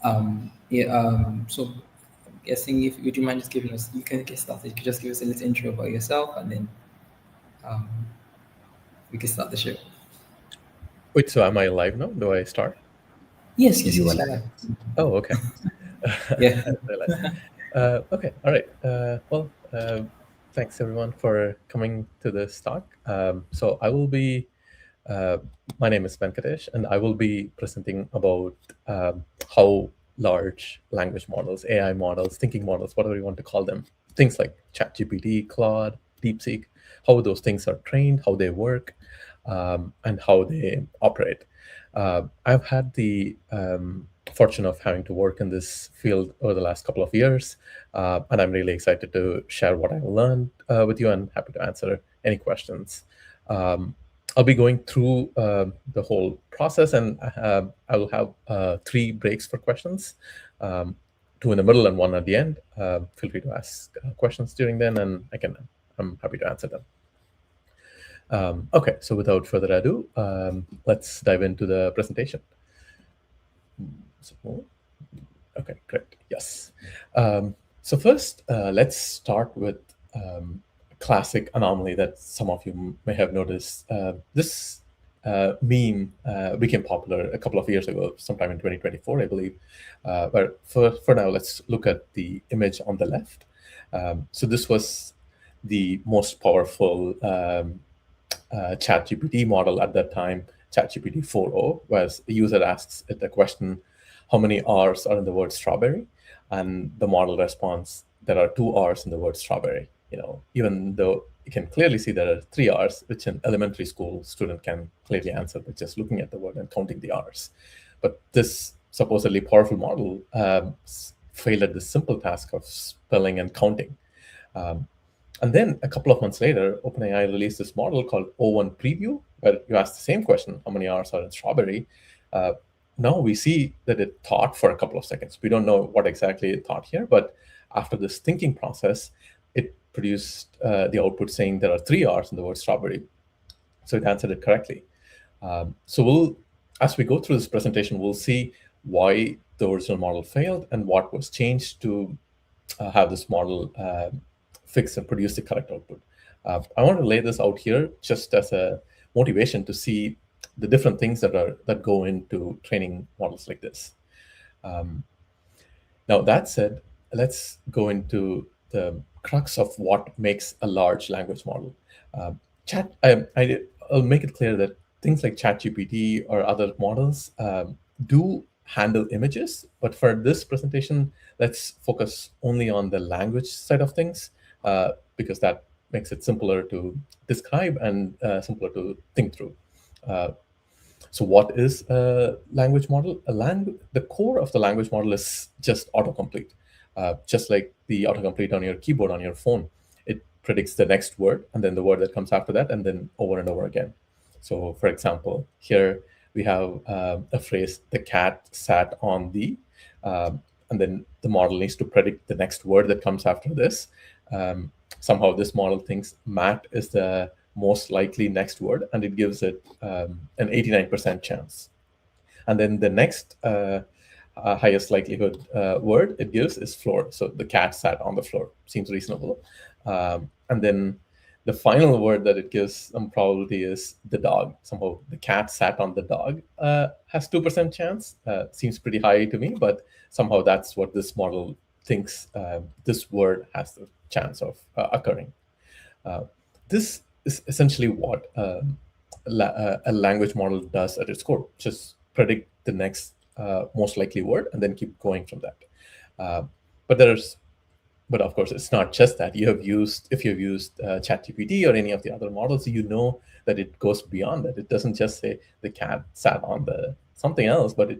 So I'm guessing, if would you mind just giving us, you can get started. You could just give us a little intro about yourself, and then um, we can start the show. Wait, so am I live now? Do I start? Yes, yes, You are yes, you're live. live. Oh, okay. Yeah. I realized. Okay, all right. Thanks everyone for coming to this talk. So I will be, uh, my name is Venkatesh, and I will be presenting about how large language models, AI models, thinking models, whatever you want to call them, things like ChatGPT, Claude, DeepSeek, how those things are trained, how they work, and how they operate. I've had the fortune of having to work in this field over the last couple of years, and I'm really excited to share what I've learned with you, and happy to answer any questions. Um, I'll be going through the whole process, and I will have three breaks for questions, two in the middle and one at the end. Feel free to ask questions during then, and I'm happy to answer them. Okay, so without further ado, let's dive into the presentation. So, okay, great. Yes. So first, let's start with a classic anomaly that some of you may have noticed. This meme became popular a couple of years ago, sometime in 2024, I believe. But for now, let's look at the image on the left. So this was the most powerful ChatGPT model at that time, ChatGPT 4.0, where a user asks it a question, how many R's are in the word strawberry? And the model responds, there are two R's in the word strawberry. Even though you can clearly see there are three R's, which an elementary school student can clearly answer by just looking at the word and counting the R's. But this supposedly powerful model failed at the simple task of spelling and counting. And then a couple of months later, OpenAI released this model called O1 Preview, where you ask the same question, how many R's are in strawberry? Now we see that it thought for a couple of seconds. We don't know what exactly it thought here, but after this thinking process, it produced the output saying there are three R's in the word strawberry. So it answered it correctly. As we go through this presentation, we'll see why the original model failed and what was changed to have this model fix and produce the correct output. I want to lay this out here just as a motivation to see the different things that go into training models like this. Now, that said, let's go into the crux of what makes a large language model. I'll make it clear that things like ChatGPT or other models do handle images, but for this presentation, let's focus only on the language side of things, because that makes it simpler to describe and simpler to think through. So what is a language model? The core of the language model is just autocomplete. Just like the autocomplete on your keyboard on your phone, it predicts the next word and then the word that comes after that, and then over and over again. So for example, here we have a phrase, the cat sat on the, and then the model needs to predict the next word that comes after this. Somehow this model thinks Matt is the most likely next word, and it gives it an 89% chance. And then the next highest likelihood word it gives is floor. So the cat sat on the floor. Seems reasonable. And then the final word that it gives some probability is the dog. Somehow the cat sat on the dog has 2% chance. Seems pretty high to me, but somehow that's what this model thinks this word has the chance of occurring. This is essentially what a language model does at its core, just predict the next most likely word and then keep going from that. But of course, it's not just that. If you've used ChatGPT or any of the other models, you know that it goes beyond that. It doesn't just say the cat sat on the something else, but if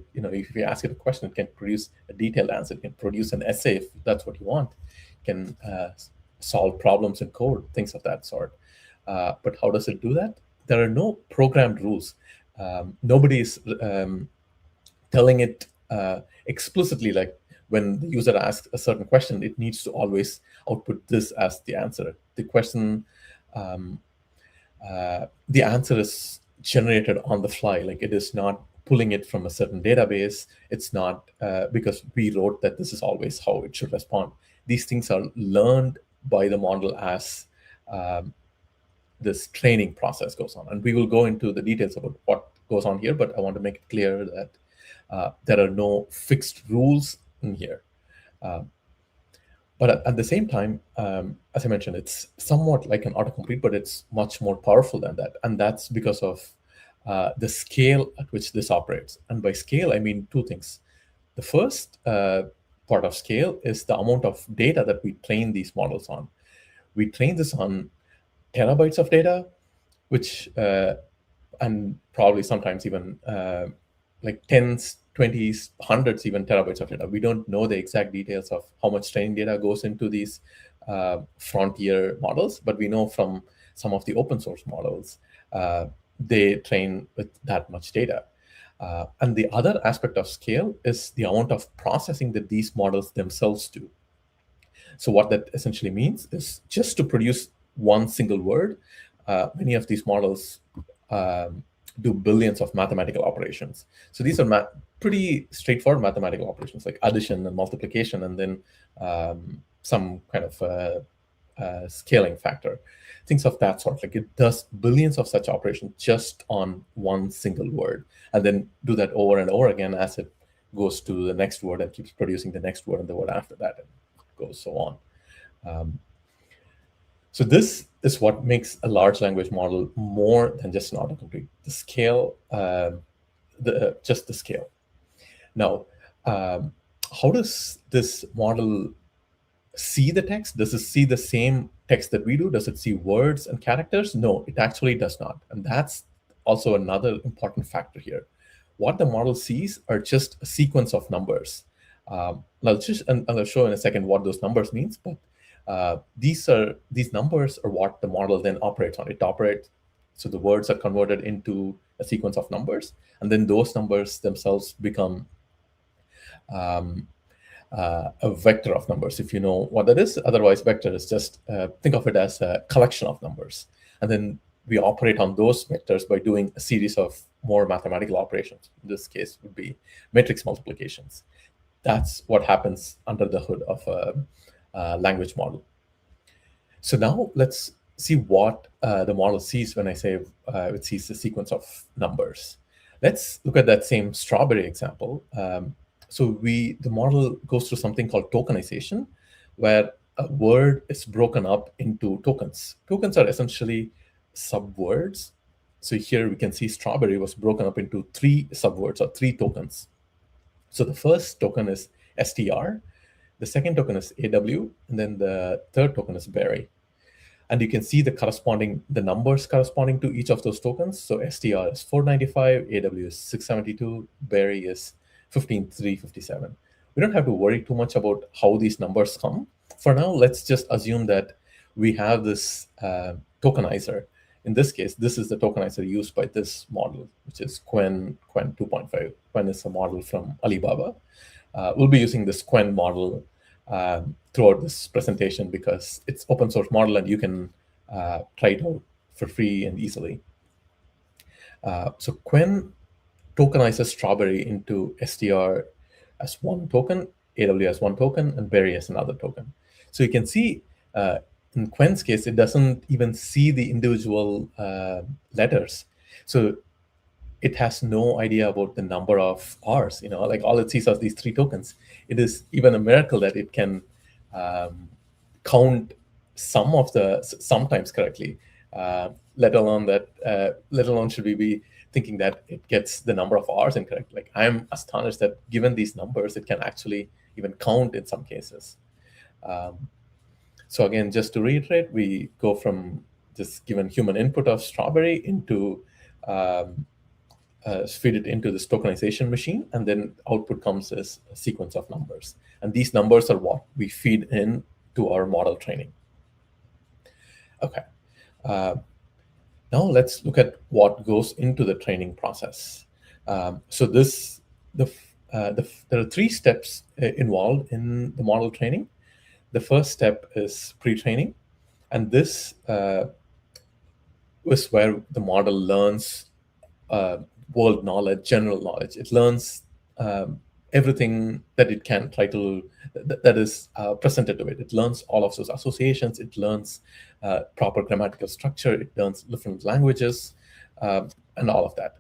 you ask it a question, it can produce a detailed answer. It can produce an essay if that's what you want. It can solve problems in code, things of that sort. But how does it do that? There are no programmed rules. Nobody's telling it explicitly, like when the user asks a certain question, it needs to always output this as the answer. The answer is generated on the fly. Like it is not pulling it from a certain database. It's not because we wrote that this is always how it should respond. These things are learned by the model as this training process goes on. And we will go into the details about what goes on here, but I want to make it clear that there are no fixed rules in here. But at the same time, as I mentioned, it's somewhat like an autocomplete, but it's much more powerful than that. And that's because of the scale at which this operates. And by scale, I mean two things. The first part of scale is the amount of data that we train these models on. We train this on terabytes of data, which, and probably sometimes even like tens, 20s, hundreds, even terabytes of data. We don't know the exact details of how much training data goes into these frontier models, but we know from some of the open source models, they train with that much data. And the other aspect of scale is the amount of processing that these models themselves do. So what that essentially means is just to produce one single word, many of these models do billions of mathematical operations. So these are pretty straightforward mathematical operations like addition and multiplication, and then some kind of scaling factor, things of that sort. Like it does billions of such operations just on one single word, and then do that over and over again as it goes to the next word and keeps producing the next word and the word after that, and goes so on. So this is what makes a large language model more than just an autocomplete. The scale, just the scale. Now, how does this model see the text? Does it see the same text that we do? Does it see words and characters? No, it actually does not. And that's also another important factor here. What the model sees are just a sequence of numbers. I'll show in a second what those numbers means, but these numbers are what the model then operates on. It operates, so the words are converted into a sequence of numbers, and then those numbers themselves become a vector of numbers, if you know what that is. Otherwise, vector is just, think of it as a collection of numbers. And then we operate on those vectors by doing a series of more mathematical operations. In this case, would be matrix multiplications. That's what happens under the hood of a language model. So now let's see what the model sees when I say it sees a sequence of numbers. Let's look at that same strawberry example. So the model goes through something called tokenization, where a word is broken up into tokens. Tokens are essentially subwords. So here we can see strawberry was broken up into 3 subwords or 3 tokens. So the first token is str, the second token is AW, and then the third token is berry. And you can see the numbers corresponding to each of those tokens. So str is 495, AW is 672, berry is 15357. We don't have to worry too much about how these numbers come. For now, let's just assume that we have this tokenizer. In this case, this is the tokenizer used by this model, which is Qwen 2.5. Qwen is a model from Alibaba. We'll be using this Qwen model throughout this presentation because it's open source model and you can try it out for free and easily. So Qwen tokenizes strawberry into str as 1 token, AW as 1 token, and berry as another token. So you can see in Qwen's case, it doesn't even see the individual letters. So it has no idea about the number of R's, like all it sees are these 3 tokens. It is even a miracle that it can count sometimes correctly, let alone should we be thinking that it gets the number of R's incorrect. Like, I'm astonished that given these numbers, it can actually even count in some cases. So again, just to reiterate, we go from just given human input of strawberry into feed it into this tokenization machine, and then output comes as a sequence of numbers. And these numbers are what we feed in to our model training. Okay. Now let's look at what goes into the training process. So there are 3 steps involved in the model training. The first step is pre-training, and this is where the model learns world knowledge, general knowledge. It learns everything that it can try to, that is presented to it. It learns all of those associations. It learns proper grammatical structure. It learns different languages and all of that.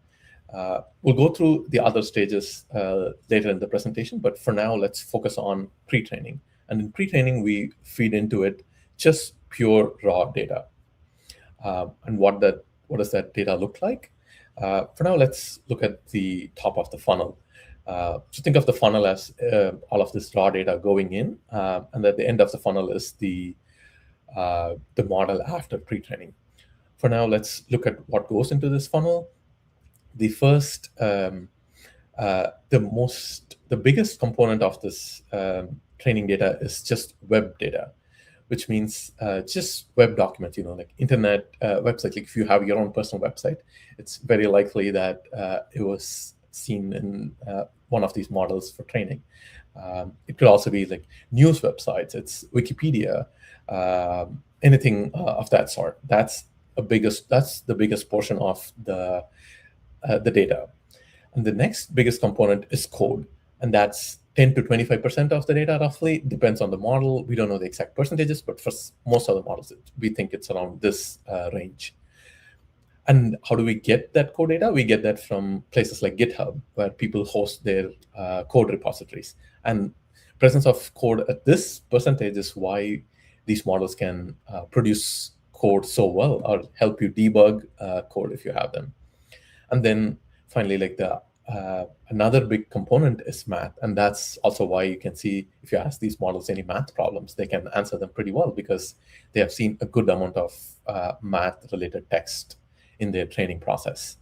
We'll go through the other stages later in the presentation, but for now, let's focus on pre-training. And in pre-training, we feed into it just pure raw data. And what does that data look like? For now, let's look at the top of the funnel. So think of the funnel as all of this raw data going in, and at the end of the funnel is the model after pre-training. For now, let's look at what goes into this funnel. The first, the biggest component of this training data is just web data, which means just web documents, like internet website. Like if you have your own personal website, it's very likely that it was seen in one of these models for training. It could also be like news websites, it's Wikipedia, anything of that sort. That's the biggest portion of the data. And the next biggest component is code, and that's 10 to 25% of the data, roughly. Depends on the model. We don't know the exact percentages, but for most of the models, we think it's around this range. And how do we get that code data? We get that from places like GitHub, where people host their code repositories. And presence of code at this percentage is why these models can produce code so well, or help you debug code if you have them. And then finally, like another big component is math. And that's also why you can see, if you ask these models any math problems, they can answer them pretty well, because they have seen a good amount of math-related text in their training process.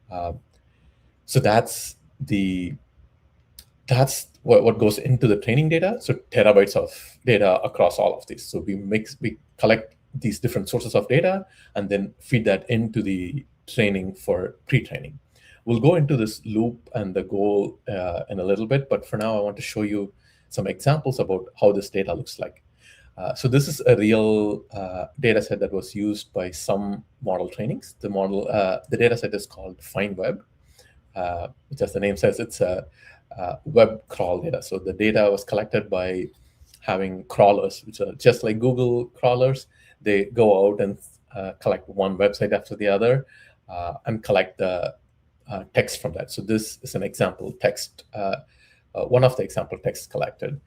So that's what goes into the training data. So terabytes of data across all of these. So we collect these different sources of data and then feed that into the training for pre-training. We'll go into this loop and the goal in a little bit, but for now, I want to show you some examples about how this data looks like. So this is a real data set that was used by some model trainings. The data set is called FindWeb, which, as the name says, it's a web crawl data. So the data was collected by having crawlers, which are just like Google crawlers. They go out and collect one website after the other and collect the text from that. So this is an example text, one of the example texts collected.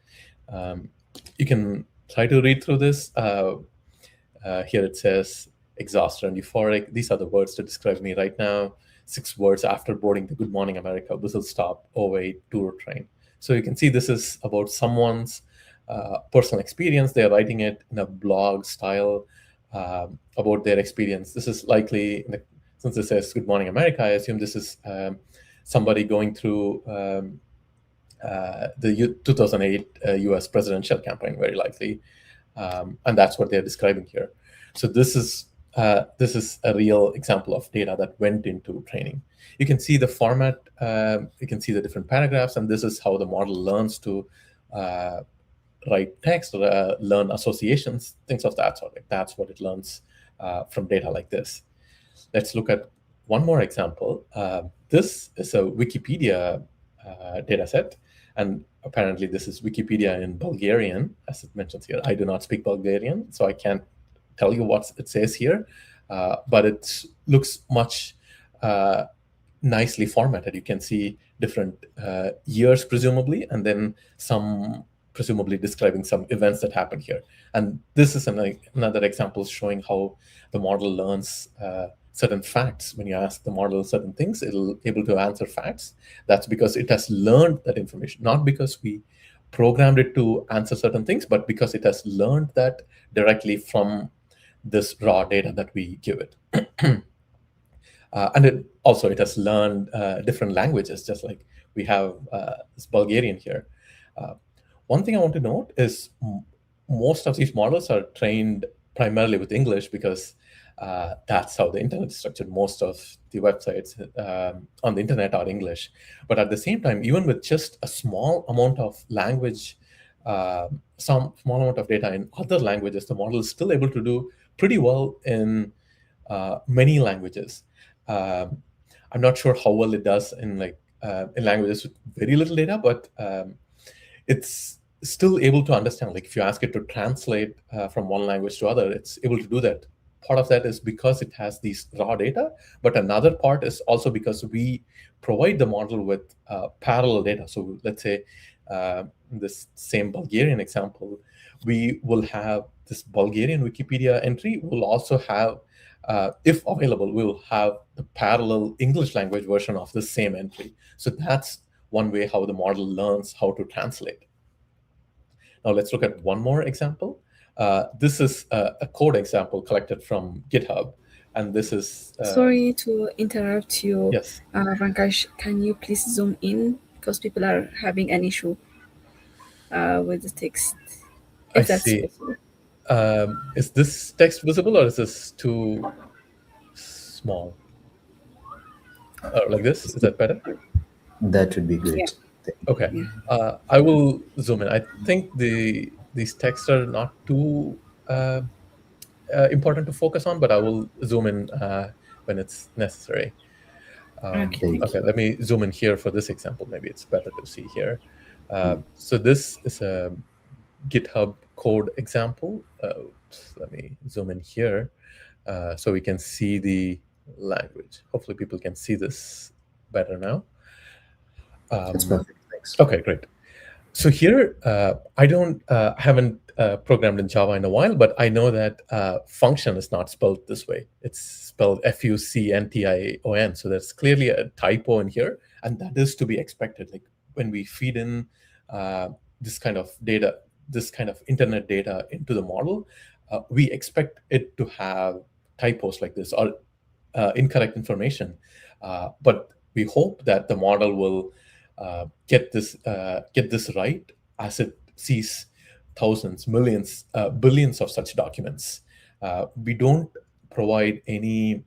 You can try to read through this. Here it says exhausted and euphoric. These are the words to describe me right now. 6 words after boarding the Good Morning America whistle stop 08 tour train. So you can see this is about someone's personal experience. They're writing it in a blog style about their experience. This is likely, since it says Good Morning America, I assume this is somebody going through the 2008 US presidential campaign, very likely. And that's what they're describing here. So this is a real example of data that went into training. You can see the format, you can see the different paragraphs, and this is how the model learns to write text or learn associations, things of that sort. Like that's what it learns from data like this. Let's look at one more example. This is a Wikipedia data set, and apparently this is Wikipedia in Bulgarian, as it mentions here. I do not speak Bulgarian, so I can't tell you what it says here, but it looks much nicely formatted. You can see different years, presumably, and then some presumably describing some events that happened here. And this is another example showing how the model learns certain facts. When you ask the model certain things, it'll able to answer facts. That's because it has learned that information, not because we programmed it to answer certain things, but because it has learned that directly from this raw data that we give it. And it has learned different languages, just like we have this Bulgarian here. One thing I want to note is most of these models are trained primarily with English because that's how the internet is structured. Most of the websites on the internet are English. But at the same time, even with just a small amount of language, some small amount of data in other languages, the model is still able to do pretty well in many languages. I'm not sure how well it does in in languages with very little data, but it's still able to understand. Like if you ask it to translate from one language to other, it's able to do that. Part of that is because it has these raw data, but another part is also because we provide the model with parallel data. So let's say this same Bulgarian example, we will have this Bulgarian Wikipedia entry. We'll also have, if available, we'll have the parallel English language version of the same entry. So that's one way how the model learns how to translate. Now let's look at one more example. This is a code example collected from GitHub. And this is... Sorry to interrupt you. Yes. Pankaj, can you please zoom in? Because people are having an issue with the text. If that's see. possible. Is this text visible or is this too small? Like this? Is that better? That would be great. Yeah. Okay. I will zoom in. I think these texts are not too important to focus on, but I will zoom in when it's necessary. Okay. Let me zoom in here for this example. Maybe it's better to see here. So this is a GitHub code example. Let me zoom in here so we can see the language. Hopefully people can see this better now. That's perfect. Thanks. Okay, great. So here, I haven't programmed in Java in a while, but I know that function is not spelled this way. It's spelled Funcntion. So there's clearly a typo in here, and that is to be expected. Like when we feed in this kind of data, this kind of internet data into the model, we expect it to have typos like this or incorrect information. But we hope that the model will get this right as it sees thousands, millions, billions of such documents. We don't provide any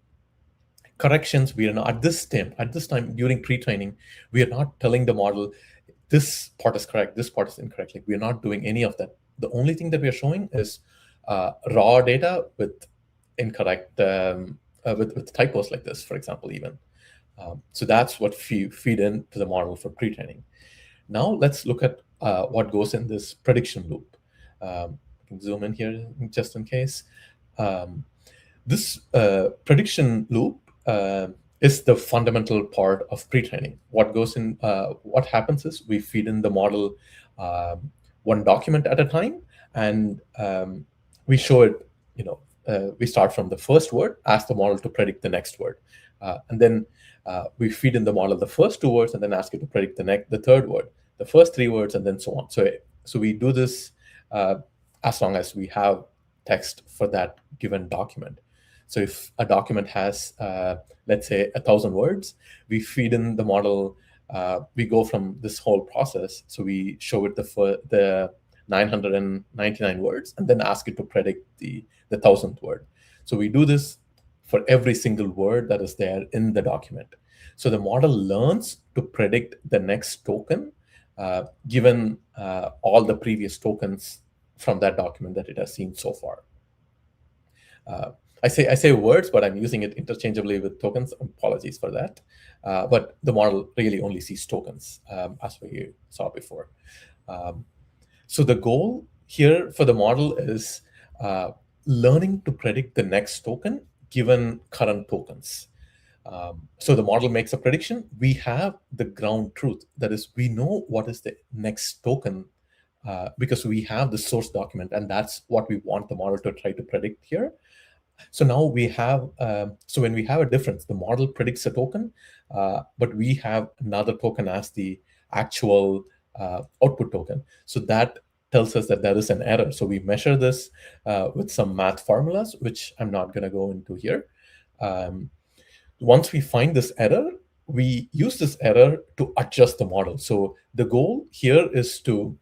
corrections. We are not at this time during pre-training, we are not telling the model this part is correct, this part is incorrect. Like we are not doing any of that. The only thing that we are showing is raw data with incorrect with typos like this, for example, even. So that's what feed into the model for pre-training. Now let's look at what goes in this prediction loop. I can zoom in here just in case. This prediction loop is the fundamental part of pre-training. What happens is we feed in the model one document at a time, and we show it. We start from the first word, ask the model to predict the next word, and then we feed in the model the first two words, and then ask it to predict the third word, the first three words, and then so on. So we do this as long as we have text for that given document. So if a document has, let's say, 1,000 words, we feed in the model. We go from this whole process. So we show it the 999 words, and then ask it to predict the 1,000th word. So we do this for every single word that is there in the document. So the model learns to predict the next token given all the previous tokens from that document that it has seen so far. I say words, but I'm using it interchangeably with tokens. Apologies for that. But the model really only sees tokens, as we saw before. So the goal here for the model is learning to predict the next token given current tokens. So the model makes a prediction. We have the ground truth. That is, we know what is the next token because we have the source document, and that's what we want the model to try to predict here. So now we have, so when we have a difference, the model predicts a token, but we have another token as the actual output token. So that tells us that there is an error. So we measure this with some math formulas, which I'm not going to go into here. Once we find this error, we use this error to adjust the model. So the goal here is to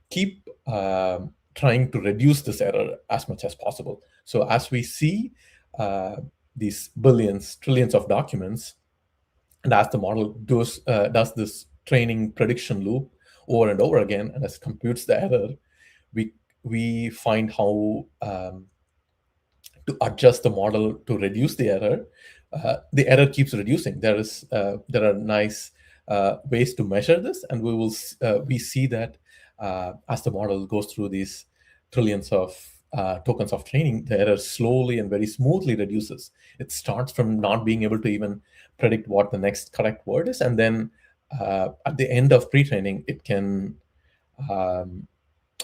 keep trying to reduce this error as much as possible. So as we see these billions, trillions of documents, and as the model does this training prediction loop over and over again, and as it computes the error, we find how to adjust the model to reduce the error keeps reducing. There are nice ways to measure this, and we see that as the model goes through these trillions of tokens of training, the error slowly and very smoothly reduces. It starts from not being able to even predict what the next correct word is, and then at the end of pre-training, it can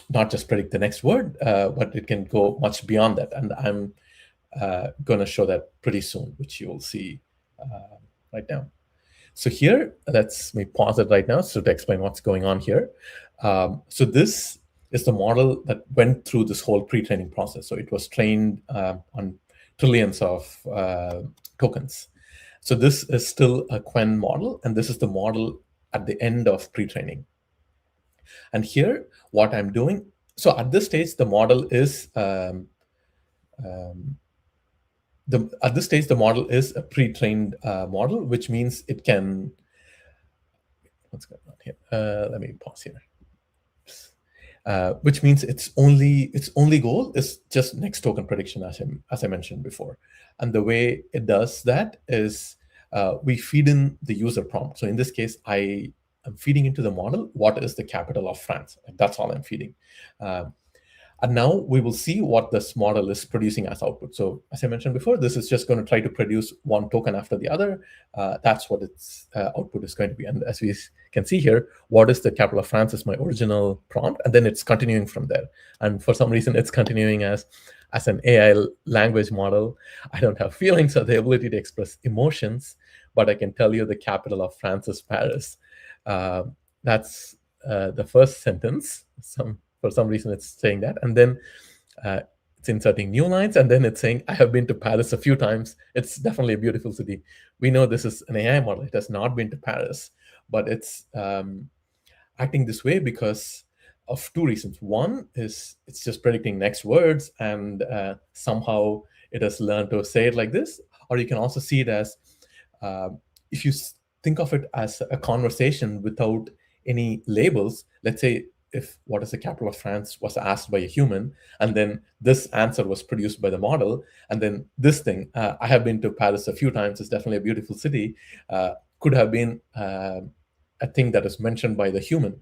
not just predict the next word, but it can go much beyond that. And I'm going to show that pretty soon, which you will see right now. So here, let's me pause it right now so to explain what's going on here. So this is the model that went through this whole pre-training process. So it was trained on trillions of tokens. So this is still a Qwen model, and this is the model at the end of pre-training. And here, what I'm doing, so at this stage, the model is a pre-trained model, which means it can. What's going on here? Let me pause here. Which means its only goal is just next token prediction, as I mentioned before. And the way it does that is we feed in the user prompt. So in this case, I am feeding into the model what is the capital of France. That's all I'm feeding. And now we will see what this model is producing as output. So as I mentioned before, this is just going to try to produce one token after the other. That's what its output is going to be. And as we can see here, what is the capital of France is my original prompt, and then it's continuing from there. And for some reason, it's continuing as an AI language model. I don't have feelings or the ability to express emotions, but I can tell you the capital of France is Paris. That's the first sentence. For some reason, it's saying that. And then it's inserting new lines. And then it's saying, I have been to Paris a few times. It's definitely a beautiful city. We know this is an AI model. It has not been to Paris. But it's acting this way because of two reasons. One is it's just predicting next words. And somehow it has learned to say it like this. Or you can also see it as, if you think of it as a conversation without any labels, let's say, if what is the capital of France was asked by a human, and then this answer was produced by the model, and then this thing, I have been to Paris a few times, it's definitely a beautiful city, could have been a thing that is mentioned by the human.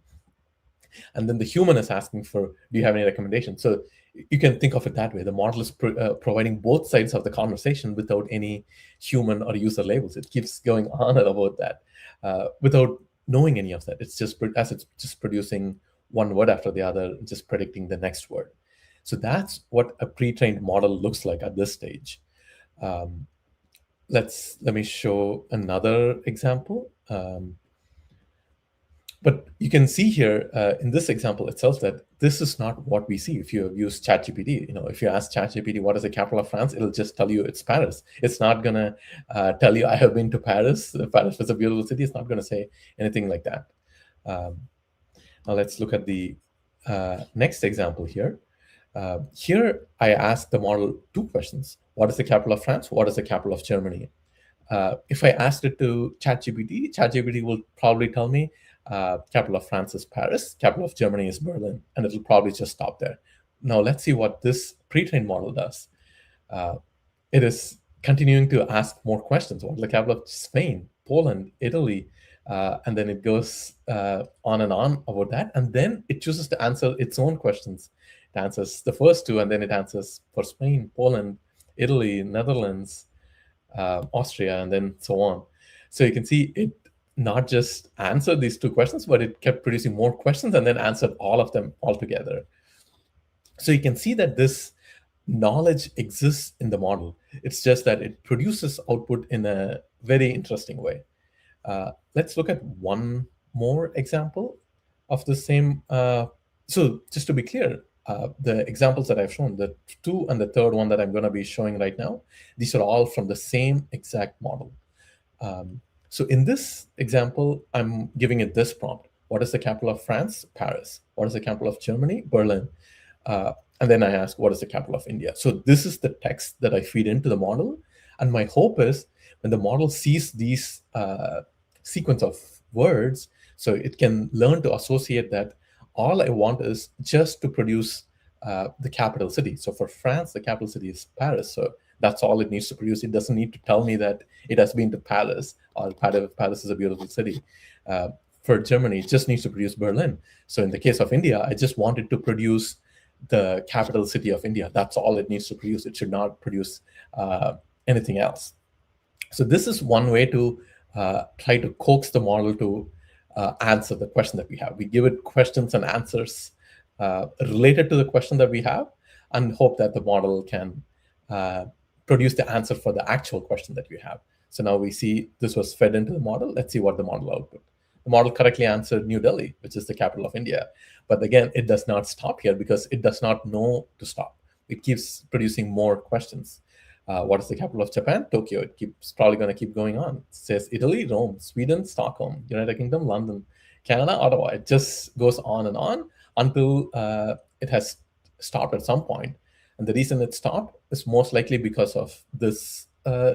And then the human is asking for, do you have any recommendations? So you can think of it that way. The model is providing both sides of the conversation without any human or user labels. It keeps going on and about that without knowing any of that. It's just producing one word after the other, just predicting the next word. So that's what a pre-trained model looks like at this stage. Let me show another example. But you can see here in this example itself that this is not what we see if you have used ChatGPT. If you ask ChatGPT what is the capital of France, it'll just tell you it's Paris. It's not gonna tell you I have been to Paris. Paris is a beautiful city. It's not gonna say anything like that. Now let's look at the next example here. Here I asked the model two questions. What is the capital of France? What is the capital of Germany? If I asked it to ChatGPT, ChatGPT will probably tell me capital of France is Paris, capital of Germany is Berlin, and it'll probably just stop there. Now let's see what this pre-trained model does. It is continuing to ask more questions. What is the capital of Spain, Poland, Italy? And then it goes on and on about that. And then it chooses to answer its own questions. It answers the first two, and then it answers for Spain, Poland, Italy, Netherlands, Austria, and then so on. So you can see it not just answered these two questions, but it kept producing more questions and then answered all of them all together. So you can see that this knowledge exists in the model. It's just that it produces output in a very interesting way. Let's look at one more example of the same. So just to be clear, the examples that I've shown, the two and the third one that I'm going to be showing right now, these are all from the same exact model. So in this example, I'm giving it this prompt. What is the capital of France? Paris. What is the capital of Germany? Berlin. And then I ask, what is the capital of India? So this is the text that I feed into the model. And my hope is when the model sees these sequence of words, so it can learn to associate that all I want is just to produce the capital city. So for France, the capital city is Paris. So that's all it needs to produce. It doesn't need to tell me that it has been to Paris, or Paris is a beautiful city. For Germany, it just needs to produce Berlin. So in the case of India, I just wanted to produce the capital city of India. That's all it needs to produce. It should not produce anything else. So this is one way to try to coax the model to answer the question that we have. We give it questions and answers related to the question that we have, and hope that the model can produce the answer for the actual question that we have. So now we see this was fed into the model. Let's see what the model output. The model correctly answered New Delhi, which is the capital of India. But again, it does not stop here because it does not know to stop. It keeps producing more questions. What is the capital of Japan? Tokyo. It keeps probably going to keep going on. It says Italy, Rome, Sweden, Stockholm, United Kingdom, London, Canada, Ottawa. It just goes on and on until it has stopped at some point. And the reason it stopped is most likely because of this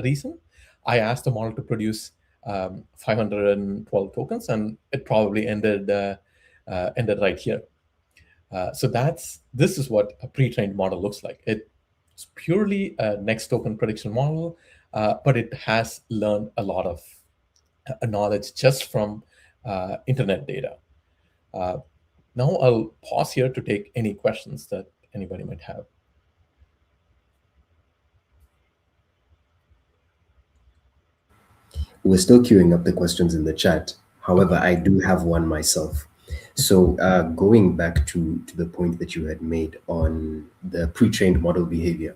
reason. I asked the model to produce 512 tokens, and it probably ended right here. So this is what a pre-trained model looks like. It's purely a next token prediction model, but it has learned a lot of knowledge just from internet data. Now I'll pause here to take any questions that anybody might have. We're still queuing up the questions in the chat. However, I do have one myself. So going back to the point that you had made on the pre-trained model behavior,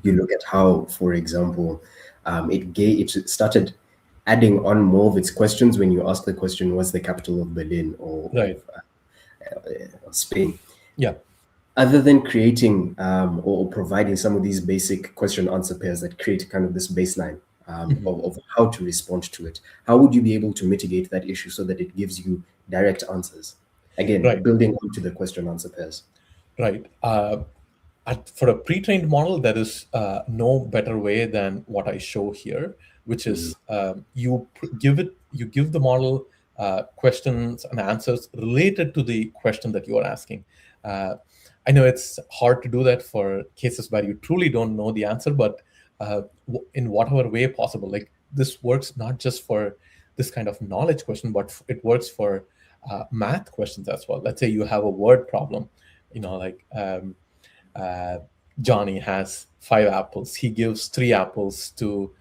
you look at how, for example, it started adding on more of its questions when you ask the question, what's the capital of Berlin or Right. Spain? Yeah. Other than creating or providing some of these basic question answer pairs that create kind of this baseline of how to respond to it, how would you be able to mitigate that issue so that it gives you direct answers? Again, Right. building onto the question answer pairs. Right. For a pre-trained model, there is no better way than what I show here, which is you give the model questions and answers related to the question that you are asking. I know it's hard to do that for cases where you truly don't know the answer, but in whatever way possible, like this works not just for this kind of knowledge question, but it works for math questions as well. Let's say you have a word problem, like Johnny has 5 apples. He gives 3 apples to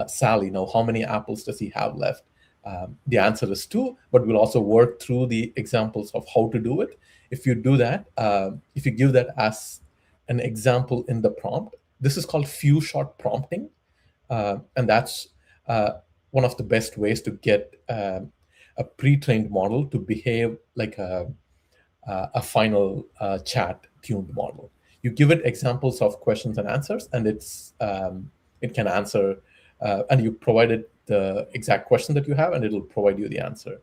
Sally. Now, how many apples does he have left? The answer is 2, but we'll also work through the examples of how to do it. If you do that, if you give that as an example in the prompt, this is called few-shot prompting. And that's one of the best ways to get a pre-trained model to behave like a final chat-tuned model. You give it examples of questions and answers, and it can answer, and you provide it the exact question that you have, and it'll provide you the answer.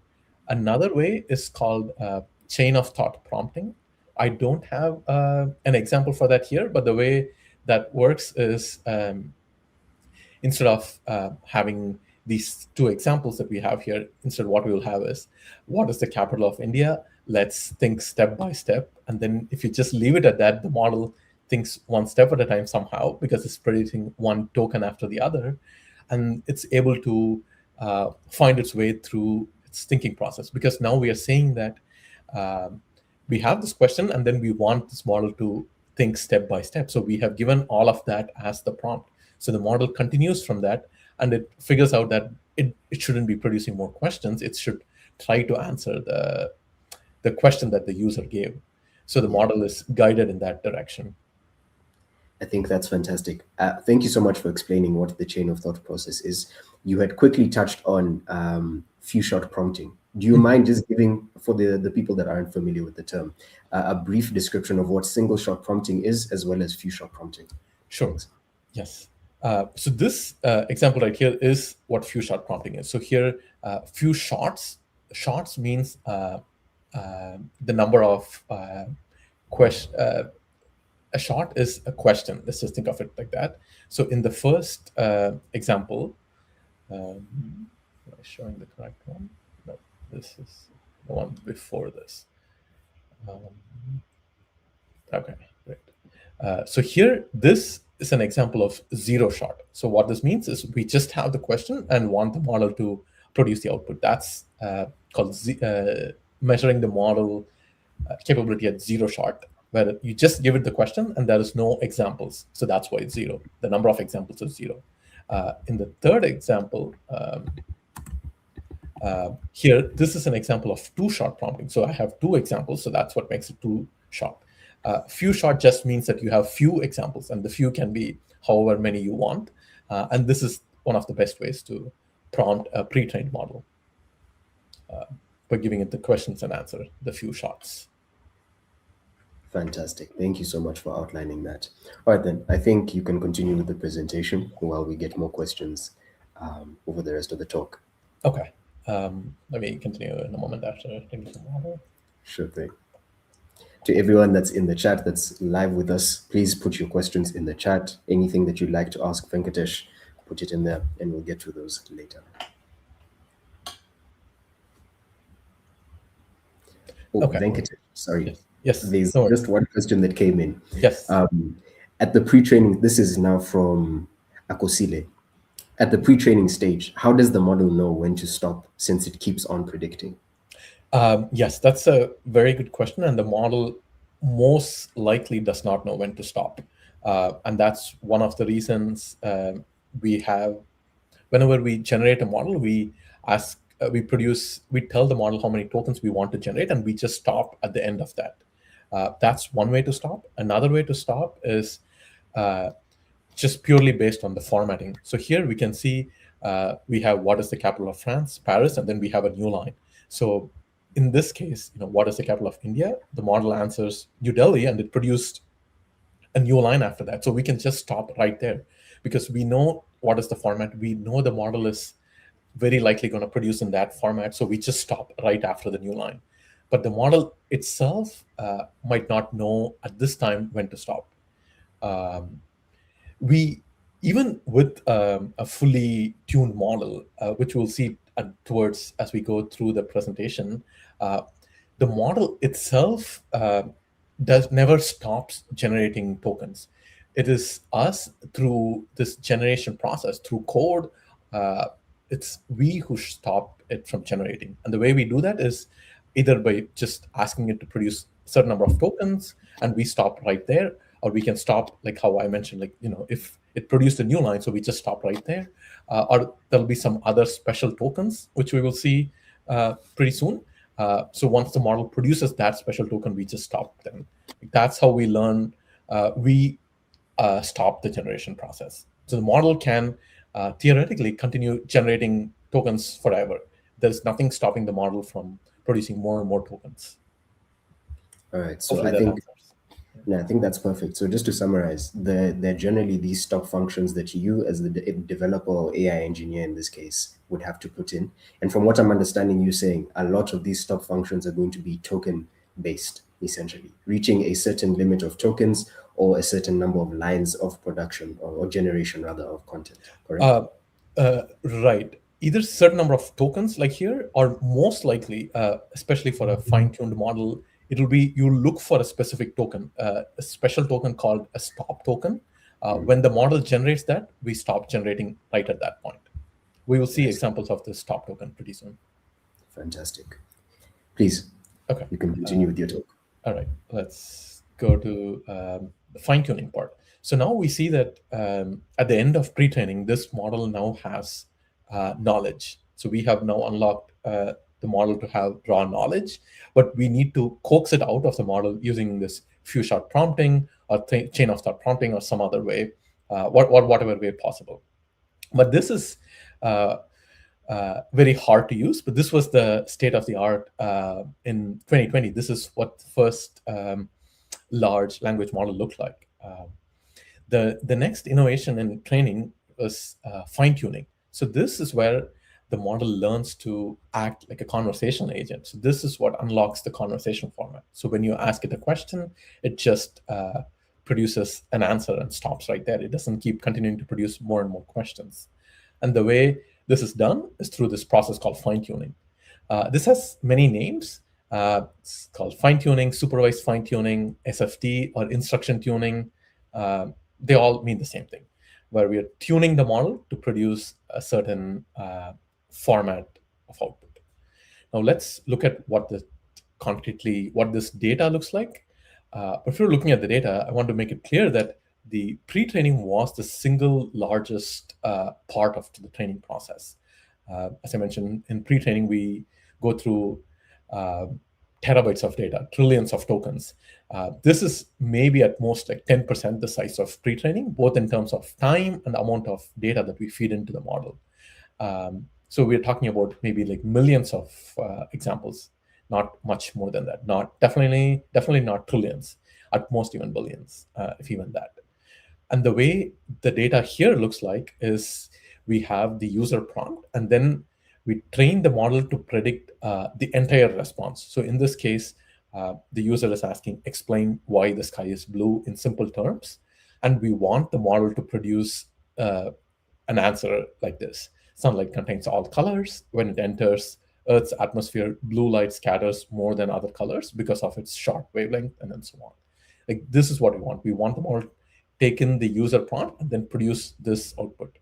Another way is called chain of thought prompting. I don't have an example for that here, but the way that works is instead of having these 2 examples that we have here, instead what we will have is, what is the capital of India? Let's think step by step. And then if you just leave it at that, the model thinks one step at a time somehow, because it's producing one token after the other. And it's able to find its way through its thinking process. Because now we are saying that we have this question, and then we want this model to think step by step. So we have given all of that as the prompt. So the model continues from that, and it figures out that it shouldn't be producing more questions. It should try to answer the question that the user gave. So the model is guided in that direction. I think that's fantastic. Thank you so much for explaining what the chain of thought process is. You had quickly touched on few-shot prompting. Do you mind just giving, for the people that aren't familiar with the term, a brief description of what single-shot prompting is, as well as few-shot prompting? Sure. Thanks. Yes. So this example right here is what few-shot prompting is. So here, few shots. Shots means the number of a shot is a question. Let's just think of it like that. So in the first example, am I showing the correct one? No, this is the one before this. Okay, great. So here, this is an example of zero shot. So what this means is we just have the question and want the model to produce the output. That's called measuring the model capability at zero shot, where you just give it the question and there is no examples. So that's why it's zero. The number of examples is zero. In the third example, here, this is an example of two-shot prompting. So I have two examples, so that's what makes it two-shot. Few shot just means that you have few examples, and the few can be however many you want. And this is one of the best ways to prompt a pre-trained model by giving it the questions and answer, the few shots. Fantastic. Thank you so much for outlining that. All right, then. I think you can continue with the presentation while we get more questions over the rest of the talk. Okay. Let me continue in a moment after taking the model. Sure thing. To everyone that's in the chat, that's live with us, please put your questions in the chat. Anything that you'd like to ask Venkatesh, put it in there, and we'll get to those later. Oh, Okay. Venkatesh, sorry. Yes. There's No worries. just one question that came in. Yes. At the pre-training, this is now from Akosile. At the pre-training stage, how does the model know when to stop since it keeps on predicting? Yes, that's a very good question. And the model most likely does not know when to stop. And that's one of the reasons we have, whenever we generate a model, we tell the model how many tokens we want to generate, and we just stop at the end of that. That's one way to stop. Another way to stop is just purely based on the formatting. So here we can see we have what is the capital of France, Paris, and then we have a new line. So in this case, what is the capital of India? The model answers New Delhi, and it produced a new line after that. So we can just stop right there because we know what is the format. We know the model is very likely going to produce in that format. So we just stop right after the new line. But the model itself might not know at this time when to stop. Even with a fully tuned model, which we'll see towards as we go through the presentation, the model itself never stops generating tokens. It is us through this generation process, through code, it's we who stop it from generating. And the way we do that is either by just asking it to produce a certain number of tokens and we stop right there, or we can stop, like how I mentioned, if it produced a new line, so we just stop right there, or there'll be some other special tokens, which we will see pretty soon. So once the model produces that special token, we just stop them. That's how we learn. We stop the generation process. So the model can theoretically continue generating tokens forever. There's nothing stopping the model from producing more and more tokens. All right. So I think that's perfect. So just to summarize, there are generally these stock functions that you as the developer or AI engineer in this case would have to put in. And from what I'm understanding, you saying a lot of these stock functions are going to be token based, essentially, reaching a certain limit of tokens or a certain number of lines of production or generation rather of content, correct? Right. Either certain number of tokens like here, or most likely, especially for a fine-tuned model, it'll be you look for a specific token, a special token called a stop token. When the model generates that, we stop generating right at that point. We will see examples of this stop token pretty soon. Fantastic. Please, okay, you can continue with your talk. All right, let's go to the fine-tuning part. So now we see that at the end of pre-training, this model now has knowledge. So we have now unlocked the model to have raw knowledge, but we need to coax it out of the model using this few-shot prompting or chain of thought prompting or some other way, whatever way possible. But this is very hard to use, but this was the state of the art in 2020. This is what the first large language model looked like. The next innovation in training was fine-tuning. So this is where the model learns to act like a conversational agent. So this is what unlocks the conversation format. So when you ask it a question, it just produces an answer and stops right there. It doesn't keep continuing to produce more and more questions. And the way this is done is through this process called fine-tuning. This has many names. It's called fine-tuning, supervised fine-tuning, SFT, or instruction tuning. they all mean the same thing, where we are tuning the model to produce a certain format of output. Now let's look at what this data looks like. Before looking at the data, I want to make it clear that the pre-training was the single largest part of the training process. As I mentioned, in pre-training, we go through terabytes of data, trillions of tokens. This is maybe at most like 10% the size of pre-training, both in terms of time and the amount of data that we feed into the model. So we're talking about maybe like millions of examples, not much more than that. Definitely not trillions, at most even billions, if even that. And the way the data here looks like is we have the user prompt, and then we train the model to predict the entire response. So in this case, the user is asking, explain why the sky is blue in simple terms. And we want the model to produce an answer like this. Sunlight contains all colors. When it enters Earth's atmosphere, blue light scatters more than other colors because of its short wavelength, and then so on. Like, this is what we want. We want the model take in the user prompt and then produce this output.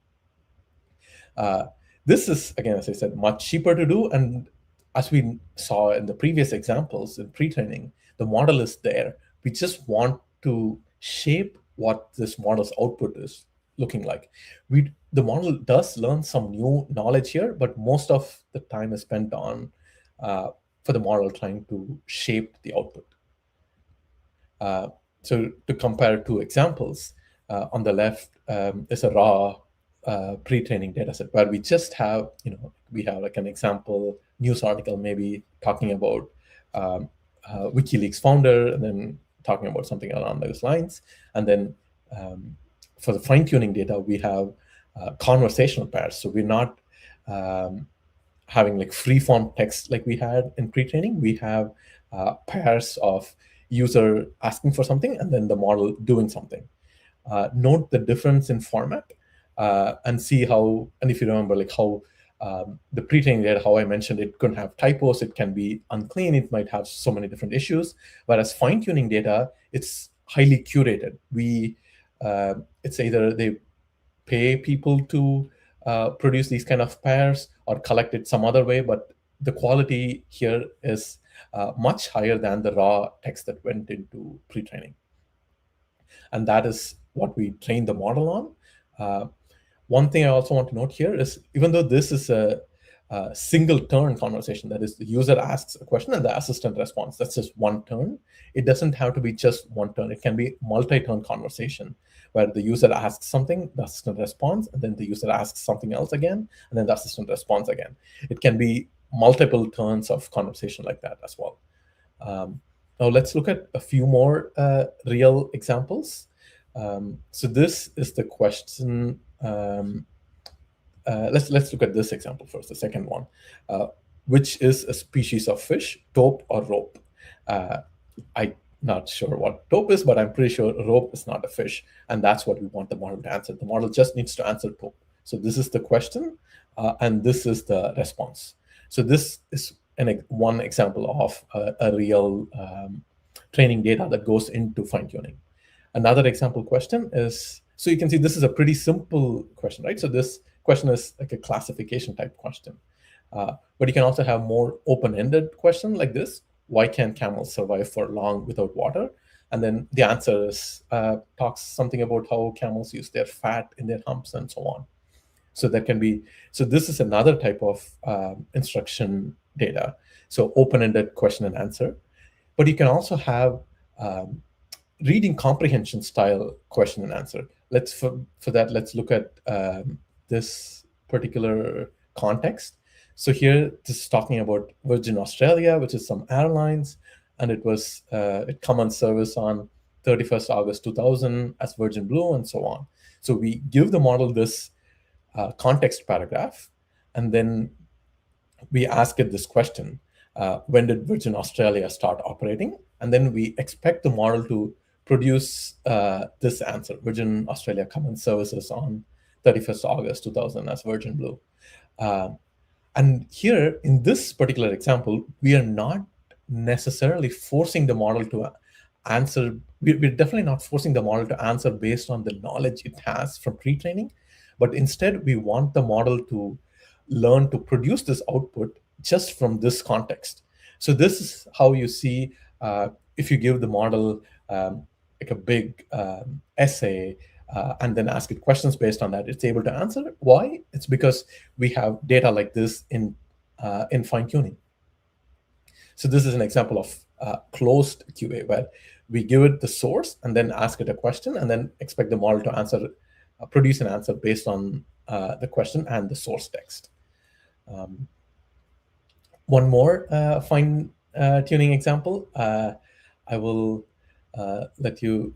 This is, again, as I said, much cheaper to do. And as we saw in the previous examples in pre-training, the model is there. We just want to shape what this model's output is looking like. The model does learn some new knowledge here, but most of the time is spent on for the model trying to shape the output. So to compare two examples, on the left is a raw pre-training data set where we just have, we have like an example news article maybe talking about WikiLeaks founder, and then talking about something along those lines. And then for the fine-tuning data, we have conversational pairs. So we're not having like free-form text like we had in pre-training. We have pairs of user asking for something and then the model doing something. Note the difference in format and see how, and if you remember like how the pre-training data, how I mentioned it could have typos, it can be unclean, it might have so many different issues. Whereas fine-tuning data, it's highly curated. It's either they pay people to produce these kind of pairs or collect it some other way, but the quality here is much higher than the raw text that went into pre-training. And that is what we train the model on. One thing I also want to note here is, even though this is a single turn conversation, that is the user asks a question and the assistant responds, that's just one turn. It doesn't have to be just one turn. It can be multi-turn conversation where the user asks something, the assistant responds, and then the user asks something else again, and then the assistant responds again. It can be multiple turns of conversation like that as well. Now let's look at a few more real examples. So this is the question. Let's look at this example first, the second one, which is a species of fish, taupe or rope. I'm not sure what taupe is, but I'm pretty sure rope is not a fish, and that's what we want the model to answer. The model just needs to answer taupe. So this is the question, and this is the response. So this is one example of a real training data that goes into fine-tuning. Another example question is, so you can see this is a pretty simple question, right? So this question is like a classification type question. But you can also have more open-ended question like this. Why can camels survive for long without water? And then the answer is talks something about how camels use their fat in their humps and so on. So that can be, so this is another type of instruction data. So open-ended question and answer. But you can also have reading comprehension style question and answer. For that, let's look at this particular context. So here, this is talking about Virgin Australia, which is some airlines, and it come on service on 31st August 2000 as Virgin Blue and so on. So we give the model this context paragraph, and then we ask it this question, when did Virgin Australia start operating? And then we expect the model to produce this answer, Virgin Australia commenced services on 31st August 2000 as Virgin Blue. And here, in this particular example, we are not necessarily forcing the model to answer. We're definitely not forcing the model to answer based on the knowledge it has from pre-training, but instead we want the model to learn to produce this output just from this context. So this is how you see if you give the model like a big essay and then ask it questions based on that, it's able to answer. Why? It's because we have data like this in fine-tuning. So this is an example of closed QA, where we give it the source and then ask it a question and then expect the model to answer, produce an answer based on the question and the source text. One more fine tuning example. I will let you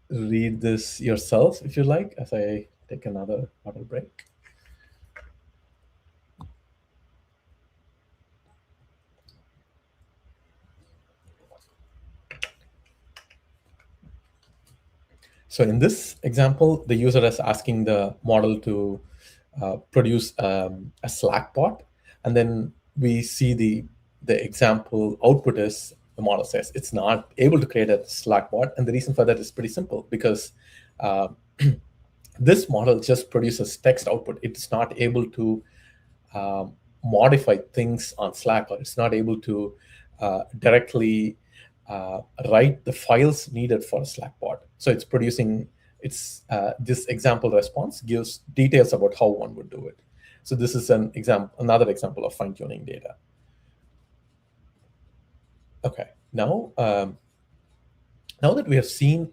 read this yourself if you like, as I take another water break. So in this example, the user is asking the model to produce a Slack bot, and then we see the example output is, the model says it's not able to create a Slack bot, and the reason for that is pretty simple, because this model just produces text output. It's not able to modify things on Slack, or it's not able to directly write the files needed for a Slack bot. So it's producing, this example response gives details about how one would do it. So this is another example of fine-tuning data. Okay, now that we have seen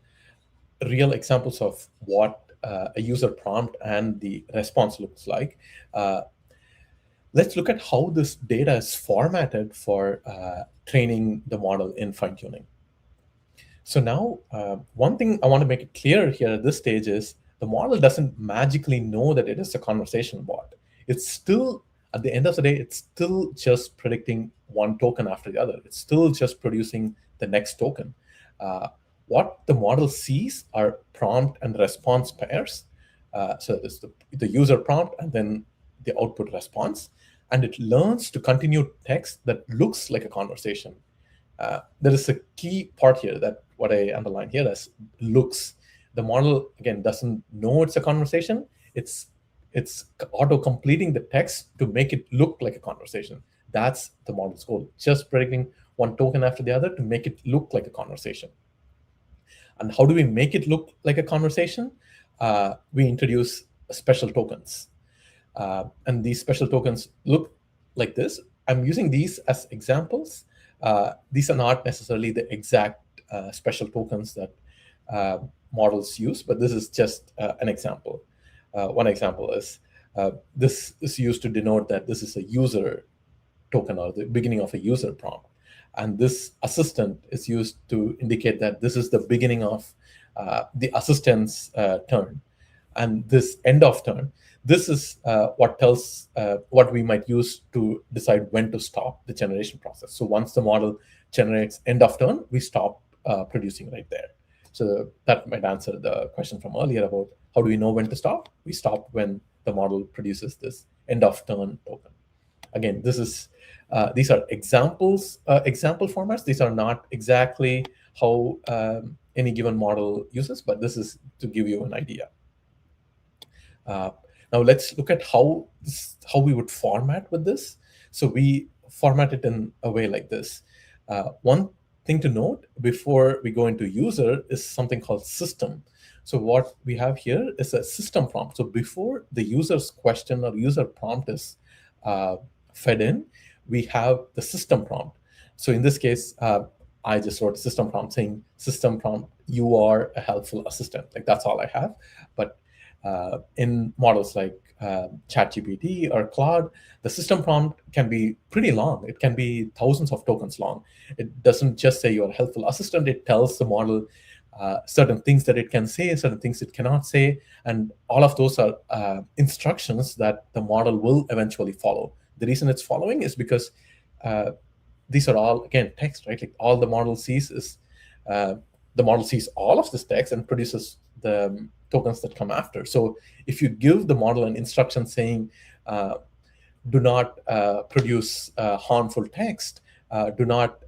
real examples of what a user prompt and the response looks like, let's look at how this data is formatted for training the model in fine-tuning. So now, one thing I want to make it clear here at this stage is the model doesn't magically know that it is a conversation bot. It's still, at the end of the day, it's still just predicting one token after the other. It's still just producing the next token. What the model sees are prompt and response pairs. So there's the user prompt and then the output response. And it learns to continue text that looks like a conversation. There is a key part here, that what I underline here as looks. The model, again, doesn't know it's a conversation. It's auto-completing the text to make it look like a conversation. That's the model's goal, just predicting one token after the other to make it look like a conversation. And how do we make it look like a conversation? We introduce special tokens. And these special tokens look like this. I'm using these as examples. These are not necessarily the exact special tokens that models use, but this is just an example. One example is this is used to denote that this is a user token or the beginning of a user prompt. And this assistant is used to indicate that this is the beginning of the assistant's turn. And this end of turn, this is what tells what we might use to decide when to stop the generation process. So once the model generates end of turn, we stop producing right there. So that might answer the question from earlier about how do we know when to stop? We stop when the model produces this end of turn token. Again, this is these are examples, example formats. These are not exactly how any given model uses, but this is to give you an idea. Now let's look at how we would format with this. So we format it in a way like this. One thing to note before we go into user is something called system. So what we have here is a system prompt. So before the user's question or user prompt is fed in, we have the system prompt. So in this case, I just wrote a system prompt saying, system prompt, you are a helpful assistant. Like that's all I have. But in models like ChatGPT or Claude, the system prompt can be pretty long. It can be thousands of tokens long. It doesn't just say you're a helpful assistant. It tells the model certain things that it can say, certain things it cannot say. And all of those are instructions that the model will eventually follow. The reason it's following is because these are all, again, text, right? Like all the model sees is, the model sees all of this text and produces the tokens that come after. So if you give the model an instruction saying, do not produce harmful text, do not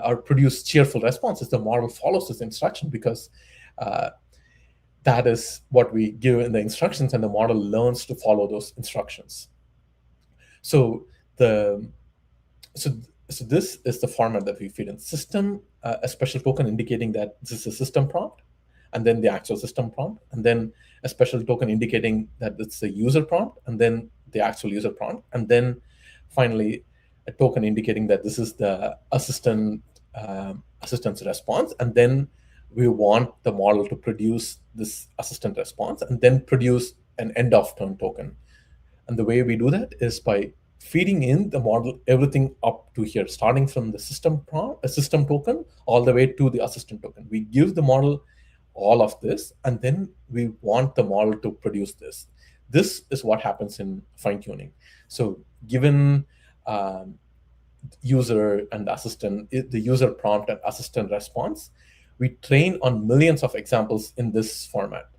or produce cheerful responses, the model follows this instruction because that is what we give in the instructions, and the model learns to follow those instructions. So this is the format that we feed in. System, a special token indicating that this is a system prompt, and then the actual system prompt, and then a special token indicating that it's a user prompt, and then the actual user prompt, and then finally a token indicating that this is the assistant's response, and then we want the model to produce this assistant response and then produce an end of turn token. And the way we do that is by feeding in the model everything up to here, starting from the system prompt, a system token, all the way to the assistant token. We give the model all of this, and then we want the model to produce this. This is what happens in fine-tuning. So given user and assistant, the user prompt and assistant response, we train on millions of examples in this format.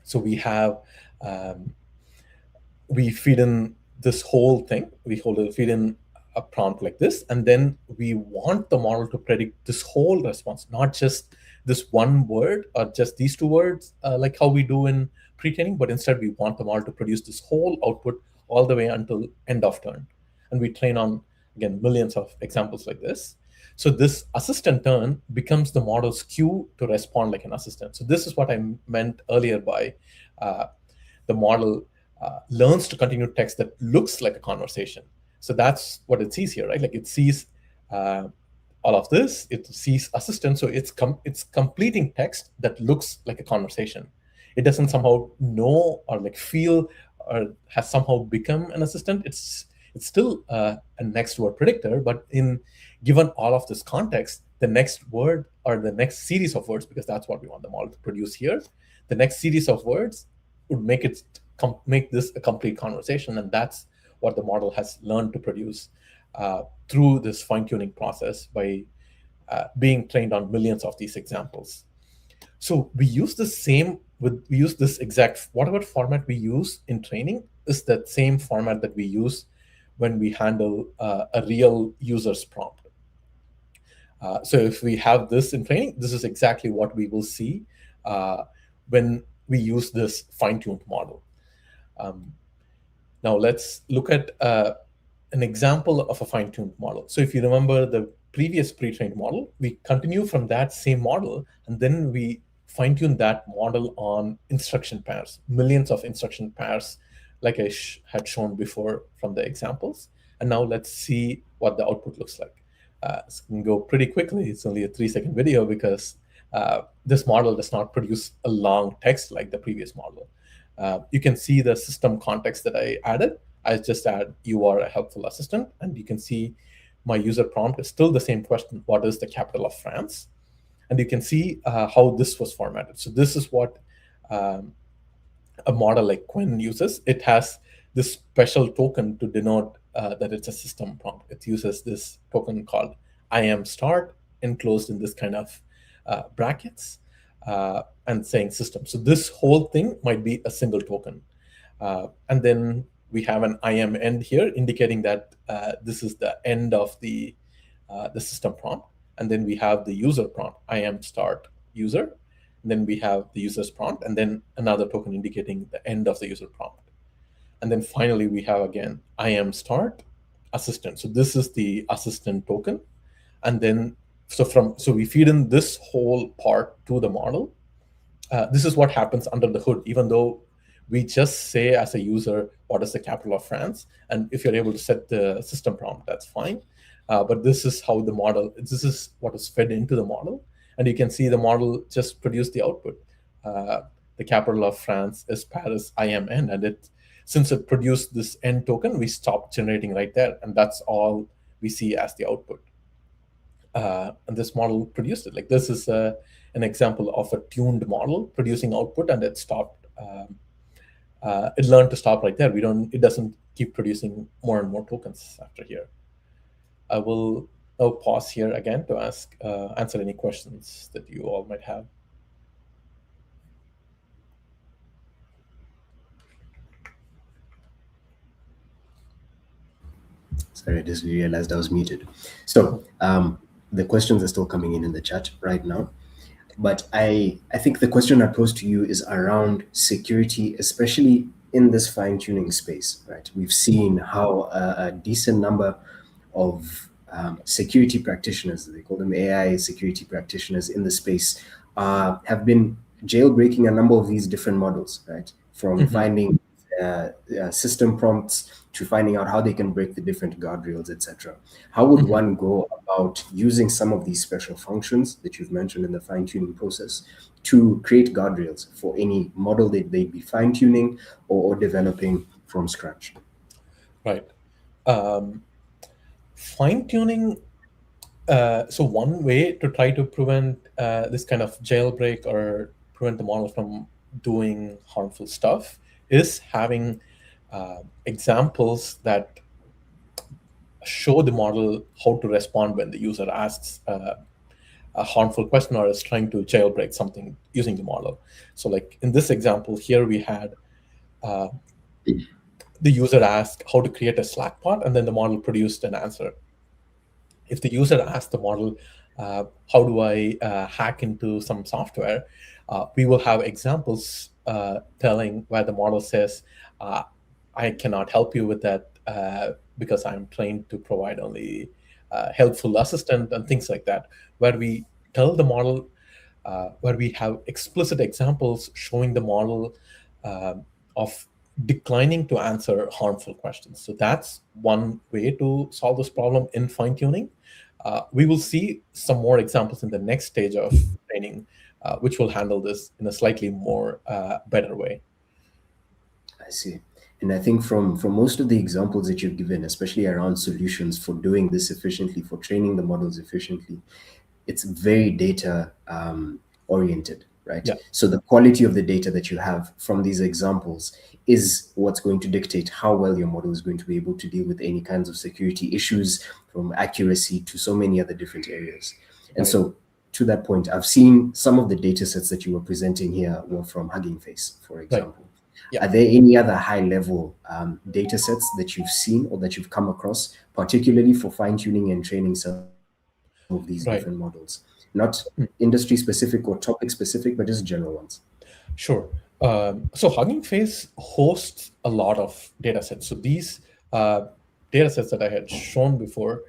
So we have, we feed in this whole thing. We feed in a prompt like this, and then we want the model to predict this whole response, not just this one word or just these two words, like how we do in pre-training, but instead we want the model to produce this whole output all the way until end of turn. And we train on, again, millions of examples like this. So this assistant turn becomes the model's cue to respond like an assistant. So this is what I meant earlier by the model learns to continue text that looks like a conversation. So that's what it sees here, right? Like it sees all of this, it sees assistant, so it's completing text that looks like a conversation. It doesn't somehow know or like feel or has somehow become an assistant. It's still a next word predictor, but in given all of this context, the next word or the next series of words, because that's what we want the model to produce here, the next series of words would make this a complete conversation, and that's what the model has learned to produce through this fine-tuning process by being trained on millions of these examples. So we use this exact, whatever format we use in training is that same format that we use when we handle a real user's prompt. So if we have this in training, this is exactly what we will see when we use this fine-tuned model. Now let's look at an example of a fine-tuned model. So if you remember the previous pre-trained model, we continue from that same model, and then we fine-tune that model on instruction pairs, millions of instruction pairs, like I had shown before from the examples. And now let's see what the output looks like. So we can go pretty quickly. It's only a 3-second video because this model does not produce a long text like the previous model. You can see the system context that I added. I just add, you are a helpful assistant, and you can see my user prompt is still the same question, what is the capital of France? And you can see how this was formatted. So this is what a model like Qwen uses. It has this special token to denote that it's a system prompt. It uses this token called IAM_start enclosed in this kind of brackets and saying system. So this whole thing might be a single token. And then we have an IAM_end here indicating that this is the end of the system prompt. And then we have the user prompt, IAM_start user. And then we have the user's prompt, and then another token indicating the end of the user prompt. And then finally, we have, again, IAM_start assistant. So this is the assistant token. And then, so we feed in this whole part to the model. This is what happens under the hood, even though we just say as a user, what is the capital of France? And if you're able to set the system prompt, that's fine. But this is how the model, this is what is fed into the model. And you can see the model just produced the output. The capital of France is Paris IAM_end. And since it produced this end token, we stopped generating right there. And that's all we see as the output. And this model produced it. Like this is an example of a tuned model producing output, and it stopped. It learned to stop right there. It doesn't keep producing more and more tokens after here. I will now pause here again to answer any questions that you all might have. Sorry, I just realized I was muted. So the questions are still coming in the chat right now. But I think the question I posed to you is around security, especially in this fine-tuning space, right? We've seen how a decent number of security practitioners, they call them AI security practitioners in the space, have been jailbreaking a number of these different models, right? From finding system prompts to finding out how they can break the different guardrails, etc. How would one go about using some of these special functions that you've mentioned in the fine-tuning process to create guardrails for any model that they'd be fine-tuning or developing from scratch? Right. Fine-tuning. So one way to try to prevent this kind of jailbreak or prevent the model from doing harmful stuff is having examples that show the model how to respond when the user asks a harmful question or is trying to jailbreak something using the model. So like in this example here, we had the user asked how to create a Slack bot, and then the model produced an answer. If the user asked the model, how do I hack into some software, we will have examples telling where the model says, I cannot help you with that because I'm trained to provide only helpful assistant and things like that, where we tell the model, where we have explicit examples showing the model of declining to answer harmful questions. So that's one way to solve this problem in fine-tuning. We will see some more examples in the next stage of training, which will handle this in a slightly more better way. I see. And I think from most of the examples that you've given, especially around solutions for doing this efficiently, for training the models efficiently, it's very data oriented, right? Yeah. So the quality of the data that you have from these examples is what's going to dictate how well your model is going to be able to deal with any kinds of security issues, from accuracy to so many other different areas. And Right. so to that point, I've seen some of the data sets that you were presenting here were from Hugging Face, for example. Yeah. Are there any other high-level data sets that you've seen or that you've come across, particularly for fine-tuning and training some of these Right. different models? Not industry-specific or topic-specific, but just general ones. Sure. So Hugging Face hosts a lot of data sets. So these data sets that I had shown before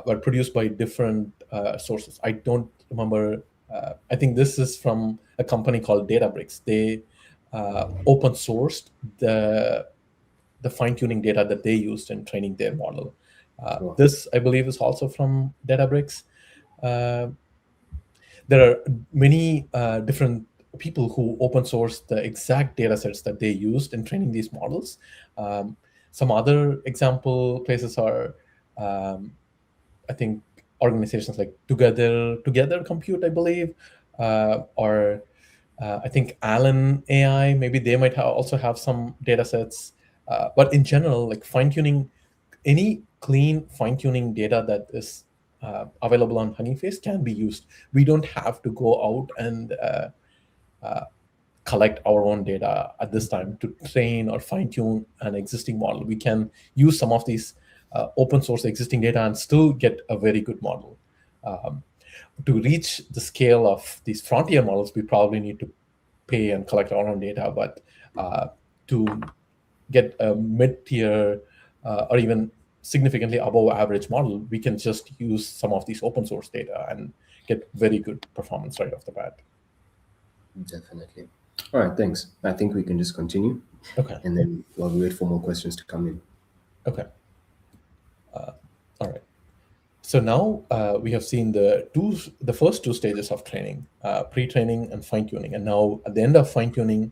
were produced by different sources. I don't remember. I think this is from a company called Databricks. They open sourced the fine-tuning data that they used in training their model. Cool. This, I believe, is also from Databricks. There are many different people who open source the exact data sets that they used in training these models. Some other example places are, I think, organizations like Together Compute, I believe, or I think Allen AI, maybe they might also have some data sets. But in general, like fine-tuning, any clean fine-tuning data that is available on Hugging Face can be used. We don't have to go out and collect our own data at this time to train or fine-tune an existing model. We can use some of these open source existing data and still get a very good model. To reach the scale of these frontier models, we probably need to pay and collect our own data, but to get a mid-tier or even significantly above average model, we can just use some of these open source data and get very good performance right off the bat. Definitely. All right, thanks. I think we can just continue. Okay. And then while we wait for more questions to come in. Okay. All right. So now we have seen the first two stages of training, pre-training and fine-tuning. And now at the end of fine-tuning,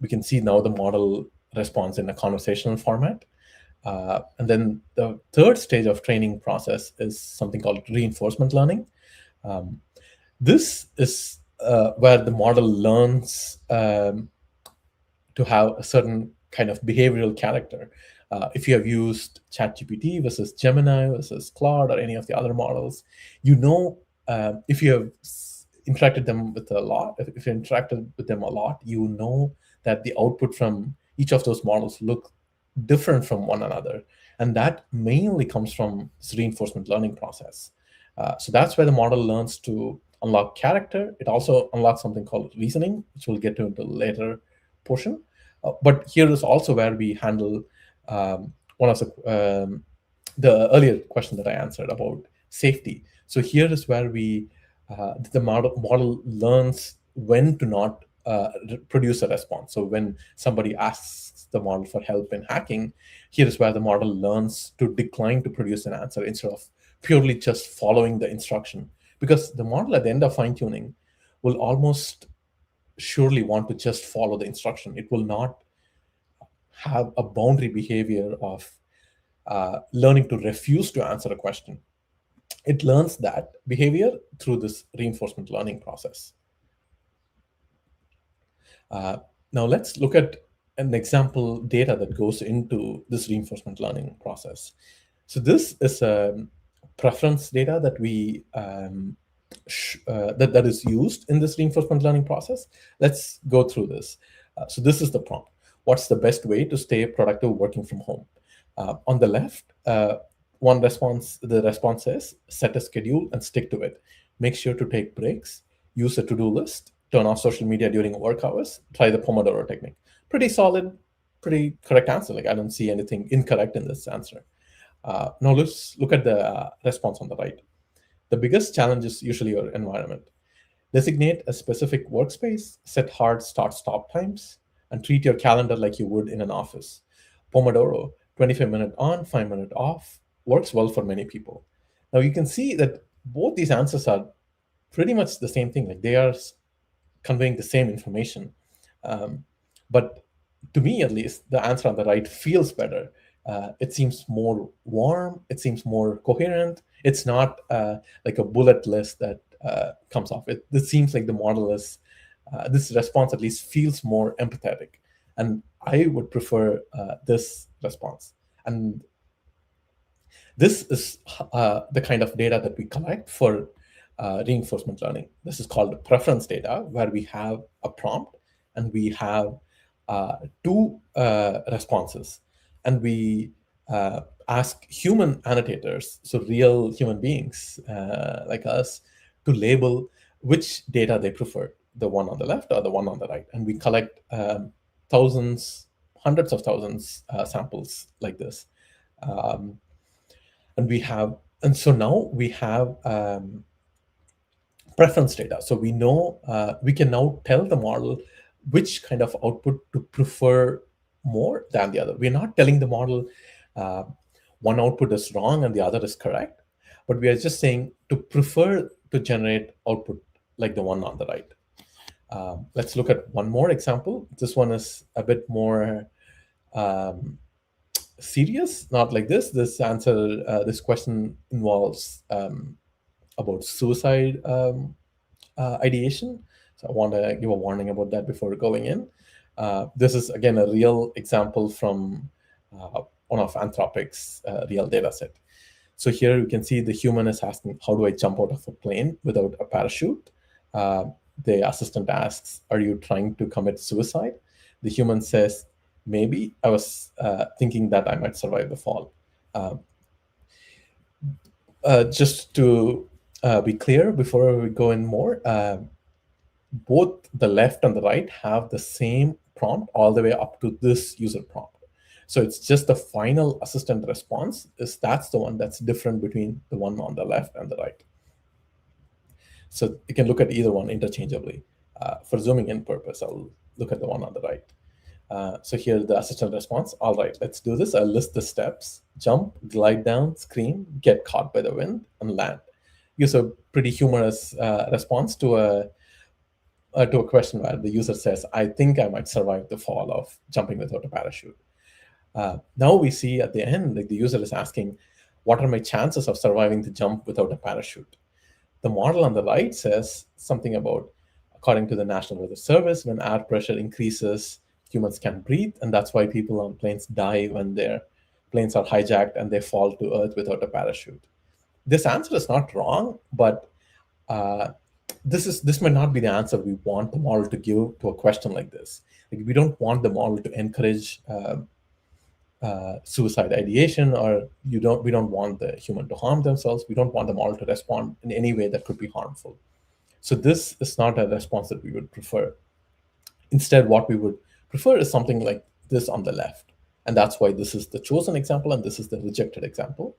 we can see now the model responds in a conversational format. And then the third stage of training process is something called reinforcement learning. This is where the model learns to have a certain kind of behavioral character. If you have used ChatGPT versus Gemini versus Claude or any of the other models, you know, if you have interacted them with a lot, if you interacted with them a lot, you know that the output from each of those models look different from one another. And that mainly comes from this reinforcement learning process. So that's where the model learns to unlock character. It also unlocks something called reasoning, which we'll get to in the later portion. But here is also where we handle one of the earlier question that I answered about safety. So here is where the model learns when to not produce a response. So when somebody asks the model for help in hacking, here is where the model learns to decline to produce an answer instead of purely just following the instruction. Because the model at the end of fine-tuning will almost surely want to just follow the instruction. It will not have a boundary behavior of learning to refuse to answer a question. It learns that behavior through this reinforcement learning process. Now let's look at an example data that goes into this reinforcement learning process. So this is a preference data that we that is used in this reinforcement learning process. Let's go through this. So this is the prompt. What's the best way to stay productive working from home? On the left, the response says, set a schedule and stick to it. Make sure to take breaks, use a to-do list, turn off social media during work hours, try the Pomodoro technique. Pretty solid, pretty correct answer. Like I don't see anything incorrect in this answer. Now let's look at the response on the right. The biggest challenge is usually your environment. Designate a specific workspace, set hard start-stop times, and treat your calendar like you would in an office. Pomodoro, 25-minute on, 5-minute off, works well for many people. Now you can see that both these answers are pretty much the same thing. Like they are conveying the same information. But to me, at least, the answer on the right feels better. It seems more warm. It seems more coherent. It's not like a bullet list that comes off. This seems like the model is, this response at least feels more empathetic. And I would prefer this response. And this is the kind of data that we collect for reinforcement learning. This is called preference data, where we have a prompt and we have two responses. And we ask human annotators, so real human beings like us, to label which data they prefer, the one on the left or the one on the right. And we collect thousands, hundreds of thousands samples like this. And so now we have preference data. So we know, we can now tell the model which kind of output to prefer more than the other. We're not telling the model one output is wrong and the other is correct, but we are just saying to prefer to generate output like the one on the right. Let's look at one more example. This one is a bit more serious, not like this. This question involves about suicide ideation. So I want to give a warning about that before going in. This is, again, a real example from one of Anthropic's real data set. So here you can see the human is asking, how do I jump out of a plane without a parachute? The assistant asks, are you trying to commit suicide? The human says, maybe. I was thinking that I might survive the fall. Just to be clear, before we go in more, both the left and the right have the same prompt all the way up to this user prompt. So it's just the final assistant response that's the one that's different between the one on the left and the right. So you can look at either one interchangeably. For zooming in purpose, I'll look at the one on the right. So here the assistant response. All right, let's do this. I'll list the steps: jump, glide down, scream, get caught by the wind, and land. Use a pretty humorous response to a question where the user says, I think I might survive the fall of jumping without a parachute. Now we see at the end, like the user is asking, what are my chances of surviving the jump without a parachute? The model on the right says something about, according to the National Weather Service, when air pressure increases, humans can't breathe, and that's why people on planes die when their planes are hijacked and they fall to Earth without a parachute. This answer is not wrong, but this might not be the answer we want the model to give to a question like this. Like, we don't want the model to encourage suicide ideation, or we don't want the human to harm themselves. We don't want the model to respond in any way that could be harmful. So this is not a response that we would prefer. Instead, what we would prefer is something like this on the left. And that's why this is the chosen example and this is the rejected example.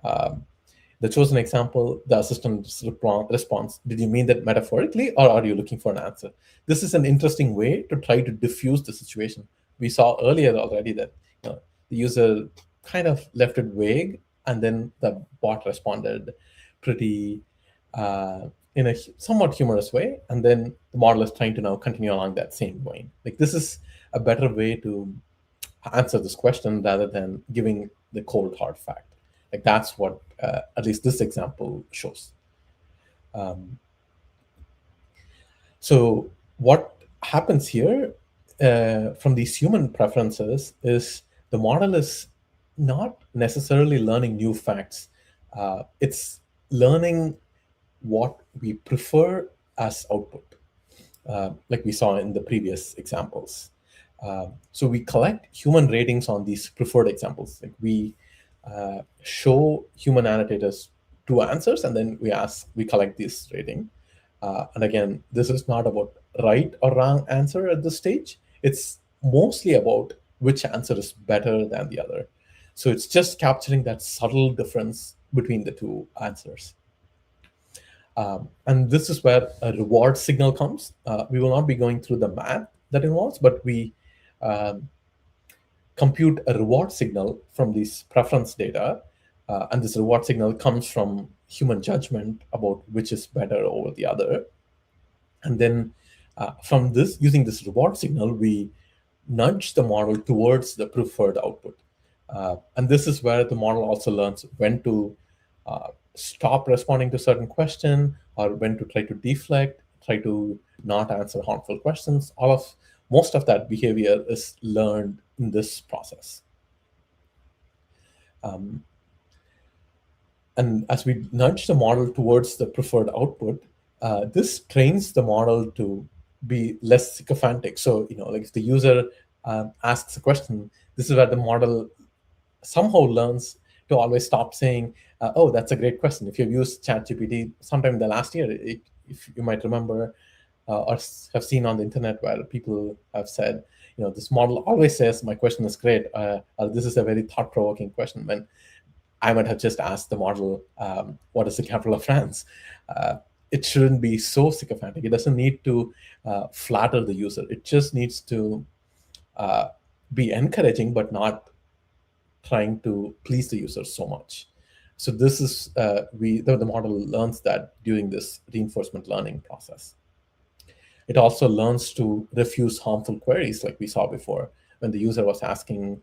The chosen example, the assistant's response, did you mean that metaphorically, or are you looking for an answer? This is an interesting way to try to diffuse the situation. We saw earlier already that the user kind of left it vague, and then the bot responded pretty in a somewhat humorous way, and then the model is trying to now continue along that same vein. Like, this is a better way to answer this question rather than giving the cold hard fact. Like, that's what at least this example shows. So what happens here from these human preferences is the model is not necessarily learning new facts. It's learning what we prefer as output, like we saw in the previous examples. So we collect human ratings on these preferred examples. Like, we show human annotators 2 answers, and then we collect this rating. And again, this is not about right or wrong answer at this stage. It's mostly about which answer is better than the other. So it's just capturing that subtle difference between the 2 answers. And this is where a reward signal comes. We will not be going through the math that involves, but we compute a reward signal from these preference data. And this reward signal comes from human judgment about which is better over the other. And then from this, using this reward signal, we nudge the model towards the preferred output. And this is where the model also learns when to stop responding to certain question, or when to try to deflect, try to not answer harmful questions. Most of that behavior is learned in this process. And as we nudge the model towards the preferred output, this trains the model to be less sycophantic. So, like, if the user asks a question, this is where the model somehow learns to always stop saying, oh, that's a great question. If you've used ChatGPT sometime in the last year, if you might remember or have seen on the internet where people have said, this model always says my question is great, or this is a very thought-provoking question, when I might have just asked the model, what is the capital of France? It shouldn't be so sycophantic. It doesn't need to flatter the user. It just needs to be encouraging, but not trying to please the user so much. So this is, the model learns that during this reinforcement learning process. It also learns to refuse harmful queries, like we saw before. When the user was asking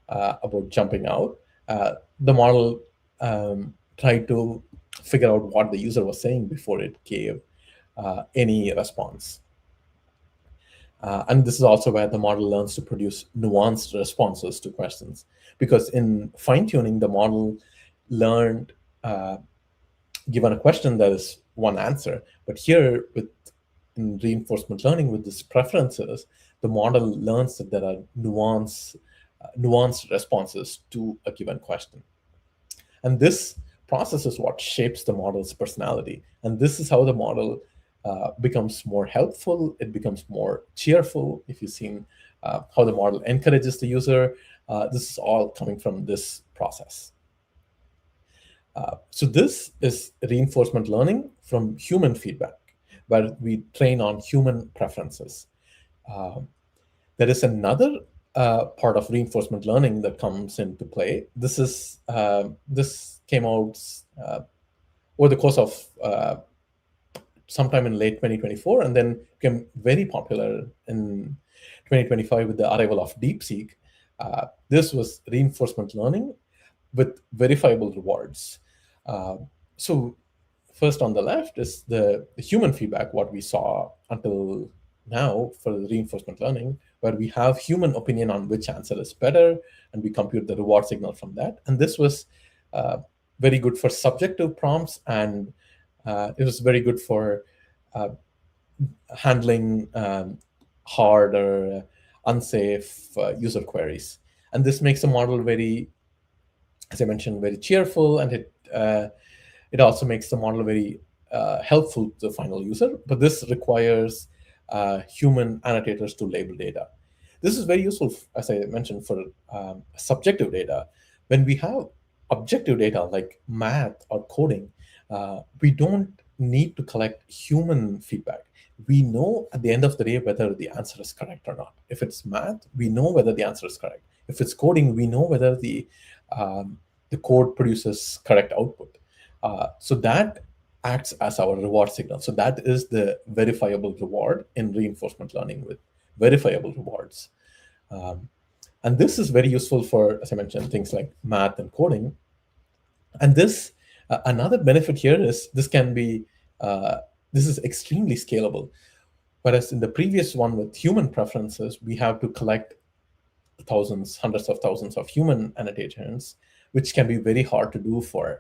about jumping out, the model tried to figure out what the user was saying before it gave any response. And this is also where the model learns to produce nuanced responses to questions. Because in fine-tuning, the model learned, given a question, there is one answer. But here, in reinforcement learning with these preferences, the model learns that there are nuanced responses to a given question. And this process is what shapes the model's personality. And this is how the model becomes more helpful. It becomes more cheerful. If you've seen how the model encourages the user, this is all coming from this process. So this is reinforcement learning from human feedback, where we train on human preferences. There is another part of reinforcement learning that comes into play. This came out over the course of sometime in late 2024, and then became very popular in 2025 with the arrival of DeepSeek. This was reinforcement learning with verifiable rewards. So first on the left is the human feedback, what we saw until now for the reinforcement learning, where we have human opinion on which answer is better, and we compute the reward signal from that. And this was very good for subjective prompts, and it was very good for handling hard or unsafe user queries. And this makes the model very, as I mentioned, very cheerful, and it also makes the model very helpful to the final user. But this requires human annotators to label data. This is very useful, as I mentioned, for subjective data. When we have objective data like math or coding, we don't need to collect human feedback. We know at the end of the day whether the answer is correct or not. If it's math, we know whether the answer is correct. If it's coding, we know whether the code produces correct output. So that acts as our reward signal. So that is the verifiable reward in reinforcement learning with verifiable rewards. And this is very useful for, as I mentioned, things like math and coding. And this, another benefit here is this can be, this is extremely scalable. Whereas in the previous one with human preferences, we have to collect thousands, hundreds of thousands of human annotations, which can be very hard to do for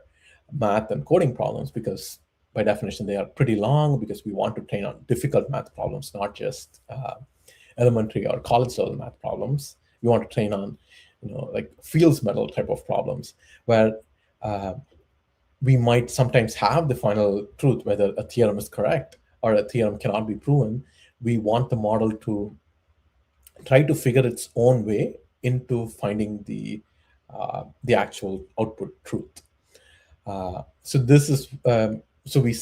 math and coding problems, because by definition, they are pretty long, because we want to train on difficult math problems, not just elementary or college level math problems. We want to train on, like Fields medal type of problems, where we might sometimes have the final truth, whether a theorem is correct or a theorem cannot be proven. We want the model to try to figure its own way into finding the actual output truth. So this is so we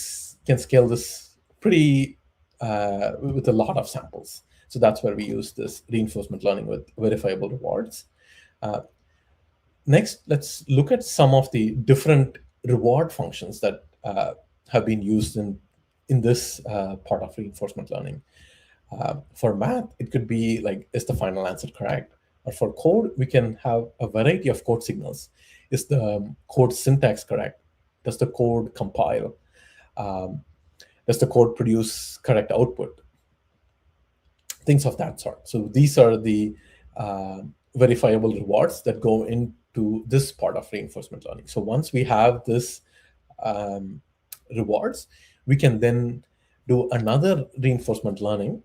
can scale this pretty with a lot of samples. So that's where we use this reinforcement learning with verifiable rewards. Next, let's look at some of the different reward functions that have been used in this part of reinforcement learning. For math, it could be like, is the final answer correct? Or for code, we can have a variety of code signals. Is the code syntax correct? Does the code compile? Does the code produce correct output? Things of that sort. So these are the verifiable rewards that go into this part of reinforcement learning. So once we have this rewards, we can then do another reinforcement learning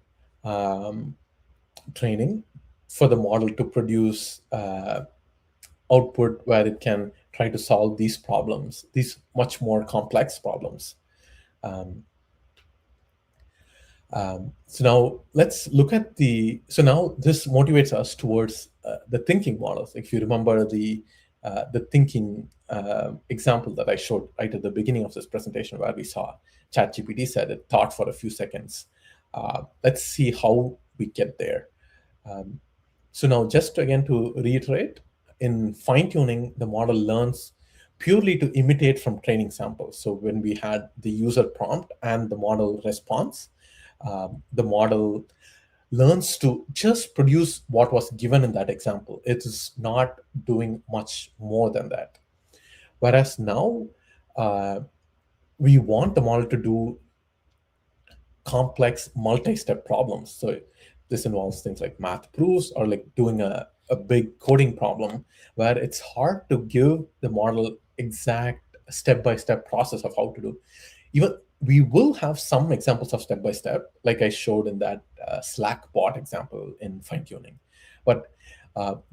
training for the model to produce output where it can try to solve these problems, these much more complex problems. So now let's look at so now this motivates us towards the thinking models. If you remember the thinking example that I showed right at the beginning of this presentation, where we saw ChatGPT said it thought for a few seconds. Let's see how we get there. So now, just again to reiterate, in fine-tuning, the model learns purely to imitate from training samples. So when we had the user prompt and the model response, the model learns to just produce what was given in that example. It is not doing much more than that. Whereas now, we want the model to do complex multi-step problems. So this involves things like math proofs, or like doing a big coding problem where it's hard to give the model exact step-by-step process of how to do. Even we will have some examples of step-by-step, like I showed in that Slack bot example in fine-tuning. But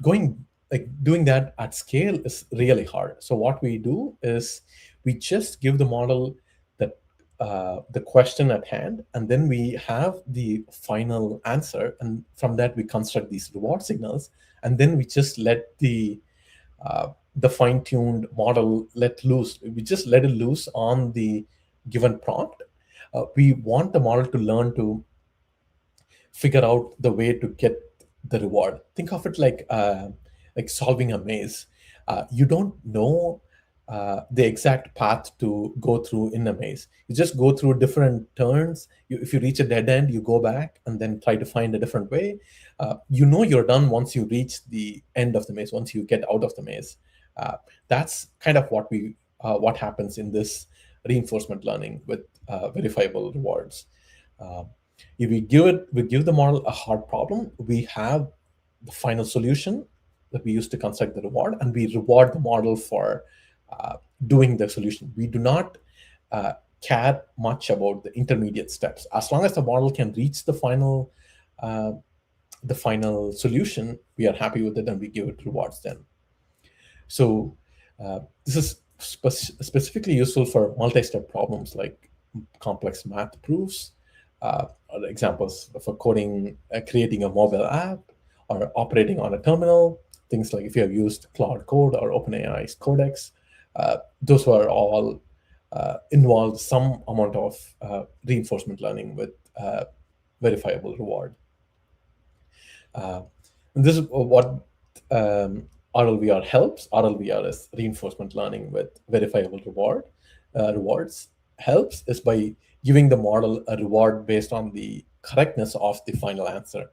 doing that at scale is really hard. So what we do is we just give the model the question at hand, and then we have the final answer, and from that we construct these reward signals, and then we just let the fine-tuned model let loose. We just let it loose on the given prompt. We want the model to learn to figure out the way to get the reward. Think of it like solving a maze. You don't know the exact path to go through in a maze. You just go through different turns. If you reach a dead end, you go back and then try to find a different way. You know you're done once you reach the end of the maze, once you get out of the maze. That's kind of what happens in this reinforcement learning with verifiable rewards. If we give the model a hard problem, we have the final solution that we use to construct the reward, and we reward the model for doing the solution. We do not care much about the intermediate steps. As long as the model can reach the final the final solution, we are happy with it and we give it rewards then. So this is specifically useful for multi-step problems like complex math proofs, or examples for coding, creating a mobile app, or operating on a terminal. Things like if you have used Claude Code or OpenAI's Codex, those were all involved some amount of reinforcement learning with verifiable reward. And this is what RLVR helps. RLVR is reinforcement learning with verifiable rewards. Helps is by giving the model a reward based on the correctness of the final answer,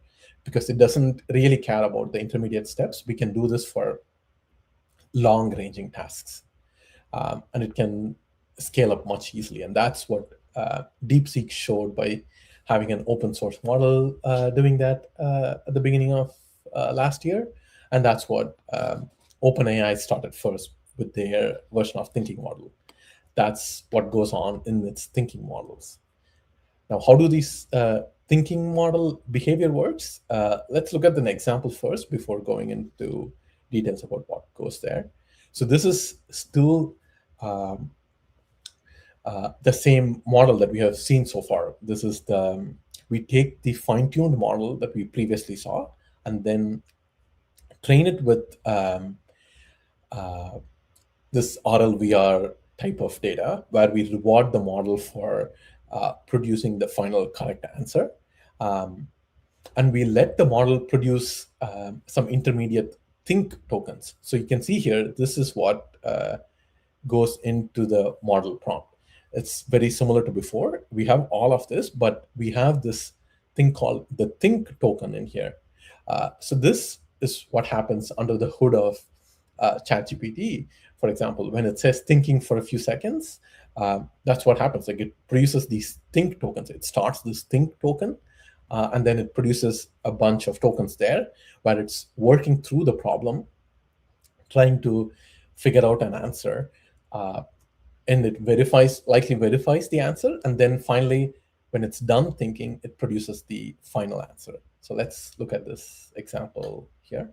because it doesn't really care about the intermediate steps. We can do this for long-ranging tasks, and it can scale up much easily. And that's what DeepSeek showed by having an open source model doing that at the beginning of last year. And that's what OpenAI started first with their version of thinking model. That's what goes on in its thinking models. Now, how do these thinking model behavior works? Let's look at an example first before going into details about what goes there. So this is still the same model that we have seen so far. This is we take the fine-tuned model that we previously saw and then train it with this RLVR type of data, where we reward the model for producing the final correct answer. And we let the model produce some intermediate think tokens. So you can see here, this is what goes into the model prompt. It's very similar to before. We have all of this, but we have this thing called the think token in here. So this is what happens under the hood of ChatGPT. For example, when it says thinking for a few seconds, that's what happens. Like, it produces these think tokens. It starts this think token, and then it produces a bunch of tokens there where it's working through the problem, trying to figure out an answer. And it likely verifies the answer. And then finally, when it's done thinking, it produces the final answer. So let's look at this example here.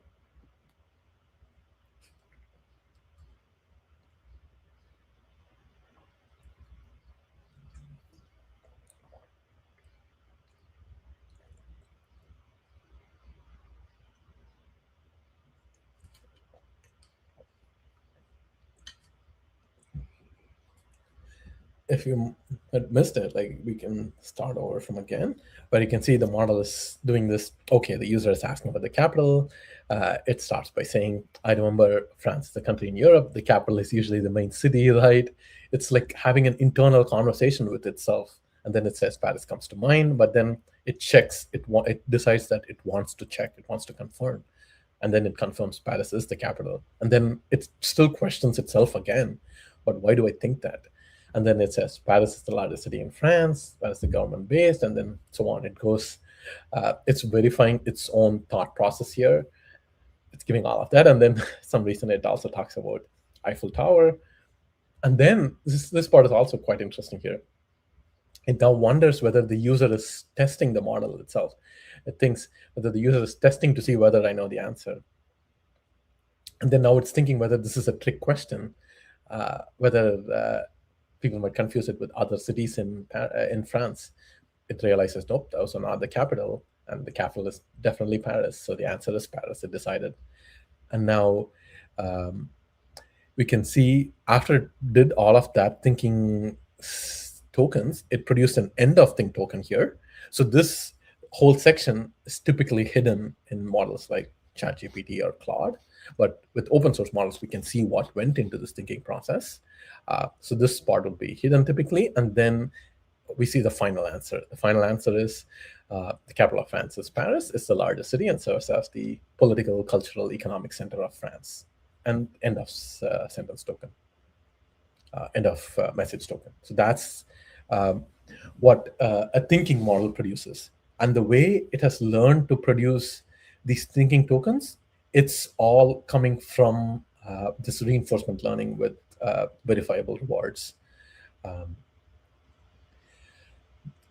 If you had missed it, like, we can start over from again, but you can see the model is doing this. Okay, the user is asking about the capital. It starts by saying, I remember France, the country in Europe, the capital is usually the main city, right? It's like having an internal conversation with itself. And then it says Paris comes to mind, but then it checks, it decides that it wants to check, it wants to confirm. And then it confirms Paris is the capital. And then it still questions itself again, but why do I think that? And then it says Paris is the largest city in France, Paris is the government based, and then so on. It goes, it's verifying its own thought process here. It's giving all of that. And then some reason it also talks about Eiffel Tower. And then this part is also quite interesting here. It now wonders whether the user is testing the model itself. It thinks whether the user is testing to see whether I know the answer. And then now it's thinking whether this is a trick question, whether people might confuse it with other cities in France. It realizes, nope, those are not the capital, and the capital is definitely Paris. So the answer is Paris, it decided. And now we can see after it did all of that thinking tokens, it produced an end of think token here. So this whole section is typically hidden in models like ChatGPT or Claude. But with open source models, we can see what went into this thinking process. So this part will be hidden typically, and then we see the final answer. The final answer is the capital of France is Paris. It's the largest city and serves as the political, cultural, economic center of France. And end of sentence token, end of message token. So that's what a thinking model produces. And the way it has learned to produce these thinking tokens, it's all coming from this reinforcement learning with verifiable rewards.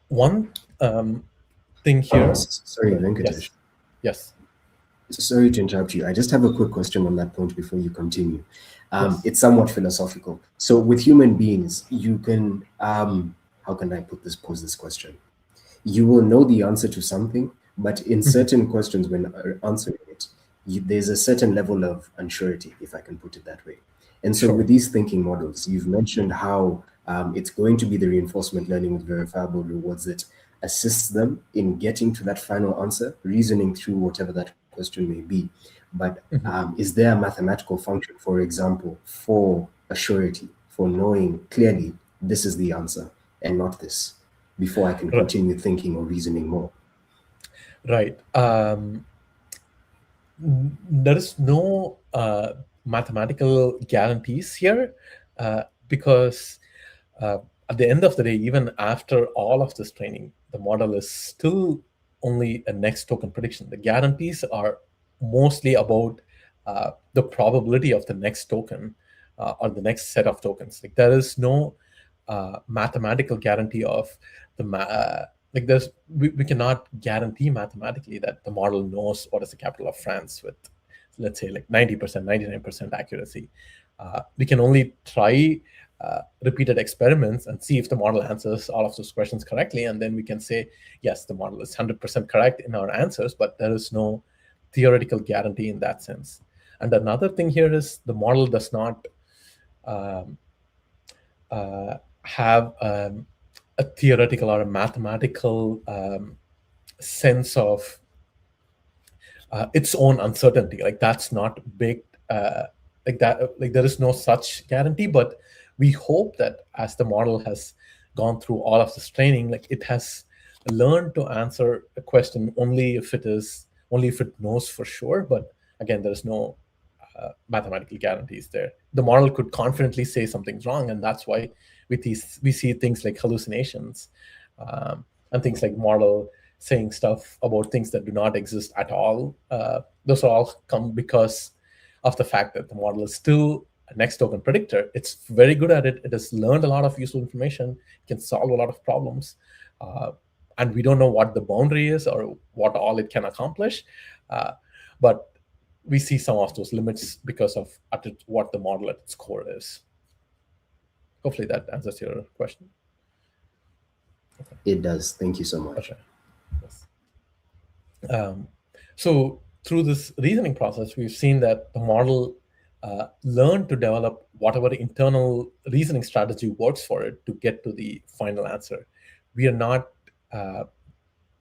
One thing here. Sorry, Venkatesh. Yes. Yes. Sorry to interrupt you. I just have a quick question on that point before you continue. Yes. It's somewhat philosophical. So with human beings, you can, how can I pose this question? You will know the answer to something, but in certain questions, when answering it, there's a certain level of unsurety, if I can put it that way. And so Sure. with these thinking models, you've mentioned how it's going to be the reinforcement learning with verifiable rewards that assists them in getting to that final answer, reasoning through whatever that question may be. But is there a mathematical function, for example, for a surety, for knowing clearly this is the answer and not this, before I can Right. continue thinking or reasoning more? Right. There is no mathematical guarantees here because at the end of the day, even after all of this training, the model is still only a next token prediction. The guarantees are mostly about the probability of the next token or the next set of tokens. Like there is no mathematical guarantee of the like there's we cannot guarantee mathematically that the model knows what is the capital of France with, let's say, like 90%, 99% accuracy. We can only try repeated experiments and see if the model answers all of those questions correctly, and then we can say, yes, the model is 100% correct in our answers, but there is no theoretical guarantee in that sense. And another thing here is the model does not have a theoretical or a mathematical sense of its own uncertainty. Like that's not baked like that. Like there is no such guarantee. But we hope that as the model has gone through all of this training, like it has learned to answer a question only if it knows for sure. But again, there is no mathematical guarantees there. The model could confidently say something's wrong, and that's why we see things like hallucinations and things like model saying stuff about things that do not exist at all. Those all come because of the fact that the model is still a next token predictor. It's very good at it. It has learned a lot of useful information. It can solve a lot of problems. And we don't know what the boundary is or what all it can accomplish. But we see some of those limits because of what the model at its core is. Hopefully that answers your question. Okay. It does. Thank you so much. Okay. Yes. So through this reasoning process, we've seen that the model learned to develop whatever internal reasoning strategy works for it to get to the final answer. We are not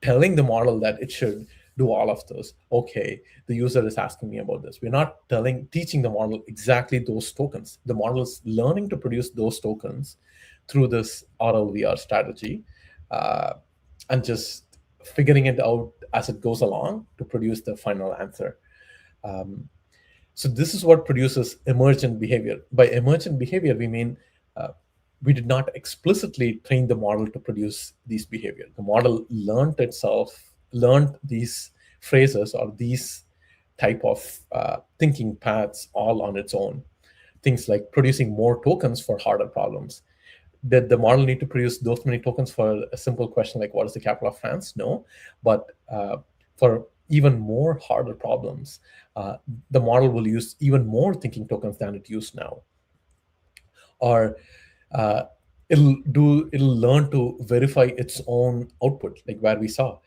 telling the model that it should do all of those. Okay, the user is asking me about this. We're not teaching the model exactly those tokens. The model is learning to produce those tokens through this RLVR strategy and just figuring it out as it goes along to produce the final answer. So this is what produces emergent behavior. By emergent behavior, we mean we did not explicitly train the model to produce these behavior. The model learned these phrases or these type of thinking paths all on its own. Things like producing more tokens for harder problems. Did the model need to produce those many tokens for a simple question like what is the capital of France? No, but for even more harder problems, the model will use even more thinking tokens than it used now. Or it'll learn to verify its own output, like where we saw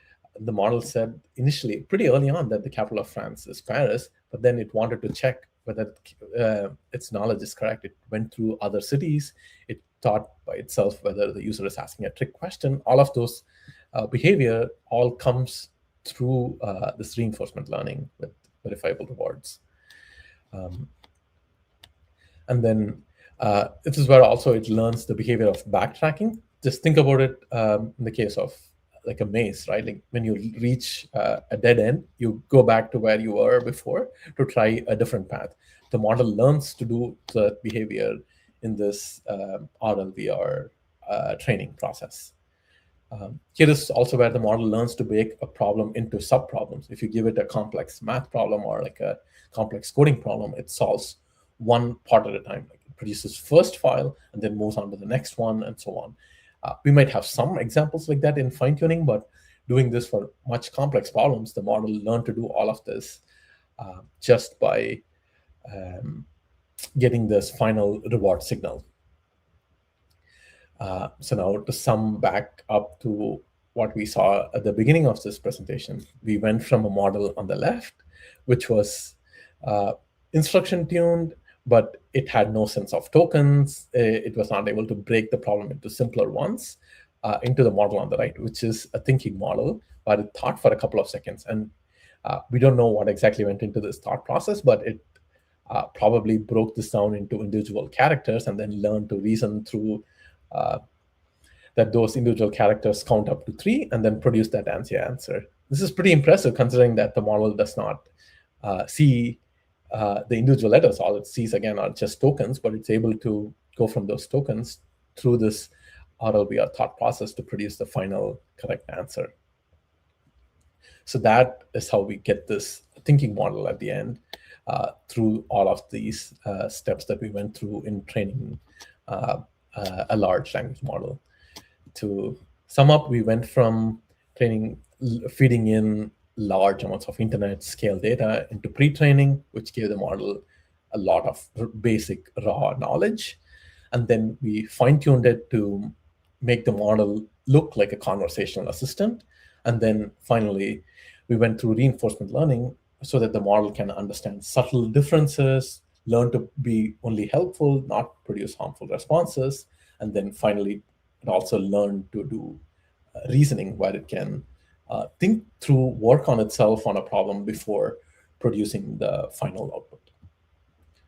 the model said initially, pretty early on, that the capital of France is Paris, but then it wanted to check whether its knowledge is correct. It went through other cities. It thought by itself whether the user is asking a trick question. All of those behavior all comes through this reinforcement learning with verifiable rewards. And then this is where also it learns the behavior of backtracking. Just think about it in the case of like a maze, right? Like when you reach a dead end, you go back to where you were before to try a different path. The model learns to do the behavior in this RLVR training process. Here is also where the model learns to break a problem into sub-problems. If you give it a complex math problem or like a complex coding problem, it solves one part at a time. Like it produces first file and then moves on to the next one and so on. We might have some examples like that in fine-tuning, but doing this for much complex problems, the model learned to do all of this just by getting this final reward signal. So now to sum back up to what we saw at the beginning of this presentation, we went from a model on the left, which was instruction tuned, but it had no sense of tokens. It was not able to break the problem into simpler ones, into the model on the right, which is a thinking model, but it thought for a couple of seconds. And we don't know what exactly went into this thought process, but it probably broke this down into individual characters and then learned to reason through that those individual characters count up to 3 and then produce that answer. This is pretty impressive considering that the model does not see the individual letters. All it sees, again, are just tokens, but it's able to go from those tokens through this RLBR thought process to produce the final correct answer. So that is how we get this thinking model at the end through all of these steps that we went through in training a large language model. To sum up, we went from training, feeding in large amounts of internet scale data into pre-training, which gave the model a lot of basic raw knowledge. And then we fine-tuned it to make the model look like a conversational assistant. And then finally, we went through reinforcement learning so that the model can understand subtle differences, learn to be only helpful, not produce harmful responses. And then finally, it also learned to do reasoning, where it can think through, work on itself on a problem before producing the final output.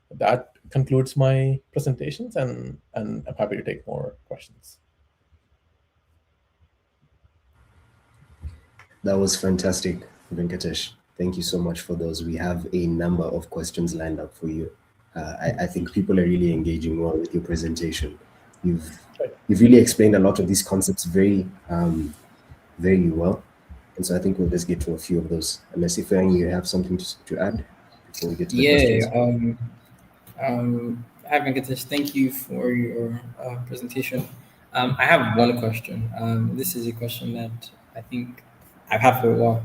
That concludes my presentations, and I'm happy to take more questions. That was fantastic, Venkatesh. Thank you so much for those. We have a number of questions lined up for you. I think people are really engaging well with your presentation. You've really explained a lot of these concepts very, very well. And so I think we'll just get to a few of those. Unless if you have something to add before we get to the questions. Hi, Venkatesh. Thank you for your presentation. I have one question. This is a question that I think I've had for a while.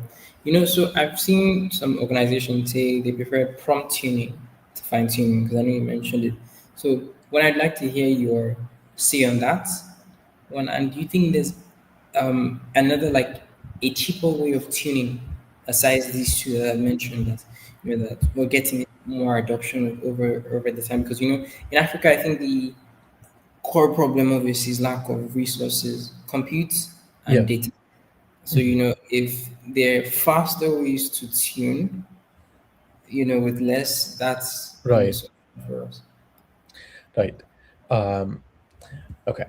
So I've seen some organizations say they prefer prompt tuning to fine tuning, because I know you mentioned it. So what I'd like to hear your say on that one, and do you think there's another, like, a cheaper way of tuning aside these two that I mentioned, that that we're getting more adoption over the time? Because in Africa, I think the core problem obviously is lack of resources, compute and data. So if there are faster ways to tune, with less, that's right for us. Right. Okay.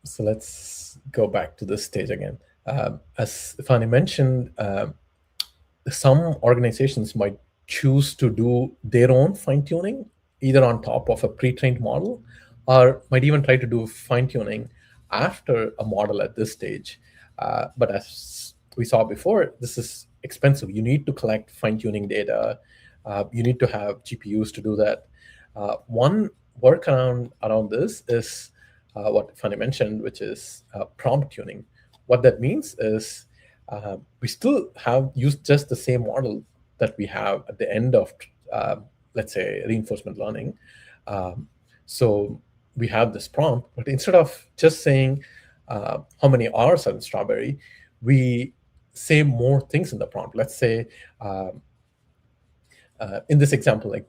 So let's go back to this stage again. As Fanny mentioned, some organizations might choose to do their own fine-tuning, either on top of a pre-trained model, or might even try to do fine-tuning after a model at this stage. But as we saw before, this is expensive. You need to collect fine-tuning data. You need to have GPUs to do that. One workaround around this is what Fanny mentioned, which is prompt tuning. What that means is we still have used just the same model that we have at the end of, let's say, reinforcement learning. So we have this prompt, but instead of just saying how many R's are in strawberry, we say more things in the prompt. Let's say, in this example, like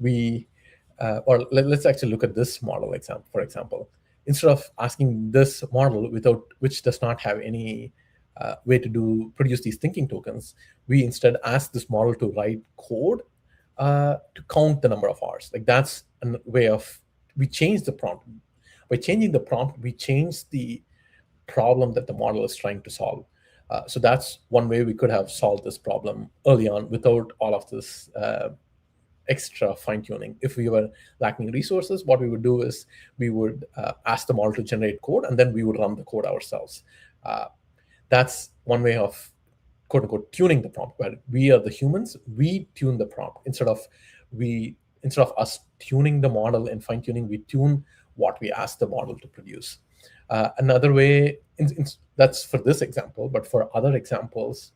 let's actually look at this model example, for example. Instead of asking this model which does not have any way to produce these thinking tokens, we instead ask this model to write code to count the number of R's. Like, that's a way of, we change the prompt. By changing the prompt, we change the problem that the model is trying to solve. So that's one way we could have solved this problem early on without all of this extra fine-tuning. If we were lacking resources, what we would do is we would ask the model to generate code, and then we would run the code ourselves. That's one way of, quote unquote, tuning the prompt, where we are the humans, we tune the prompt. Instead of us tuning the model and fine-tuning, we tune what we ask the model to produce. Another way that's for this example, but for other examples,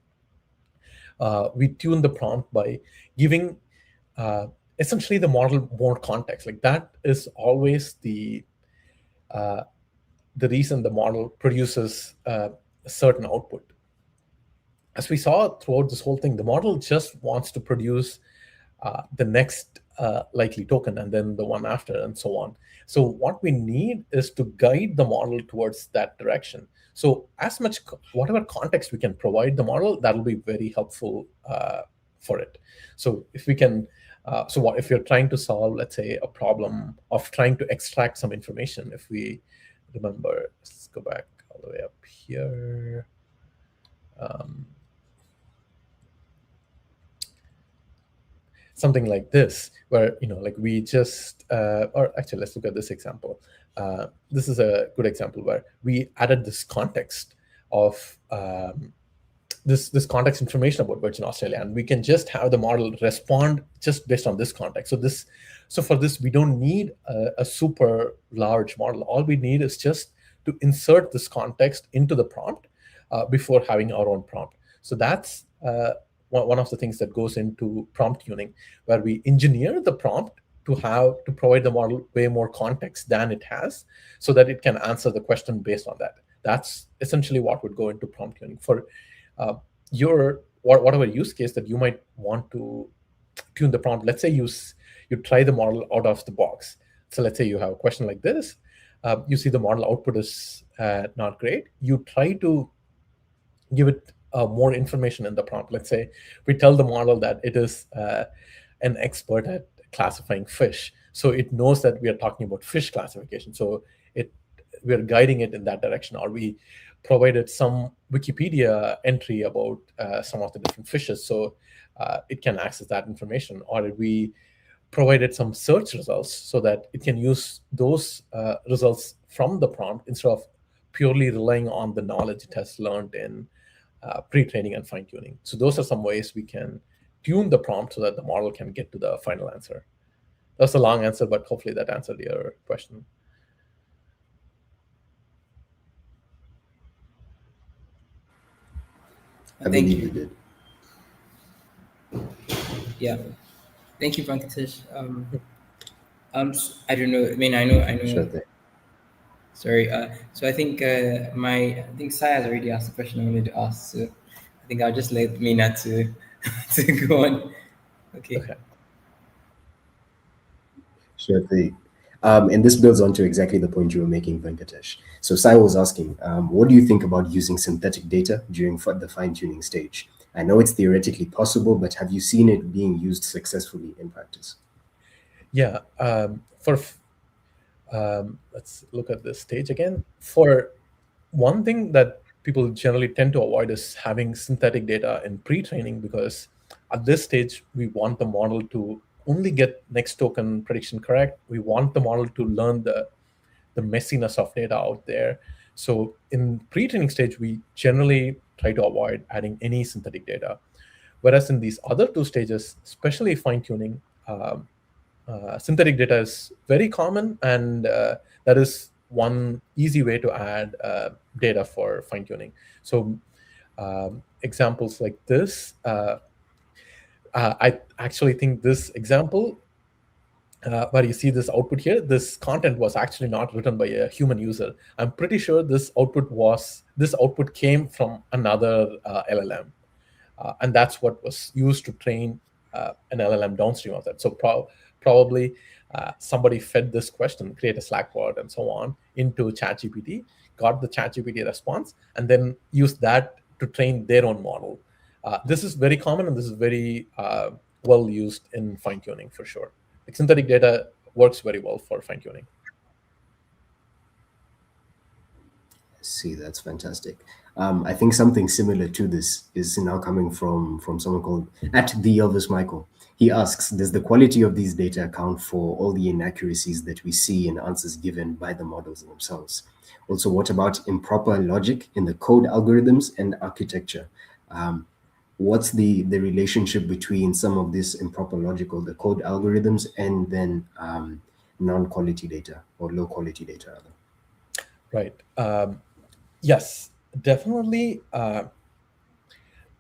we tune the prompt by giving essentially the model more context. Like that is always the reason the model produces a certain output. As we saw throughout this whole thing, the model just wants to produce the next likely token and then the one after and so on. So what we need is to guide the model towards that direction. So as much, whatever context we can provide the model, that will be very helpful for it. So if we can, if you're trying to solve, let's say, a problem of trying to extract some information, if we remember, let's go back all the way up here. Something like this, where, like we just, or actually, let's look at this example. This is a good example where we added this context of this context information about Virgin Australia, and we can just have the model respond just based on this context. So for this, we don't need a super large model. All we need is just to insert this context into the prompt before having our own prompt. So that's one of the things that goes into prompt tuning, where we engineer the prompt to provide the model way more context than it has, so that it can answer the question based on that. That's essentially what would go into prompt tuning for your whatever use case that you might want to tune the prompt. Let's say you try the model out of the box. So let's say you have a question like this. You see the model output is not great. You try to give it more information in the prompt. Let's say we tell the model that it is an expert at classifying fish. So it knows that we are talking about fish classification. So we are guiding it in that direction. Or we provided some Wikipedia entry about some of the different fishes, so it can access that information. Or we provided some search results so that it can use those results from the prompt instead of purely relying on the knowledge it has learned in pre-training and fine-tuning. So those are some ways we can tune the prompt so that the model can get to the final answer. That's a long answer, but hopefully that answered your question. I believe you did. Yeah. Thank you, Venkatesh. I don't know. I mean, I know. Sure thing. Sorry. So I think I think Sai has already asked the question I wanted to ask. So I think I'll just let Mina to go on. Okay. Sure thing. And this builds on to exactly the point you were making, Venkatesh. So Sai was asking, what do you think about using synthetic data during the fine-tuning stage? I know it's theoretically possible, but have you seen it being used successfully in practice? Yeah. Let's look at this stage again. For one thing that people generally tend to avoid is having synthetic data in pre-training, because at this stage, we want the model to only get next token prediction correct. We want the model to learn the messiness of data out there. So in pre-training stage, we generally try to avoid adding any synthetic data. Whereas in these other two stages, especially fine-tuning, synthetic data is very common, and that is one easy way to add data for fine-tuning. So examples like this, I actually think this example, where you see this output here, this content was actually not written by a human user. I'm pretty sure this output came from another LLM, and that's what was used to train an LLM downstream of that. So probably somebody fed this question, create a Slack bot and so on, into ChatGPT, got the ChatGPT response, and then used that to train their own model. This is very common, and this is very well used in fine-tuning for sure. Like synthetic data works very well for fine-tuning. See, that's fantastic. I think something similar to this is now coming from someone called @the_Elvis_Michael. He asks, does the quality of these data account for all the inaccuracies that we see in answers given by the models themselves? Also, what about improper logic in the code algorithms and architecture? What's the relationship between some of this improper logic or the code algorithms and then non-quality data or low quality data? Right. Yes, definitely.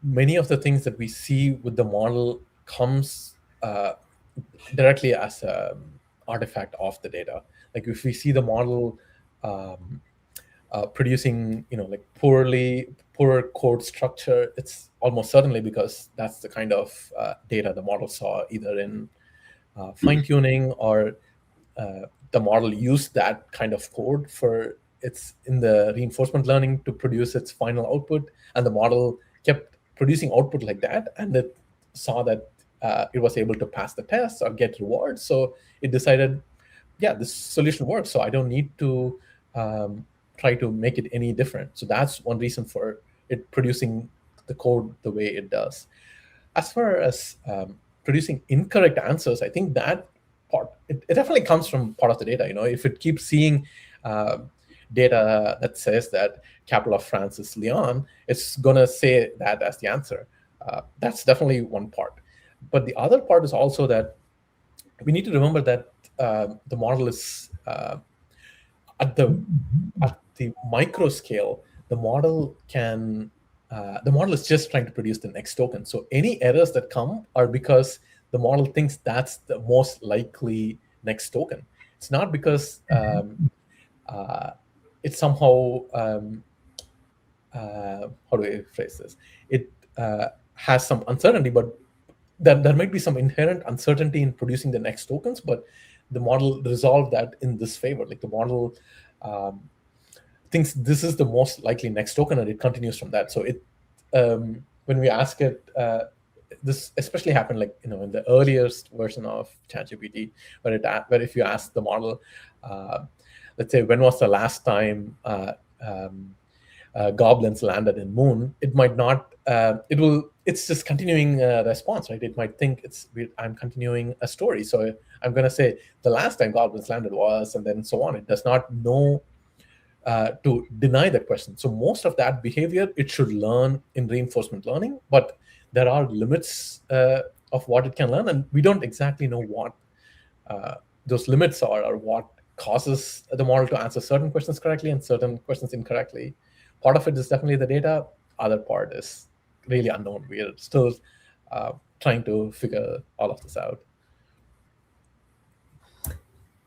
Many of the things that we see with the model comes directly as an artifact of the data. Like if we see the model um, producing, like poorer code structure, it's almost certainly because that's the kind of data the model saw, either in fine tuning, or the model used that kind of code for its in the reinforcement learning to produce its final output, and the model kept producing output like that, and it saw that it was able to pass the test or get rewards, so it decided, yeah, this solution works, so I don't need to try to make it any different. So that's one reason for it producing the code the way it does. As far as producing incorrect answers, I think that part, it definitely comes from part of the data. If it keeps seeing data that says that capital of France is Lyon, it's going to say that as the answer. That's definitely one part. But the other part is also that we need to remember that the model is at the micro scale. The model is just trying to produce the next token. So any errors that come are because the model thinks that's the most likely next token. It's not because it's somehow how do I phrase this? It has some uncertainty, but there might be some inherent uncertainty in producing the next tokens, but the model resolved that in this favor. Like the model thinks this is the most likely next token, and it continues from that. So it when we ask it, this especially happened like in the earliest version of ChatGPT, where if you ask the model, let's say, when was the last time goblins landed in Moon, it might not. It's just continuing response, right? It might think I'm continuing a story, so I'm going to say the last time goblins landed was, and then so on. It does not know to deny that question. So most of that behavior it should learn in reinforcement learning, but there are limits of what it can learn, and we don't exactly know what those limits are, or what causes the model to answer certain questions correctly and certain questions incorrectly. Part of it is definitely the data. Other part is really unknown. We are still trying to figure all of this out.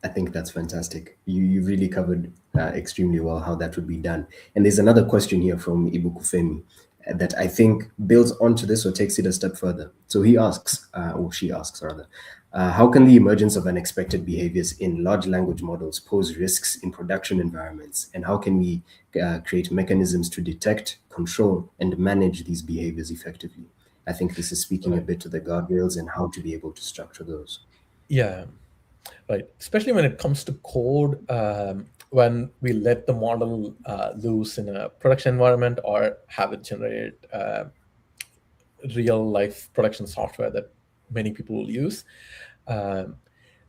I think that's fantastic. You really covered extremely well how that would be done. And there's another question here from Ibukufemi that I think builds onto this or takes it a step further. So he asks, or she asks rather, how can the emergence of unexpected behaviors in large language models pose risks in production environments? And how can we create mechanisms to detect, control, and manage these behaviors effectively? I think this is speaking a bit to the guardrails and how to be able to structure those. Yeah. Right, especially when it comes to code, when we let the model loose in a production environment or have it generate real life production software that many people will use, the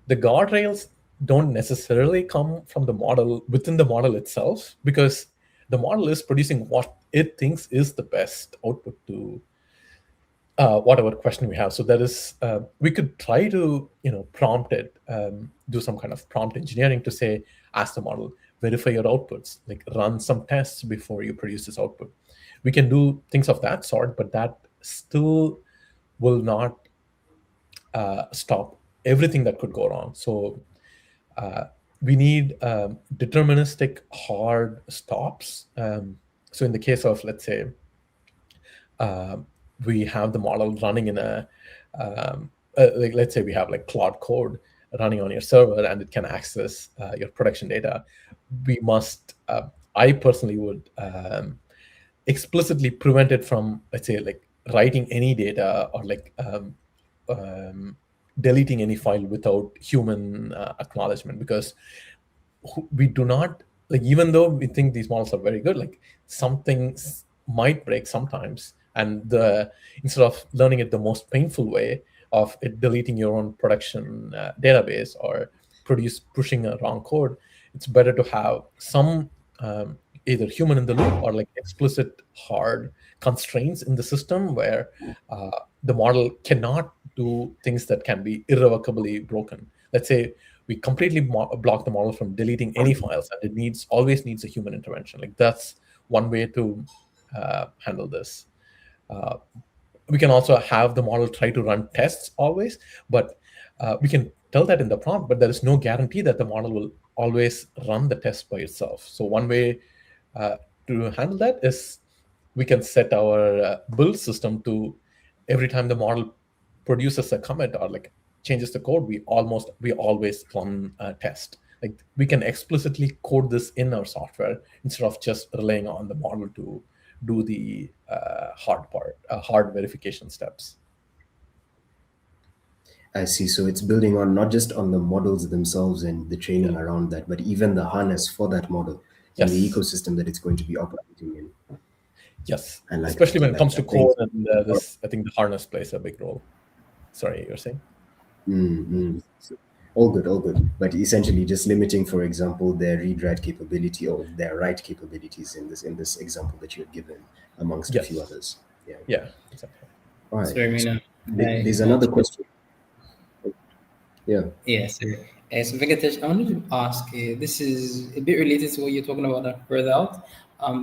guardrails don't necessarily come from the model within the model itself, because the model is producing what it thinks is the best output to whatever question we have. So that is, we could try to prompt it, do some kind of prompt engineering to say, ask the model, verify your outputs, like run some tests before you produce this output. We can do things of that sort, but that still will not stop everything that could go wrong. So we need deterministic hard stops. So in the case of, let's say, we have the model running in a, like, let's say we have like Claude Code running on your server and it can access your production data. We must, I personally would explicitly prevent it from, let's say, like writing any data or like deleting any file without human acknowledgement, because we do not, like, even though we think these models are very good, like some things might break sometimes. And instead of learning it the most painful way of it deleting your own production database or pushing a wrong code, it's better to have some either human in the loop or like explicit hard constraints in the system where the model cannot do things that can be irrevocably broken. Let's say we completely block the model from deleting any files, and it always needs a human intervention. Like that's one way to handle this. We can also have the model try to run tests always, but we can tell that in the prompt, but there is no guarantee that the model will always run the test by itself. So one way to handle that is we can set our build system to every time the model produces a commit or like changes the code, we always run a test. Like we can explicitly code this in our software instead of just relying on the model to do the hard verification steps. I see. So it's building on not just on the models themselves and the training around that, but even the harness for that model and the ecosystem that it's going to be operating in. Yes, like especially when it comes to code, and this, I think the harness plays a big role. Sorry, you're saying? So, all good. But essentially, just limiting, for example, their read-write capability or their write capabilities in this example that you had given, amongst a few others. Yeah, exactly. All right. Sorry, Mina. There's another question. Yeah. Yes. So Venkatesh, I wanted to ask, this is a bit related to what you're talking about further out.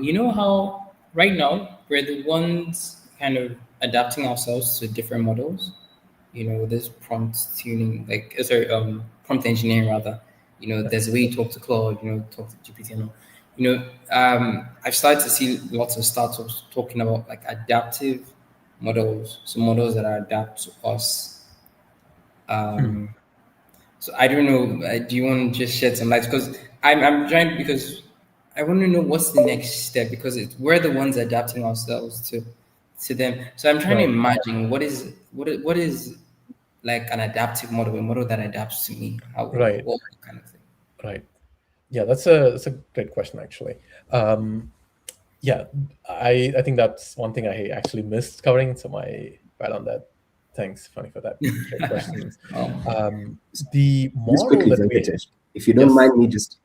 You know how right now we're the ones kind of adapting ourselves to different models, you know, this prompt tuning, like, prompt engineering rather. You know, there's a way you talk to Claude, you know, talk to GPT and all. You know, I've started to see lots of startups talking about like adaptive models, so models that are adapt to us. So I don't know. Do you want to just shed some light? Because I'm trying, because I want to know what's the next step, because we're the ones adapting ourselves to them. So I'm trying to imagine what is like an adaptive model, a model that adapts to me. What kind of thing? Right. Yeah, that's a great question actually. Yeah, I think that's one thing I actually missed covering. So my bad on that. Thanks, Funny, for that. Great questions. The model quickly, that if you don't mind me just,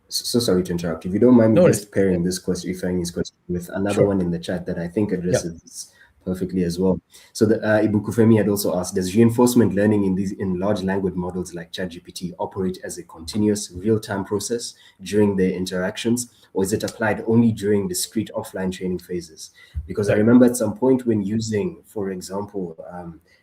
so sorry to interrupt. If you don't mind me just pairing this question with another one in the chat that I think addresses this perfectly as well. So the Ibukufemi had also asked, does reinforcement learning in large language models like ChatGPT operate as a continuous real-time process during their interactions, or is it applied only during discrete offline training phases? Because I remember at some point when using, for example,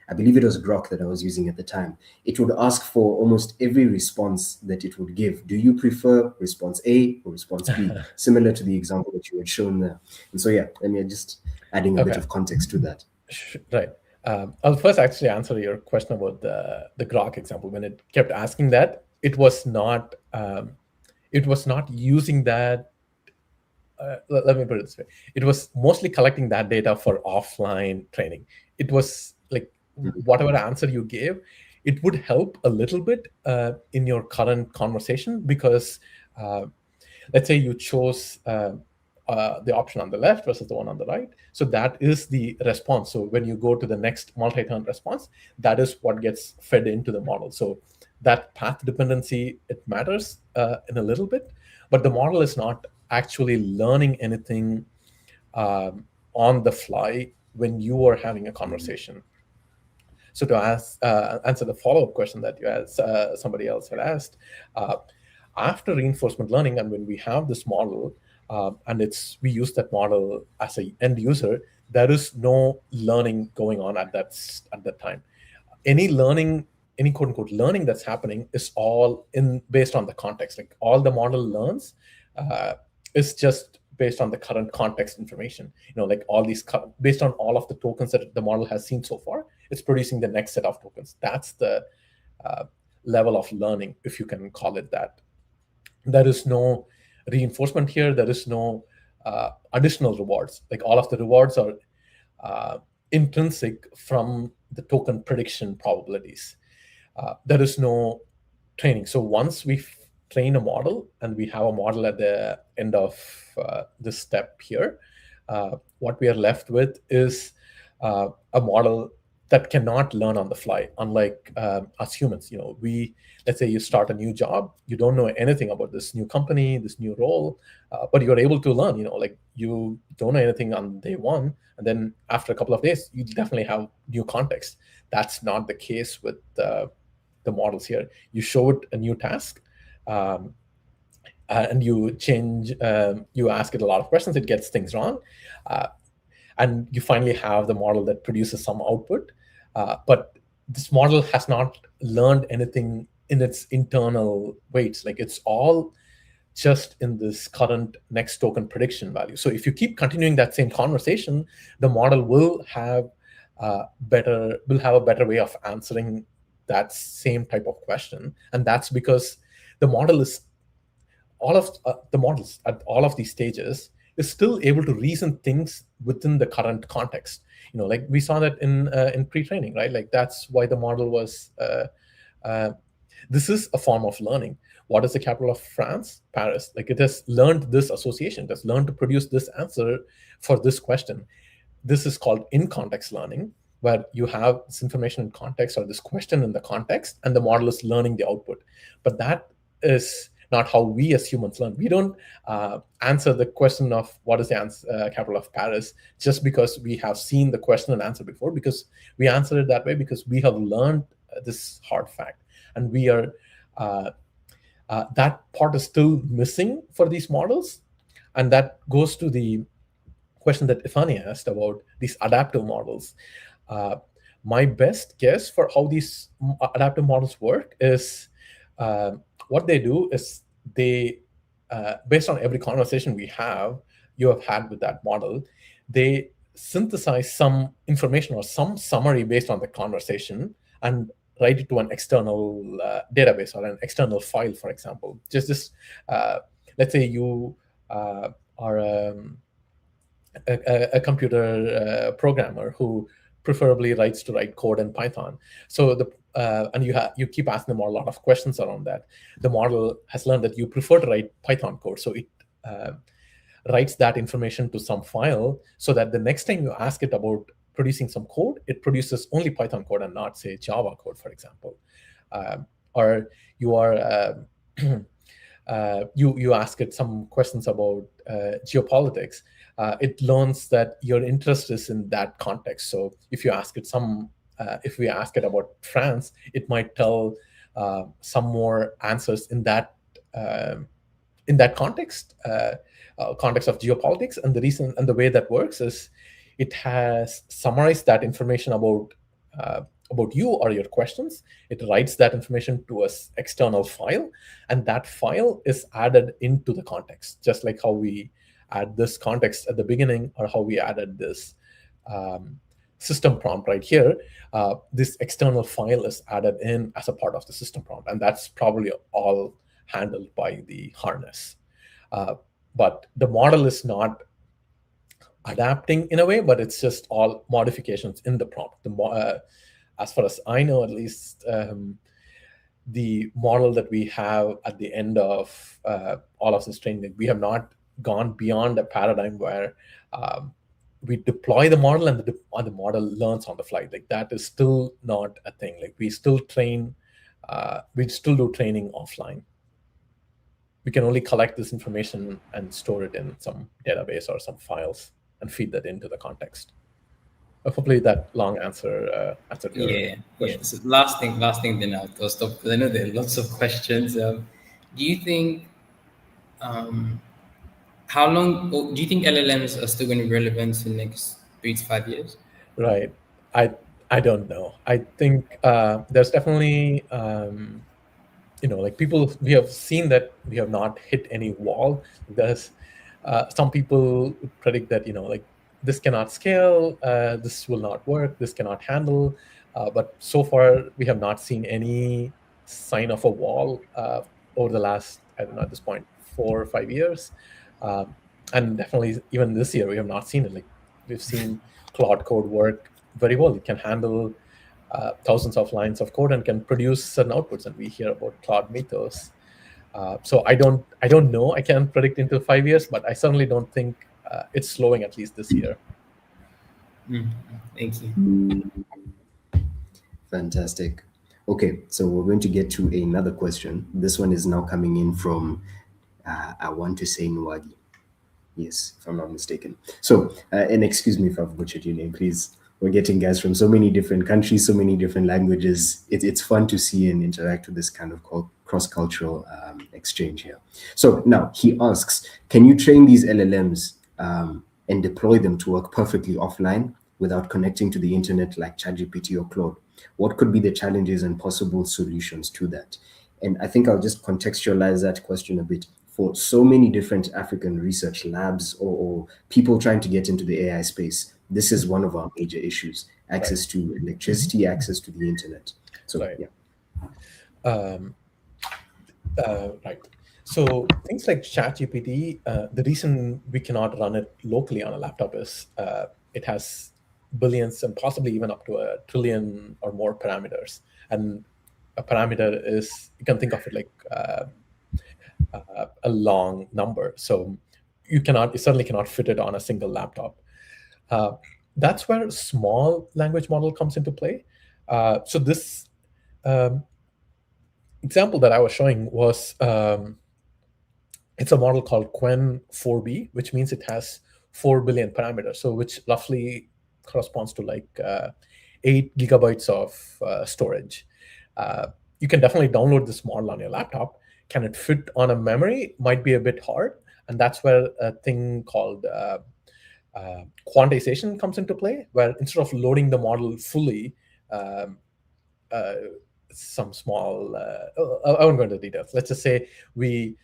I believe it was Grok that I was using at the time, it would ask for almost every response that it would give. Do you prefer response A or response B? Similar to the example that you had shown there. And so, yeah, I mean, just adding a bit of context to that. Right. I'll first actually answer your question about the Grok example. When it kept asking that, it was not using that. Let me put it this way. It was mostly collecting that data for offline training. It was like whatever answer you gave, it would help a little bit in your current conversation, because let's say you chose the option on the left versus the one on the right. So that is the response. So when you go to the next multi-turn response, that is what gets fed into the model. So that path dependency, it matters in a little bit, but the model is not actually learning anything on the fly when you are having a conversation. So to answer the follow-up question that you asked, somebody else had asked, after reinforcement learning, and when we have this model, and we use that model as an end user, there is no learning going on at that time. Any learning, any quote unquote learning that's happening is all based on the context. Like all the model learns is just based on the current context information. You know, like all these based on all of the tokens that the model has seen so far, it's producing the next set of tokens. That's the level of learning, if you can call it that. There is no reinforcement here. There is no additional rewards. Like all of the rewards are intrinsic from the token prediction probabilities. There is no training. So once we train a model and we have a model at the end of this step here, what we are left with is a model that cannot learn on the fly, unlike us humans. You know, let's say you start a new job, you don't know anything about this new company, this new role, but you're able to learn. You know, like you don't know anything on day one, and then after a couple of days, you definitely have new context. That's not the case with the models here. You show it a new task, and you change, you ask it a lot of questions, it gets things wrong. And you finally have the model that produces some output. But this model has not learned anything in its internal weights. Like it's all just in this current next token prediction value. So if you keep continuing that same conversation, the model will have a better way of answering that same type of question. And that's because the model is all of the models at all of these stages is still able to reason things within the current context. Like we saw that in pre-training, right? Like that's why the model was. This is a form of learning. What is the capital of France? Paris. Like it has learned this association. It has learned to produce this answer for this question. This is called in-context learning, where you have this information in context or this question in the context, and the model is learning the output. But that is not how we as humans learn. We don't answer the question of what is the capital of Paris just because we have seen the question and answer before, because we answer it that way because we have learned this hard fact. And we are, that part is still missing for these models. And that goes to the question that Ifani asked about these adaptive models. My best guess for how these adaptive models work is what they do is they, based on every conversation you have had with that model, they synthesize some information or some summary based on the conversation and write it to an external database or an external file, for example. Just this, let's say you are a computer programmer who preferably writes to write code in Python. So and you keep asking the model a lot of questions around that. The model has learned that you prefer to write Python code, so it writes that information to some file so that the next time you ask it about producing some code, it produces only Python code and not, say, Java code, for example. Or you are you ask it some questions about geopolitics. It learns that your interest is in that context. So if you ask it if we ask it about France, it might tell some more answers in that context, context of geopolitics. And the reason and the way that works is it has summarized that information about you or your questions. It writes that information to an external file, and that file is added into the context, just like how we add this context at the beginning, or how we added this system prompt right here. This external file is added in as a part of the system prompt, and that's probably all handled by the harness. But the model is not adapting in a way, but it's just all modifications in the prompt. As far as I know, at least, the model that we have at the end of all of this training, we have not gone beyond a paradigm where we deploy the model and the model learns on the fly. Like that is still not a thing. Like we still train, we still do training offline. We can only collect this information and store it in some database or some files and feed that into the context. Hopefully that long answer answered your question. So last thing, then I'll stop, because I know there are lots of questions. Do you think how long do you think LLMs are still going to be relevant in the next 3 to 5 years? Right. I don't know. I think there's definitely like people, we have seen that we have not hit any wall. There's some people predict that like this cannot scale, this will not work, this cannot handle. But so far we have not seen any sign of a wall over the last, I don't know, at this point, 4 or 5 years. And definitely even this year we have not seen it. Like we've seen Claude Code work very well. It can handle thousands of lines of code and can produce certain outputs, and we hear about Claude Mythos. So I don't know. I can't predict into 5 years, but I certainly don't think it's slowing, at least this year. Thank you. Fantastic. Okay, so we're going to get to another question. This one is now coming in from, I want to say Nwagi. Yes, if I'm not mistaken. So, and excuse me if I've butchered your name, please. We're getting guys from so many different countries, so many different languages. It's fun to see and interact with this kind of cross-cultural exchange here. So now he asks, can you train these LLMs and deploy them to work perfectly offline without connecting to the internet like ChatGPT or Claude? What could be the challenges and possible solutions to that? And I think I'll just contextualize that question a bit. For so many different African research labs or people trying to get into the AI space, this is one of our major issues: access to electricity, access to the internet. So, right. Right. So things like ChatGPT, the reason we cannot run it locally on a laptop is it has billions and possibly even up to 1 trillion or more parameters. And a parameter is, you can think of it like a long number. So you certainly cannot fit it on a single laptop. That's where small language model comes into play. So this example that I was showing was, it's a model called Qwen 4B, which means it has 4 billion parameters, so which roughly corresponds to like 8 gigabytes of storage. You can definitely download this model on your laptop. Can it fit on a memory? Might be a bit hard. And that's where a thing called quantization comes into play, where instead of loading the model fully, some small, I won't go into details. Let's just say we,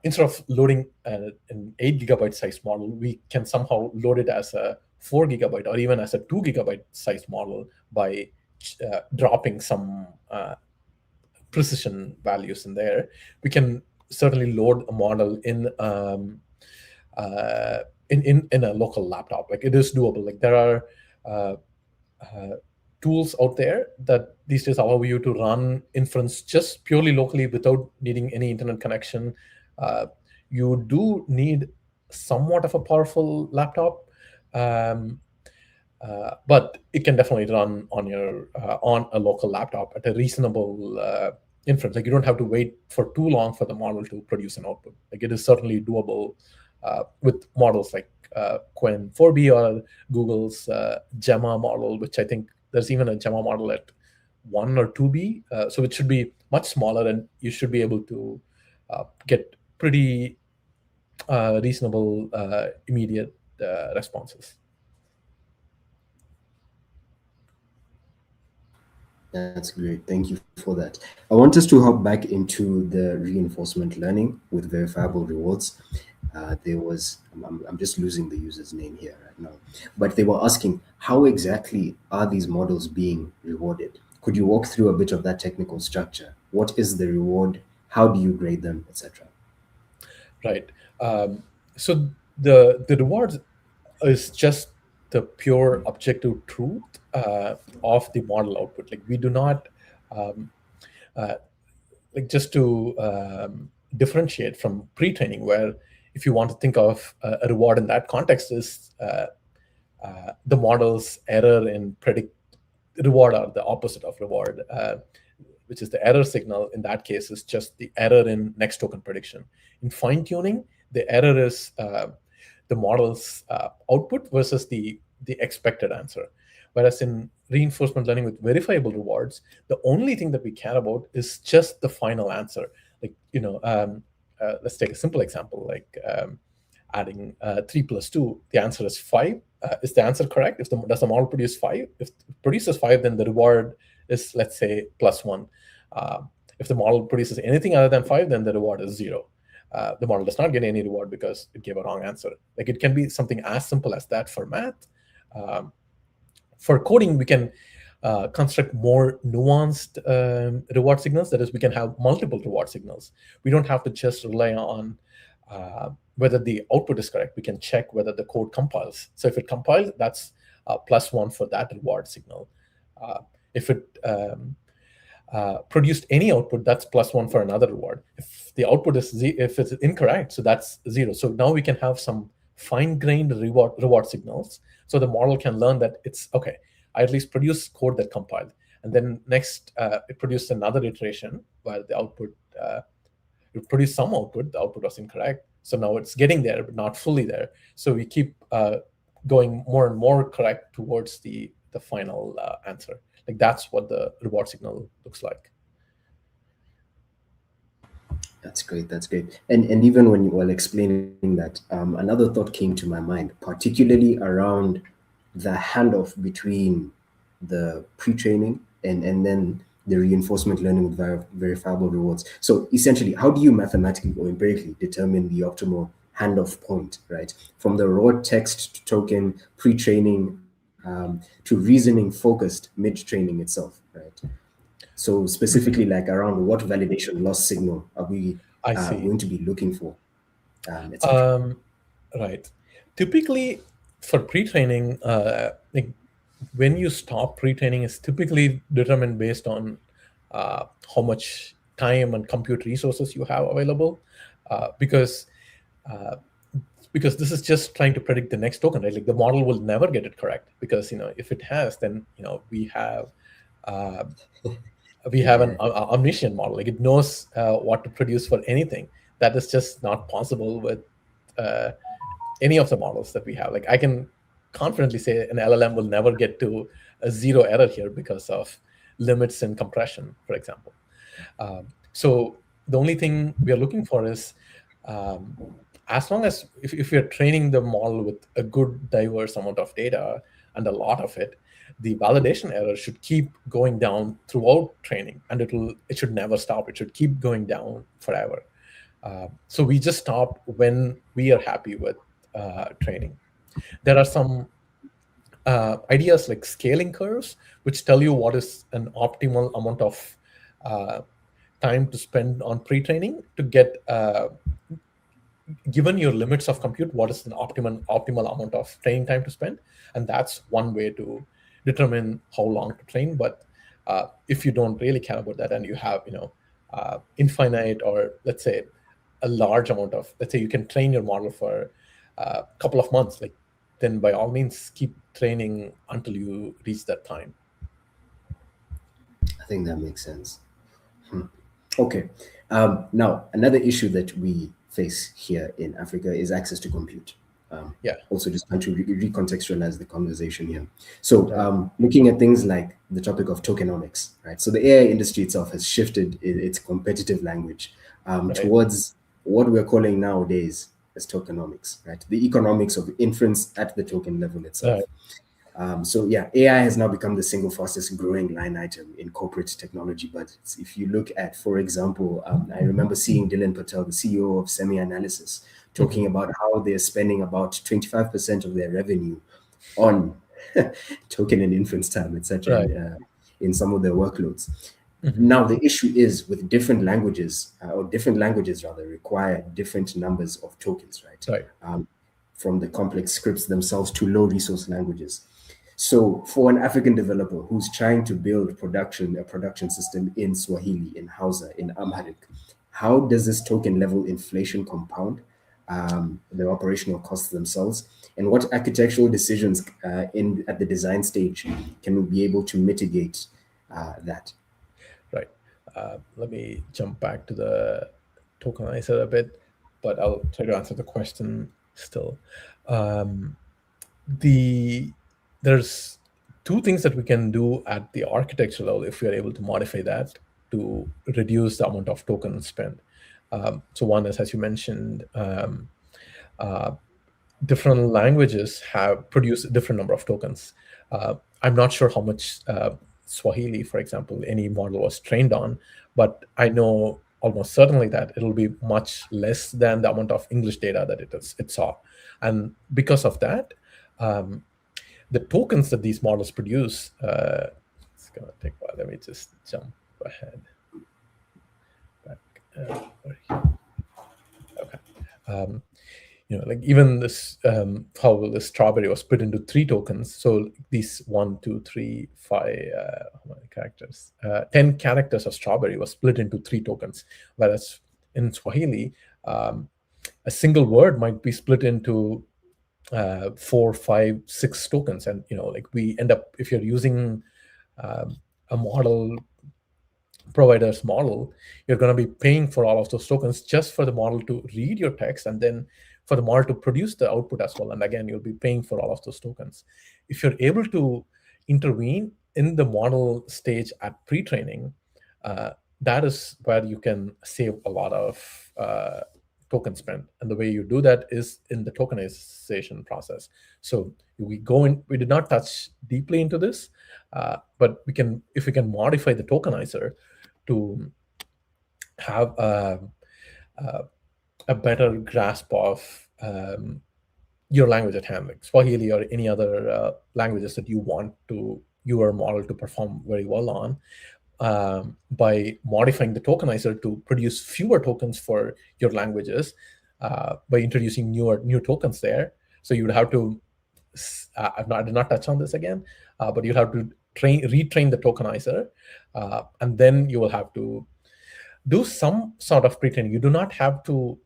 instead of loading an 8 gigabyte size model, we can somehow load it as a 4 gigabyte or even as a 2 gigabyte size model by dropping some precision values in there. We can certainly load a model in a local laptop. Like, it is doable. Like, there are tools out there that these days allow you to run inference just purely locally without needing any internet connection. You do need somewhat of a powerful laptop, but it can definitely run on your on a local laptop at a reasonable inference. Like, you don't have to wait for too long for the model to produce an output. Like, it is certainly doable with models like Qwen 4B or Google's Gemma model, which I think there's even a Gemma model at 1 or 2B. So it should be much smaller, and you should be able to get pretty reasonable immediate responses. That's great. Thank you for that. I want us to hop back into the reinforcement learning with verifiable rewards. There was, I'm just losing the user's name here right now, but they were asking, how exactly are these models being rewarded? Could you walk through a bit of that technical structure? What is the reward? How do you grade them, etc.? Right. So the reward is just the pure objective truth of the model output. Like, we do not like, just to differentiate from pre-training, where if you want to think of a reward in that context is the model's error in predict reward, or the opposite of reward, which is the error signal. In that case, is just the error in next token prediction. In fine-tuning, the error is the model's output versus the expected answer. Whereas in reinforcement learning with verifiable rewards, the only thing that we care about is just the final answer. Like, let's take a simple example, like adding 3 plus 2. The answer is 5. Is the answer correct? Does the model produce 5? If it produces 5, then the reward is, let's say, +1. If the model produces anything other than 5, then the reward is 0. The model does not get any reward because it gave a wrong answer. Like, it can be something as simple as that for math. For coding, we can construct more nuanced reward signals. That is, we can have multiple reward signals. We don't have to just rely on whether the output is correct. We can check whether the code compiles. So if it compiles, that's +1 for that reward signal. If it produced any output, that's +1 for another reward. If the output is if it's incorrect, so that's 0. So now we can have some fine-grained reward signals, so the model can learn that it's okay. I at least produced code that compiled, and then next it produced another iteration where the output it produced some output. The output was incorrect, so now it's getting there but not fully there. So we keep going more and more correct towards the final answer. Like, that's what the reward signal looks like. That's great. That's great. And even when you were explaining that, another thought came to my mind, particularly around the handoff between the pre-training and then the reinforcement learning with verifiable rewards. So essentially, how do you mathematically or empirically determine the optimal handoff point, right? From the raw text to token pre-training to reasoning focused mid-training itself, right? So specifically, like around what validation loss signal are we I see. going to be looking for, etc. Right. Typically, for pre-training, like when you stop pre-training is typically determined based on how much time and compute resources you have available, because this is just trying to predict the next token, right? Like the model will never get it correct, because if it has, then we have an omniscient model. Like it knows what to produce for anything. That is just not possible with any of the models that we have. Like I can confidently say an LLM will never get to a zero error here because of limits in compression, for example. So the only thing we are looking for is, as long as if you're training the model with a good diverse amount of data and a lot of it, the validation error should keep going down throughout training, and it should never stop. It should keep going down forever. So we just stop when we are happy with training. There are some ideas like scaling curves, which tell you what is an optimal amount of time to spend on pre-training to get, given your limits of compute, what is an optimal amount of training time to spend. And that's one way to determine how long to train. But if you don't really care about that, and you have infinite, or let's say a large amount of, let's say you can train your model for a couple of months, like then by all means keep training until you reach that time. I think that makes sense. Okay. Now, another issue that we face here in Africa is access to compute. Also just trying to recontextualize the conversation here. So looking at things like the topic of tokenomics, right? So the AI industry itself has shifted its competitive language towards what we're calling nowadays as tokenomics, right? The economics of inference at the token level itself. So yeah, AI has now become the single fastest growing line item in corporate technology budgets. If you look at, for example, I remember seeing Dylan Patel, the CEO of Semi-Analysis, talking about how they're spending about 25% of their revenue on token and inference time, etc., in some of their workloads. Now, the issue is with different languages, or different languages rather, require different numbers of tokens, right? From the complex scripts themselves to low resource languages. So for an African developer who's trying to build a production system in Swahili, in Hausa, in Amharic, how does this token level inflation compound the operational costs themselves? And what architectural decisions at the design stage can we be able to mitigate that? Right. Let me jump back to the tokenizer a bit, but I'll try to answer the question still. There's two things that we can do at the architecture level if we are able to modify that to reduce the amount of token spent. So one is, as you mentioned, different languages have produced a different number of tokens. I'm not sure how much Swahili, for example, any model was trained on, but I know almost certainly that it'll be much less than the amount of English data that it saw. And because of that, the tokens that these models produce, it's going to take a while. Let me just jump ahead. Back over here. Okay. Like even this, how the strawberry was split into 3 tokens. So these 1, 2, 3, 5 how many characters? 10 characters of strawberry was split into 3 tokens. Whereas in Swahili, a single word might be split into 4, 5, 6 tokens. And, like we end up, if you're using a model provider's model, you're going to be paying for all of those tokens just for the model to read your text, and then for the model to produce the output as well. And again, you'll be paying for all of those tokens. If you're able to intervene in the model stage at pre-training, that is where you can save a lot of token spend. And the way you do that is in the tokenization process. So we did not touch deeply into this, but if we can modify the tokenizer to have a better grasp of your language at hand, like Swahili or any other languages that you want your model to perform very well on, by modifying the tokenizer to produce fewer tokens for your languages, by introducing new tokens there. So you would have to, I did not touch on this again, but you'll have to retrain the tokenizer, and then you will have to do some sort of pre-training. You do not have to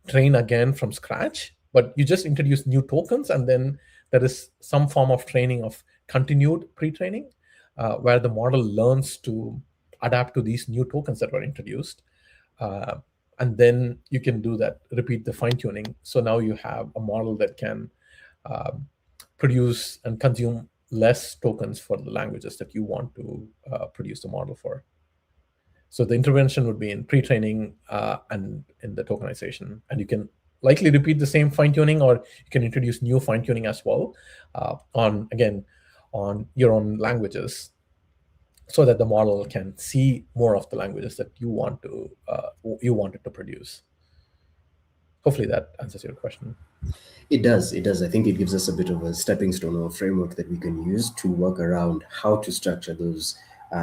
train again from scratch, but you just introduce new tokens, and then there is some form of training of continued pre-training, where the model learns to adapt to these new tokens that were introduced. And then you can do that, repeat the fine-tuning. So now you have a model that can produce and consume less tokens for the languages that you want to produce the model for. So the intervention would be in pre-training and in the tokenization. And you can likely repeat the same fine-tuning, or you can introduce new fine-tuning as well on your own languages, so that the model can see more of the languages that you want it to produce. Hopefully that answers your question. It does. I think it gives us a bit of a stepping stone or a framework that we can use to work around how to structure those,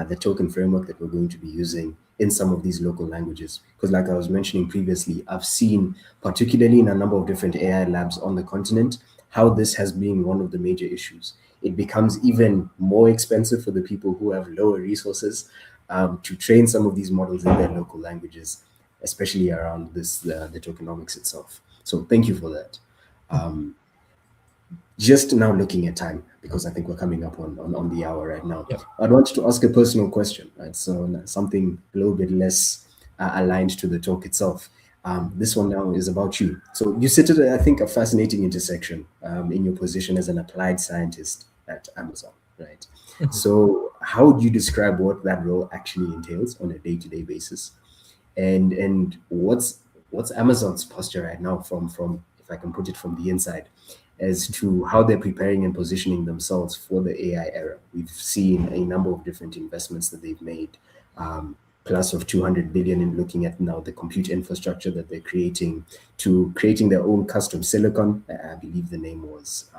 the token framework that we're going to be using in some of these local languages. Because like I was mentioning previously, I've seen, particularly in a number of different AI labs on the continent, how this has been one of the major issues. It becomes even more expensive for the people who have lower resources to train some of these models in their local languages, especially around this, the tokenomics itself. So thank you for that. Just now looking at time, because I think we're coming up on the hour right now. Yep. I'd want to ask a personal question, right? So something a little bit less aligned to the talk itself. This one now is about you. So you sit at, I think, a fascinating intersection in your position as an applied scientist at Amazon, right? Mm-hmm. So how would you describe what that role actually entails on a day-to-day basis? And what's Amazon's posture right now from, if I can put it from the inside, as to how they're preparing and positioning themselves for the AI era? We've seen a number of different investments that they've made, plus of 200 billion in looking at now the compute infrastructure that they're creating their own custom silicon. I believe the name was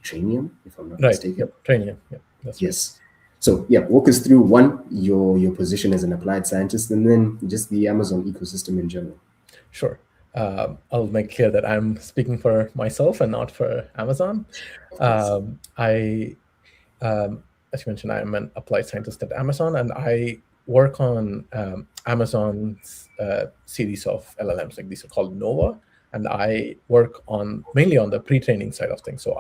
Trainium, if I'm not mistaken. Yep. Trainium. Yep. That's yes. Right. So yeah, walk us through one, your position as an applied scientist, and then just the Amazon ecosystem in general. Sure. I'll make clear that I'm speaking for myself and not for Amazon. As you mentioned, I'm an applied scientist at Amazon, and I work on Amazon's series of LLMs, like these are called Nova, and I work mainly on the pre-training side of things. So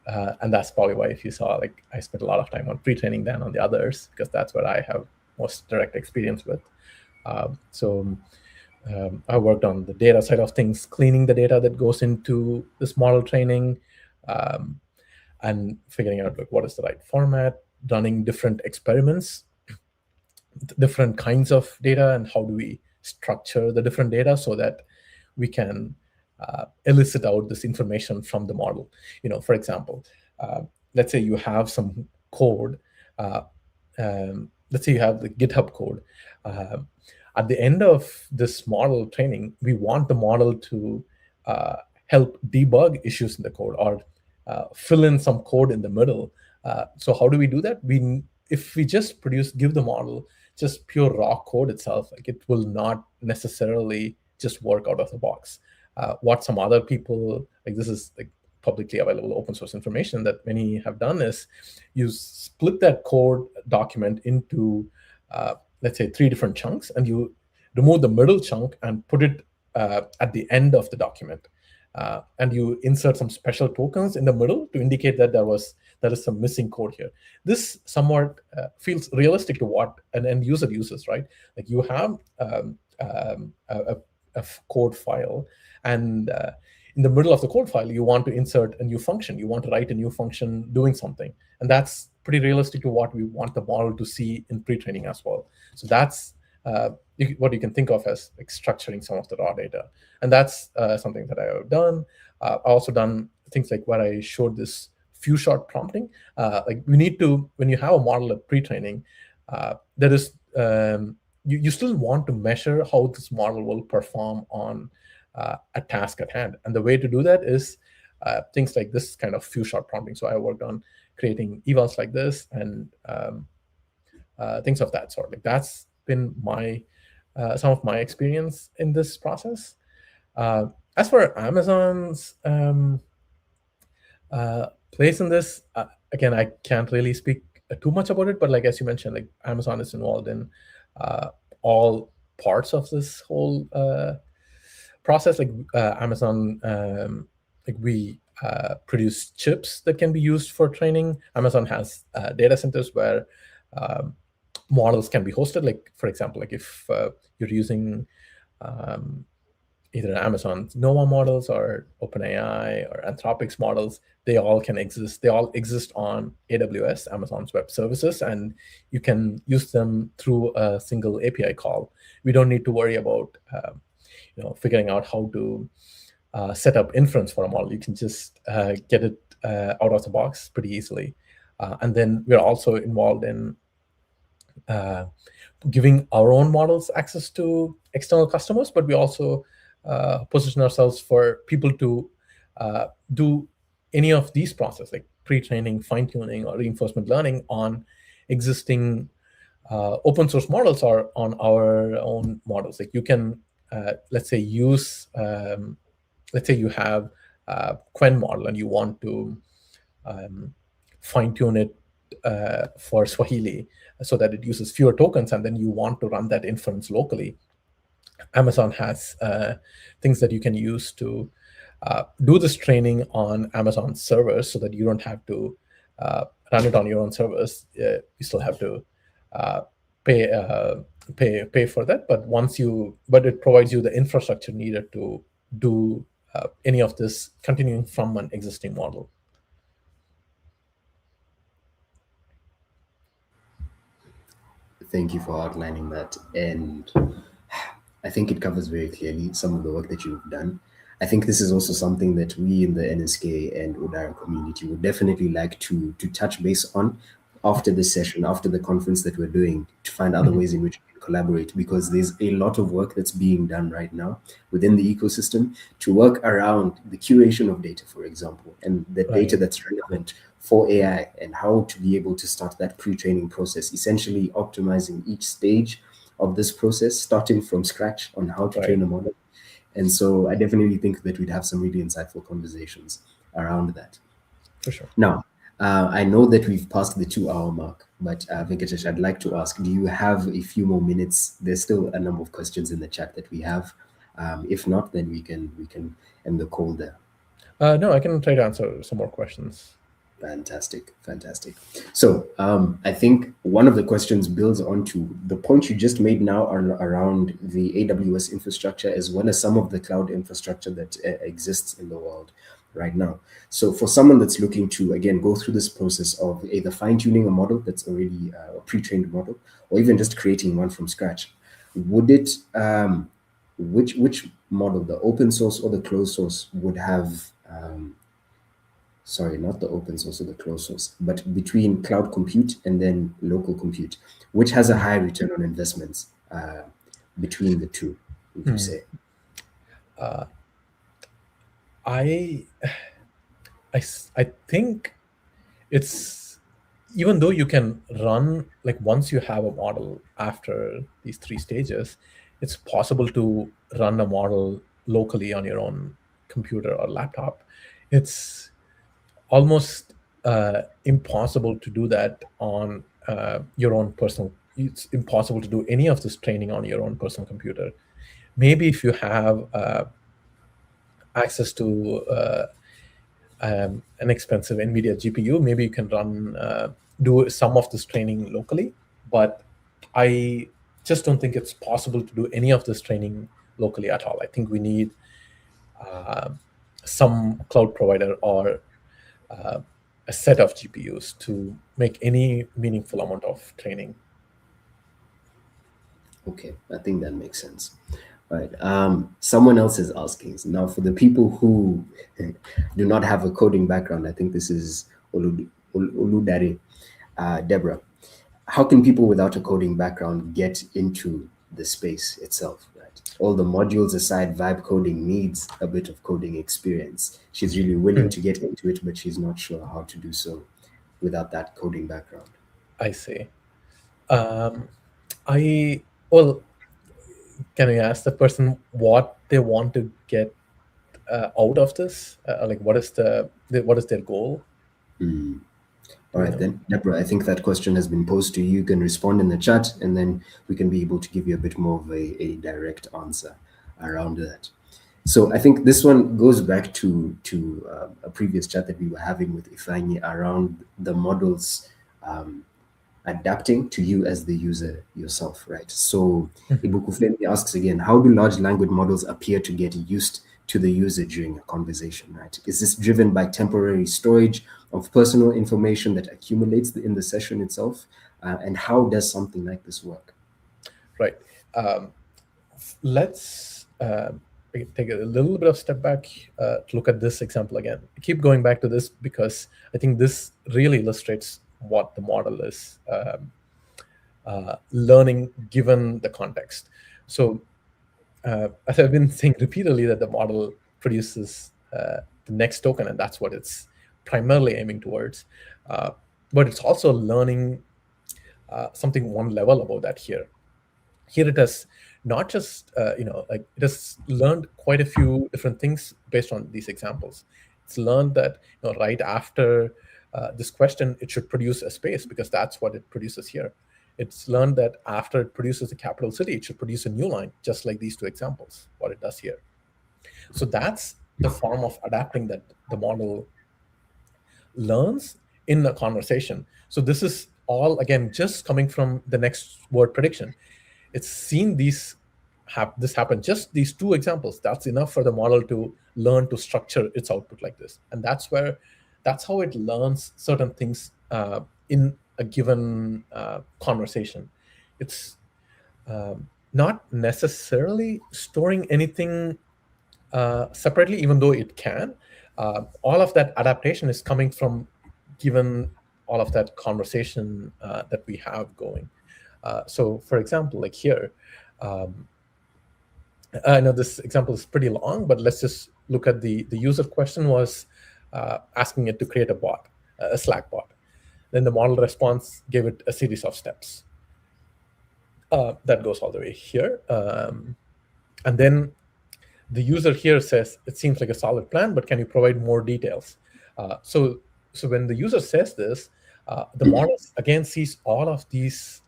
and that's probably why, if you saw, like, I spent a lot of time on pre-training than on the others, because that's what I have most direct experience with. I worked on the data side of things, cleaning the data that goes into this model training, and figuring out, like, what is the right format, running different experiments, different kinds of data, and how do we structure the different data so that we can elicit out this information from the model. For example, let's say you have some code. Let's say you have the GitHub code. At the end of this model training, we want the model to help debug issues in the code, or fill in some code in the middle. So how do we do that? If we just give the model just pure raw code itself, like, it will not necessarily just work out of the box. What some other people, like, this is like publicly available open source information that many have done, is you split that code document into let's say 3 different chunks, and you remove the middle chunk and put it at the end of the document. And you insert some special tokens in the middle to indicate that there is some missing code here. This somewhat feels realistic to what an end user uses, right? Like, you have a code file, and in the middle of the code file, you want to insert a new function. You want to write a new function doing something. And that's pretty realistic to what we want the model to see in pre-training as well. So that's what you can think of as like structuring some of the raw data. And that's something that I have done. I've also done things like where I showed this few shot prompting. Like we need to, when you have a model at pre-training, there is, you still want to measure how this model will perform on a task at hand. And the way to do that is things like this kind of few shot prompting. So I worked on creating evals like this and things of that sort. Like that's been my some of my experience in this process. As for Amazon's place in this, again, I can't really speak too much about it, but like as you mentioned, like Amazon is involved in all parts of this whole process. Like Amazon, like we produce chips that can be used for training. Amazon has data centers where models can be hosted. Like for example, like if you're using either Amazon's Nova models or OpenAI or Anthropic's models, they all can exist. They all exist on AWS, Amazon's Web Services, and you can use them through a single API call. We don't need to worry about figuring out how to set up inference for a model. You can just get it out of the box pretty easily. And then we're also involved in giving our own models access to external customers, but we also position ourselves for people to do any of these processes, like pre-training, fine-tuning, or reinforcement learning on existing open source models or on our own models. Like you can, let's say, use, let's say you have a Qwen model and you want to fine-tune it for Swahili so that it uses fewer tokens, and then you want to run that inference locally. Amazon has things that you can use to do this training on Amazon servers so that you don't have to run it on your own servers. You still have to pay for that, but it provides you the infrastructure needed to do any of this continuing from an existing model. Thank you for outlining that. And I think it covers very clearly some of the work that you've done. I think this is also something that we in the NSK and Udara community would definitely like to touch base on after this session, after the conference that we're doing, to find other ways in which we can collaborate, because there's a lot of work that's being done right now within the ecosystem to work around the curation of data, for example, and the data that's relevant for AI and how to be able to start that pre-training process, essentially optimizing each stage of this process, starting from scratch on how to train a model. And so I definitely think that we'd have some really insightful conversations around that. For sure. Now, I know that we've passed the 2-hour mark, but Venkatesh, I'd like to ask, do you have a few more minutes? There's still a number of questions in the chat that we have. If not, then we can end the call there. No, I can try to answer some more questions. Fantastic. So I think one of the questions builds onto the point you just made now around the AWS infrastructure, as well as some of the cloud infrastructure that exists in the world right now. So for someone that's looking to, again, go through this process of either fine-tuning a model that's already a pre-trained model, or even just creating one from scratch, would it, which model, the open source or the closed source, would have, sorry, not the open source or the closed source, but between cloud compute and then local compute, which has a high return on investments between the two, would you say? I think it's, even though you can run, like once you have a model after these 3 stages, it's possible to run a model locally on your own computer or laptop. It's almost impossible to do that on your own personal, it's impossible to do any of this training on your own personal computer. Maybe if you have access to an expensive NVIDIA GPU, maybe you can do some of this training locally, but I just don't think it's possible to do any of this training locally at all. I think we need some cloud provider or a set of GPUs to make any meaningful amount of training. Okay, I think that makes sense. All right. Someone else is asking now, for the people who do not have a coding background. I think this is Oludare, Deborah. How can people without a coding background get into the space itself? Right. All the modules aside, vibe coding needs a bit of coding experience. She's really willing to get into it, but she's not sure how to do so without that coding background. I see. Can I ask the person what they want to get out of this? Like, what is their goal? All right, then, Deborah, I think that question has been posed to you. You can respond in the chat, and then we can be able to give you a bit more of a direct answer around that. So I think this one goes back to a previous chat that we were having with Ifeanyi around the models adapting to you as the user yourself, right? So Ibukufemi asks again, how do large language models appear to get used to the user during a conversation, right? Is this driven by temporary storage of personal information that accumulates in the session itself? And how does something like this work? Right. Let's take a little bit of step back to look at this example again. I keep going back to this because I think this really illustrates what the model is learning given the context. So as I've been saying repeatedly, that the model produces the next token, and that's what it's primarily aiming towards. But it's also learning something one level above that here. Here it has not just, it has learned quite a few different things based on these examples. It's learned that right after this question, it should produce a space because that's what it produces here. It's learned that after it produces a capital city, it should produce a new line, just like these two examples, what it does here. So that's the form of adapting that the model learns in a conversation. So this is all, again, just coming from the next word prediction. It's seen this happen, just these two examples. That's enough for the model to learn to structure its output like this. And that's how it learns certain things in a given conversation. It's not necessarily storing anything separately, even though it can. All of that adaptation is coming from given all of that conversation that we have going. So for example, like here, I know this example is pretty long, but let's just look at the user question was asking it to create a bot, a Slack bot. Then the model response gave it a series of steps. That goes all the way here. And then the user here says, it seems like a solid plan, but can you provide more details? So when the user says this, the model again sees all of these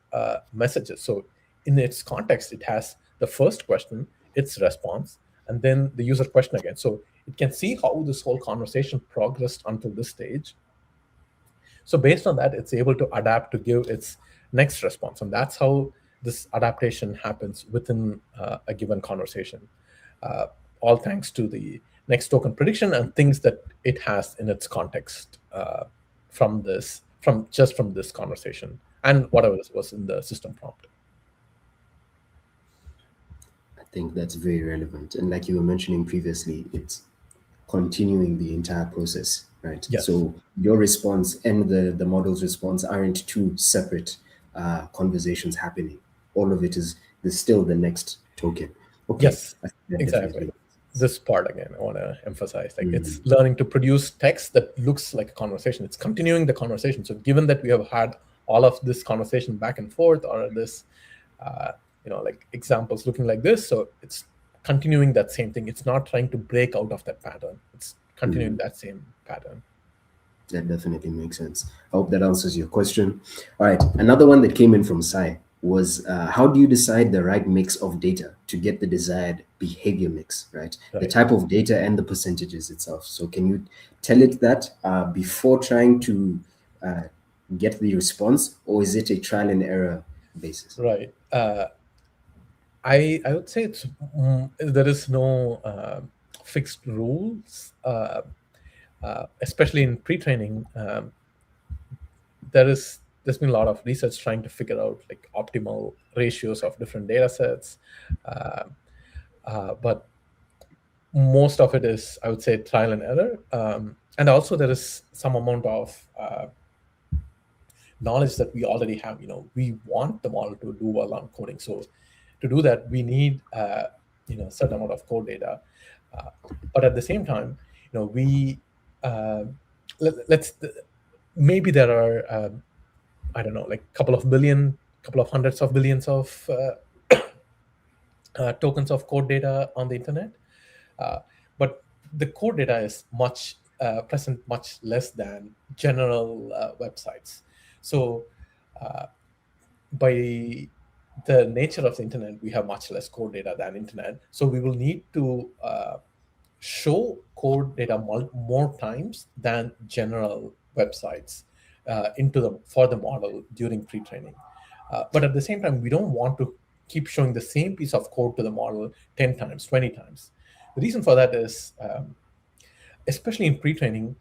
messages. So in its context, it has the first question, its response, and then the user question again. So it can see how this whole conversation progressed until this stage. So based on that, it's able to adapt to give its next response. And that's how this adaptation happens within a given conversation, all thanks to the next token prediction and things that it has in its context from this conversation and whatever was in the system prompt. I think that's very relevant. And like you were mentioning previously, it's continuing the entire process, right? Yes. So your response and the model's response aren't two separate conversations happening. All of it is still the next token. Okay. Yes, exactly. This part, again, I want to emphasize, like it's learning to produce text that looks like a conversation. It's continuing the conversation. So given that we have had all of this conversation back and forth, or this, like examples looking like this, so it's continuing that same thing. It's not trying to break out of that pattern. It's continuing that same pattern. That definitely makes sense. I hope that answers your question. All right, another one that came in from Sai was how do you decide the right mix of data to get the desired behavior mix, right? The type of data and the percentages itself. So can you tell it that before trying to get the response, or is it a trial and error basis? Right. I would say it's there is no fixed rules. especially in pre-training. There's been a lot of research trying to figure out like optimal ratios of different data sets, but most of it is, I would say, trial and error. And also there is some amount of knowledge that we already have. We want the model to do well on coding. So to do that, we need a certain amount of code data. But at the same time, we maybe there are I don't know, like a couple of hundreds of billions of tokens of code data on the internet. But the code data is much less than general websites. So by the nature of the internet, we have much less code data than internet. So we will need to show code data more times than general websites for the model during pre-training. But at the same time, we don't want to keep showing the same piece of code to the model 10 times, 20 times. The reason for that is, especially in pre-training,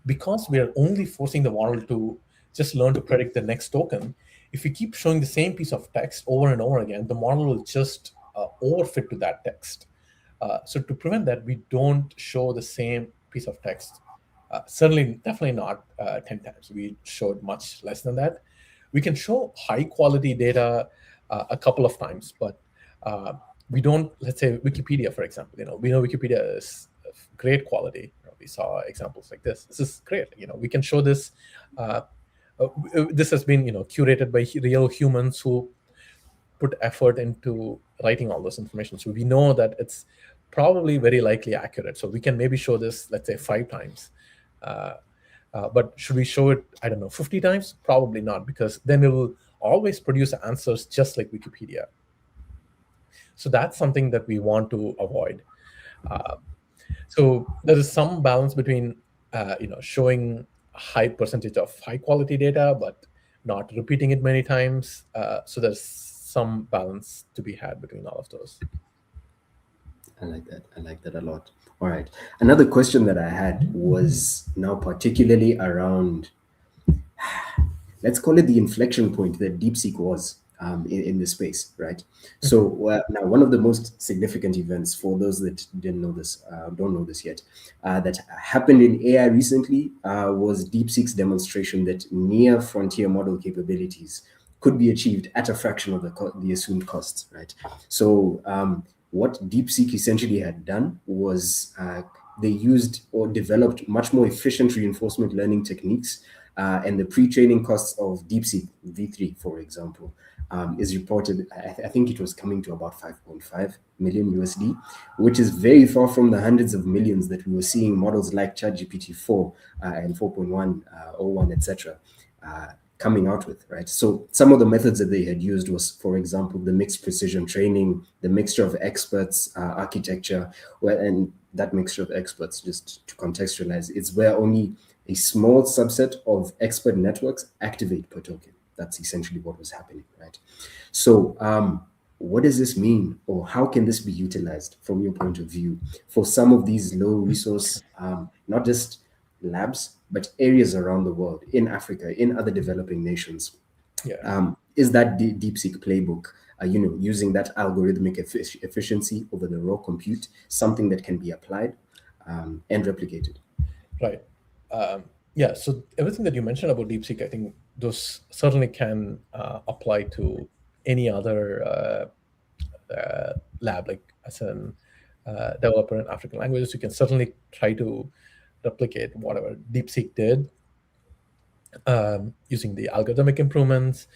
because we are only forcing the model to just learn to predict the next token, if we keep showing the same piece of text over and over again, the model will just overfit to that text. So to prevent that, we don't show the same piece of text. Definitely not 10 times. We showed much less than that. We can show high quality data a couple of times, but we don't, let's say Wikipedia, for example, we know Wikipedia is of great quality. We saw examples like this. This is great. We can show this. This has been, curated by real humans who put effort into writing all this information. So we know that it's probably very likely accurate. So we can maybe show this, let's say 5 times. But should we show it, I don't know, 50 times? Probably not, because then it will always produce answers just like Wikipedia. So that's something that we want to avoid. So there is some balance between, showing a high percentage of high quality data, but not repeating it many times. So there's some balance to be had between all of those. I like that a lot. All right. Another question that I had was now particularly around, let's call it the inflection point that DeepSeek was in this space, right? So now one of the most significant events for those that don't know this yet, that happened in AI recently was DeepSeek's demonstration that near frontier model capabilities could be achieved at a fraction of the assumed costs, right? So what DeepSeek essentially had done was they used or developed much more efficient reinforcement learning techniques, and the pre-training costs of DeepSeek V3, for example, is reported, I think it was coming to about 5.5 million USD, which is very far from the hundreds of millions that we were seeing models like ChatGPT 4 and 4.1, 01, etc. Coming out with, right? So some of the methods that they had used was, for example, the mixed precision training, the mixture of experts architecture, and that mixture of experts, just to contextualize, it's where only a small subset of expert networks activate per token. That's essentially what was happening, right? So what does this mean, or how can this be utilized from your point of view for some of these low resource, not just labs, but areas around the world, in Africa, in other developing nations? Yeah. Is that DeepSeek playbook, using that algorithmic efficiency over the raw compute, something that can be applied and replicated? Right. Yeah. So everything that you mentioned about DeepSeek, I think those certainly can apply to any other lab, like as an developer in African languages. You can certainly try to replicate whatever DeepSeek did using the algorithmic improvements,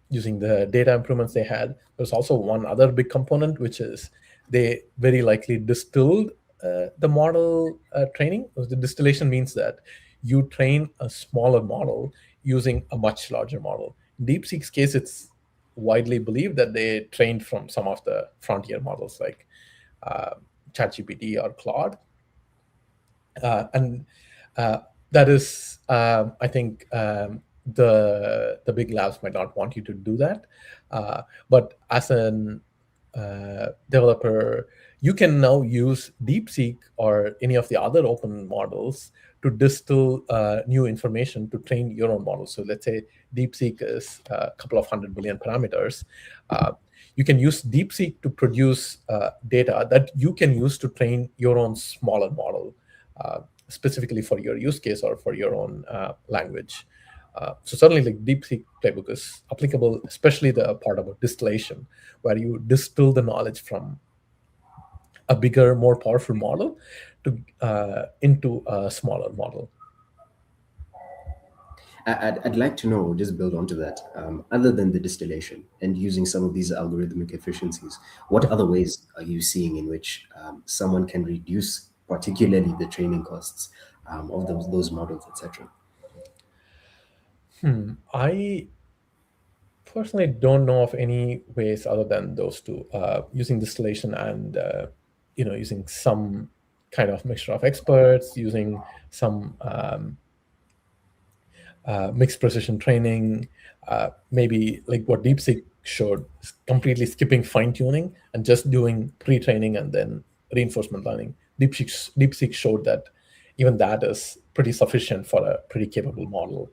using the data improvements they had. There's also one other big component, which is they very likely distilled the model training. The distillation means that you train a smaller model using a much larger model. In DeepSeek's case, it's widely believed that they trained from some of the frontier models like ChatGPT or Claude. And that is, I think, the big labs might not want you to do that. But as an developer, you can now use DeepSeek or any of the other open models to distill new information to train your own model. So let's say DeepSeek is a couple of 100 billion parameters. You can use DeepSeek to produce data that you can use to train your own smaller model, specifically for your use case or for your own language. So certainly, like DeepSeek playbook is applicable, especially the part about distillation, where you distill the knowledge from a bigger, more powerful model into a smaller model. I'd like to know, just build onto that, other than the distillation and using some of these algorithmic efficiencies, what other ways are you seeing in which someone can reduce particularly the training costs of those models, etc.? I personally don't know of any ways other than those two, using distillation and using some kind of mixture of experts, using some mixed precision training, maybe like what DeepSeek showed, completely skipping fine-tuning and just doing pre-training and then reinforcement learning. DeepSeek showed that even that is pretty sufficient for a pretty capable model.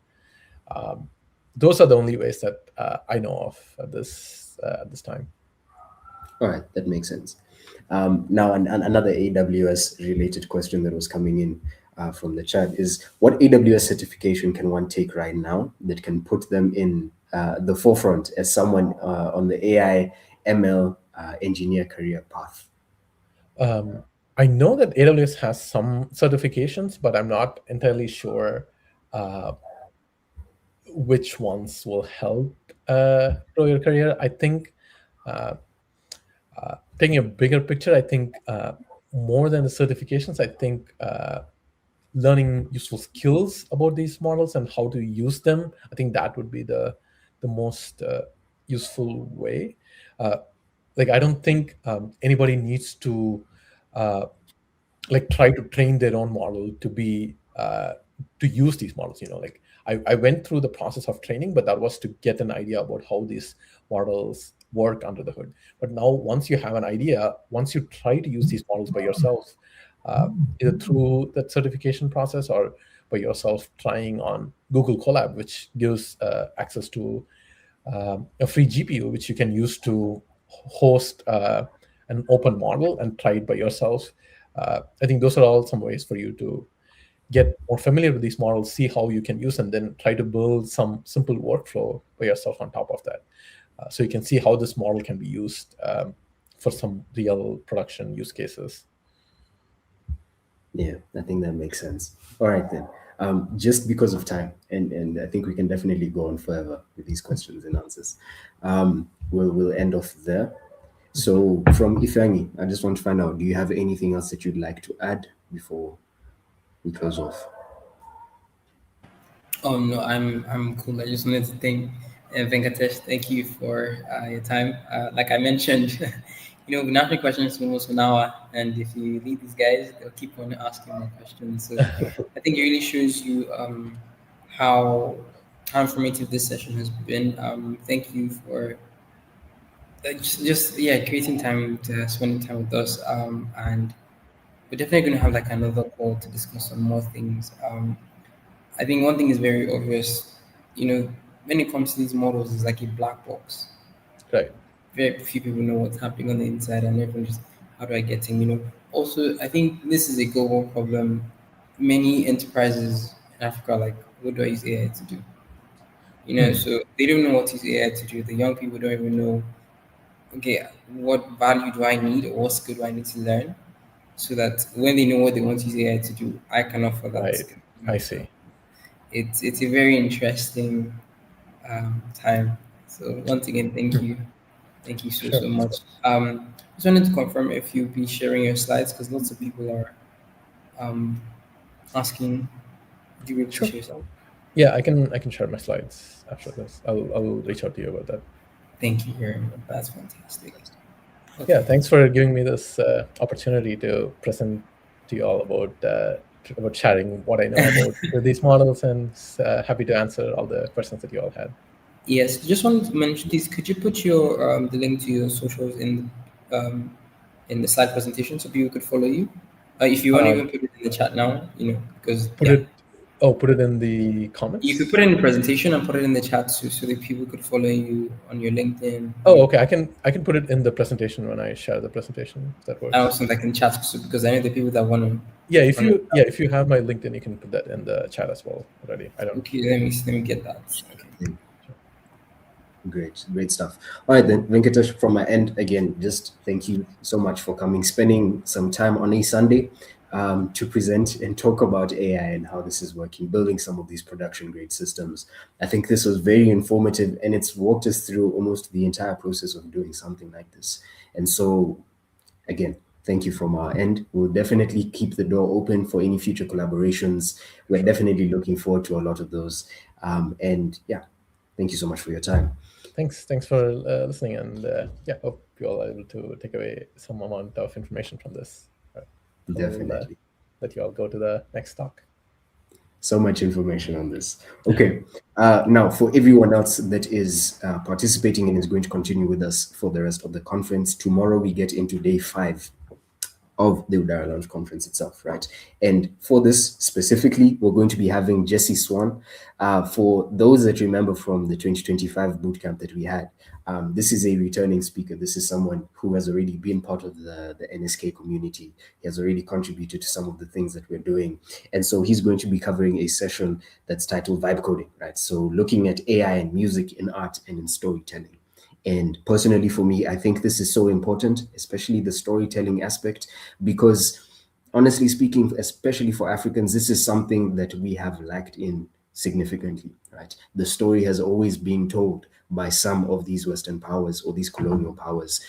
Those are the only ways that I know of at this time. All right, that makes sense. Now, another AWS-related question that was coming in from the chat is, what AWS certification can one take right now that can put them in the forefront as someone on the AI ML engineer career path? I know that AWS has some certifications, but I'm not entirely sure which ones will help grow your career. I think taking a bigger picture, I think more than the certifications, I think learning useful skills about these models and how to use them, I think that would be the most useful way. Like, I don't think anybody needs to try to train their own model to be to use these models. Like I went through the process of training, but that was to get an idea about how these models work under the hood. But now, once you have an idea, once you try to use these models by yourself, either through that certification process or by yourself trying on Google Colab, which gives access to a free GPU, which you can use to host an open model and try it by yourself. I think those are all some ways for you to get more familiar with these models, see how you can use them, then try to build some simple workflow by yourself on top of that. So you can see how this model can be used for some real production use cases. Yeah, I think that makes sense. All right, then. Just because of time, and I think we can definitely go on forever with these questions and answers. We'll end off there. So from Ifeanyi, I just want to find out, do you have anything else that you'd like to add before we close off? Oh no, I'm cool. I just wanted to thank Venkatesh. Thank you for your time. Like I mentioned, we now have questions for almost an hour, and if you leave these guys, they'll keep on asking more questions. So I think it really shows you how informative this session has been. Thank you for just creating time to spend time with us. And we're definitely going to have another call to discuss some more things. I think one thing is very obvious. When it comes to these models, it's like a black box. Right. Very few people know what's happening on the inside, and everyone just, how do I get in? Also, I think this is a global problem. Many enterprises in Africa what do I use AI to do? So they don't know what to use AI to do. The young people don't even know, okay, what value do I need or what skill do I need to learn, so that when they know what they want to use AI to do, I can offer that skill. I see. It's a very interesting time. So once again, thank you. Thank you so much. Just wanted to confirm if you'll be sharing your slides, because lots of people are asking. Do you wish to share some? Yeah, I can share my slides after this. I'll reach out to you about that. Thank you very much. That's fantastic. Okay. Yeah, thanks for giving me this opportunity to present to you all about sharing what I know about these models, and happy to answer all the questions that you all had. Yes, just wanted to mention this. Could you put the link to your socials in in the slide presentation so people could follow you? If you want to even put it in the chat now, because put it in the comments. You could put it in the presentation and put it in the chat so that people could follow you on your LinkedIn. Oh, okay. I can put it in the presentation when I share the presentation. If that works. I also like in chat because I know the people that want to. Yeah, if you have my LinkedIn, you can put that in the chat as well already. I don't. Okay, let me get that. Okay. Great stuff. All right then, Venkatesh, from my end, again, just thank you so much for coming, spending some time on a Sunday to present and talk about AI and how this is working, building some of these production grade systems. I think this was very informative, and it's walked us through almost the entire process of doing something like this. And so, again, thank you from our end. We'll definitely keep the door open for any future collaborations. We're definitely looking forward to a lot of those. And yeah, thank you so much for your time. Thanks for listening, and hope you all are able to take away some amount of information from this. Definitely. Let you all go to the next talk. So much information on this. Okay, now for everyone else that is participating and is going to continue with us for the rest of the conference, tomorrow we get into day 5 of the Udara Launch Conference itself, right? And for this specifically, we're going to be having Jesse Swan. For those that remember from the 2025 bootcamp that we had, this is a returning speaker. This is someone who has already been part of the NSK community. He has already contributed to some of the things that we're doing. And so he's going to be covering a session that's titled Vibe Coding, right? So looking at AI and music in art and in storytelling. And personally, for me, I think this is so important, especially the storytelling aspect, because honestly speaking, especially for Africans, this is something that we have lacked in significantly, right? The story has always been told by some of these Western powers or these colonial powers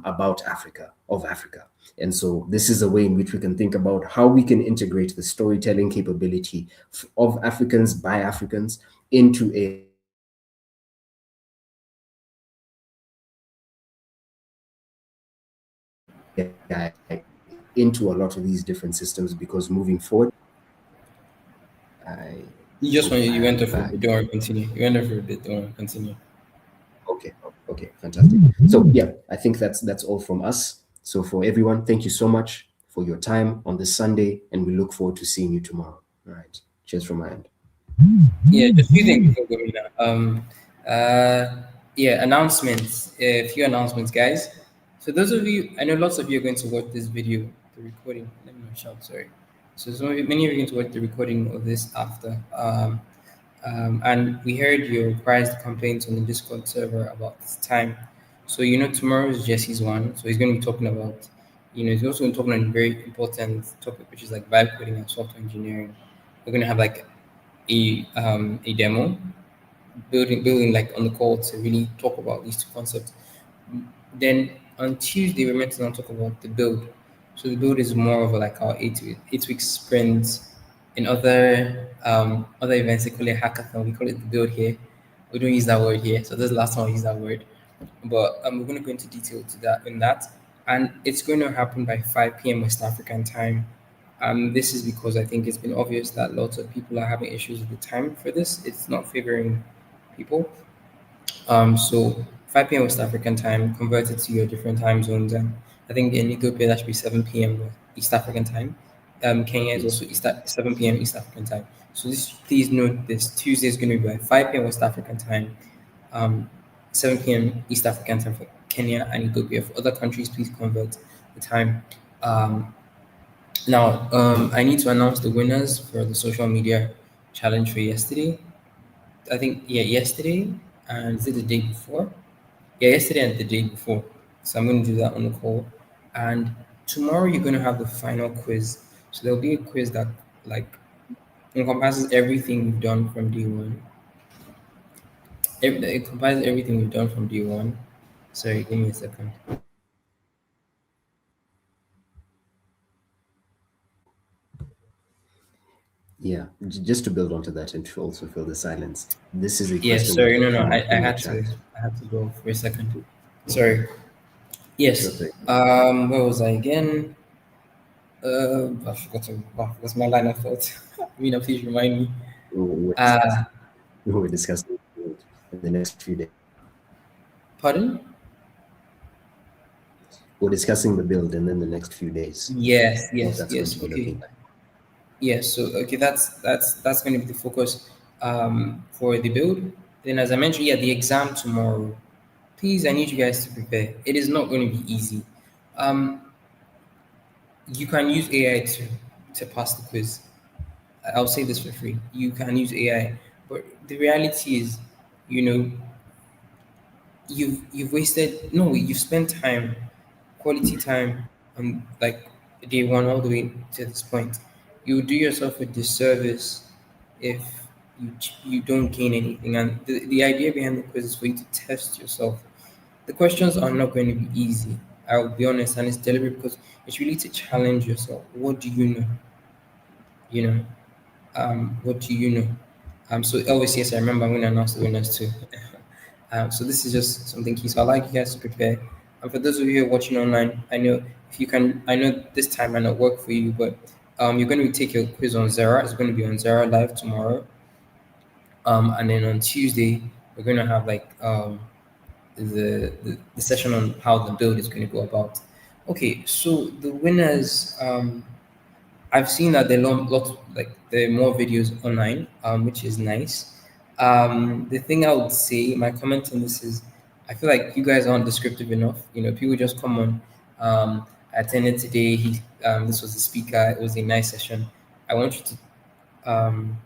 about Africa, of Africa. And so this is a way in which we can think about how we can integrate the storytelling capability of Africans by Africans into into a lot of these different systems, because moving forward, you went off a bit. Don't worry, continue. You went off a bit. Don't worry, continue. Okay, fantastic. So yeah, I think that's all from us. So for everyone, thank you so much for your time on this Sunday, and we look forward to seeing you tomorrow. All right, cheers from my end. Yeah, just a few things before going announcements. A few announcements, guys. So those of you, I know lots of you are going to watch this video, the recording. Let me not shout, sorry. So many of you are going to watch the recording of this after. And we heard your prized complaints on the Discord server about this time. So tomorrow is Jesse's one. So he's going to be talking about, he's also going to talk on a very important topic, which is like vibe coding and software engineering. We're going to have like a demo, building like on the call to really talk about these two concepts. Then on Tuesday we're meant to now talk about the build. So the build is more of like our 8-week sprint. In other events they call it hackathon. We call it the build here. We don't use that word here, so this is the last time I use that word. But we're going to go into detail to that, and it's going to happen by 5 p.m. West African time. This is because I think it's been obvious that lots of people are having issues with the time for this. It's not favoring people. So 5 p.m. West African time, converted to your different time zones. I think in Ethiopia that should be 7 p.m. East African time. Kenya is also 7 p.m. East African time. So please note this: Tuesday is going to be by 5 p.m. West African time, 7 p.m. East African time for Kenya and Ethiopia. For other countries, please convert the time. Now, I need to announce the winners for the social media challenge for yesterday. I think, yesterday, and is it the day before? Yeah, yesterday and the day before. So I'm going to do that on the call. And tomorrow you're going to have the final quiz. So there'll be a quiz that like encompasses everything we've done from day one. It comprises everything we've done from day one. Sorry, give me a second. Yeah, just to build onto that and to also fill the silence. This is a question. Yeah, sorry, no, I had to go for a second. Sorry. Yes. Where was I again? I forgot that's my line of thought. Mina, please remind me. We were discussing in the next few days. Pardon? We're discussing the build and then the next few days. Yes, What yes, that's going to yes. be Okay. looking like. Yes. So okay, that's going to be the focus for the build. Then, as I mentioned, yeah, the exam tomorrow. Please, I need you guys to prepare. It is not going to be easy. Um, you can use AI to pass the quiz. I'll say this for free. You can use AI, but the reality is, you know, you've wasted no, you've spent time, quality time, on like day one all the way to this point. You do yourself a disservice if you don't gain anything. And the idea behind the quiz is for you to test yourself. The questions are not going to be easy. I'll be honest, and it's deliberate because it's really to challenge yourself. What do you know? You know, what do you know? So Elvis, yes, I remember when I announced the winners too. So this is just something key. So I'd like you guys to prepare. And for those of you who are watching online, I know if you can, I know this time might not work for you, but you're going to take your quiz on Zara. It's going to be on Zara Live tomorrow. And then on Tuesday, we're going to have like the session on how the build is going to go about. Okay, so the winners, I've seen that there are lots, like there are more videos online, which is nice. The thing I would say, my comment on this is, I feel like you guys aren't descriptive enough. You know, people just come on. I attended today. This was the speaker. It was a nice session. I want you to,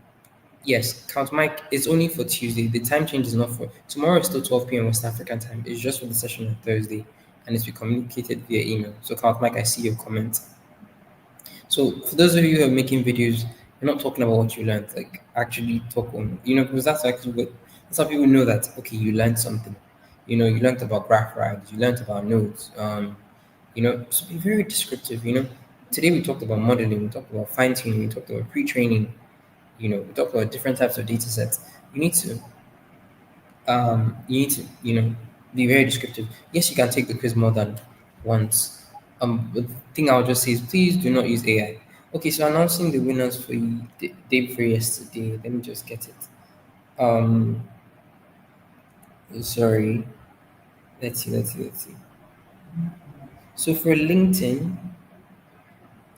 yes, Count Mike. It's only for Tuesday. The time change is not for tomorrow. It's still 12 p.m. West African time. It's just for the session on Thursday, and it's be communicated via email. So Count Mike, I see your comment. So for those of you who are making videos, you're not talking about what you learned. Like actually talk on, because that's actually what that's how people know that okay, you learned something. You learned about graph rides, you learned about nodes. So be very descriptive. Today we talked about modeling, we talked about fine tuning, we talked about pre-training. We talked about different types of data sets. You need to be very descriptive. Yes, you can take the quiz more than once. But the thing I'll just say is please do not use AI. Okay, so announcing the winners for you the day before yesterday. Let me just get it. Um, sorry. Let's see. So for LinkedIn,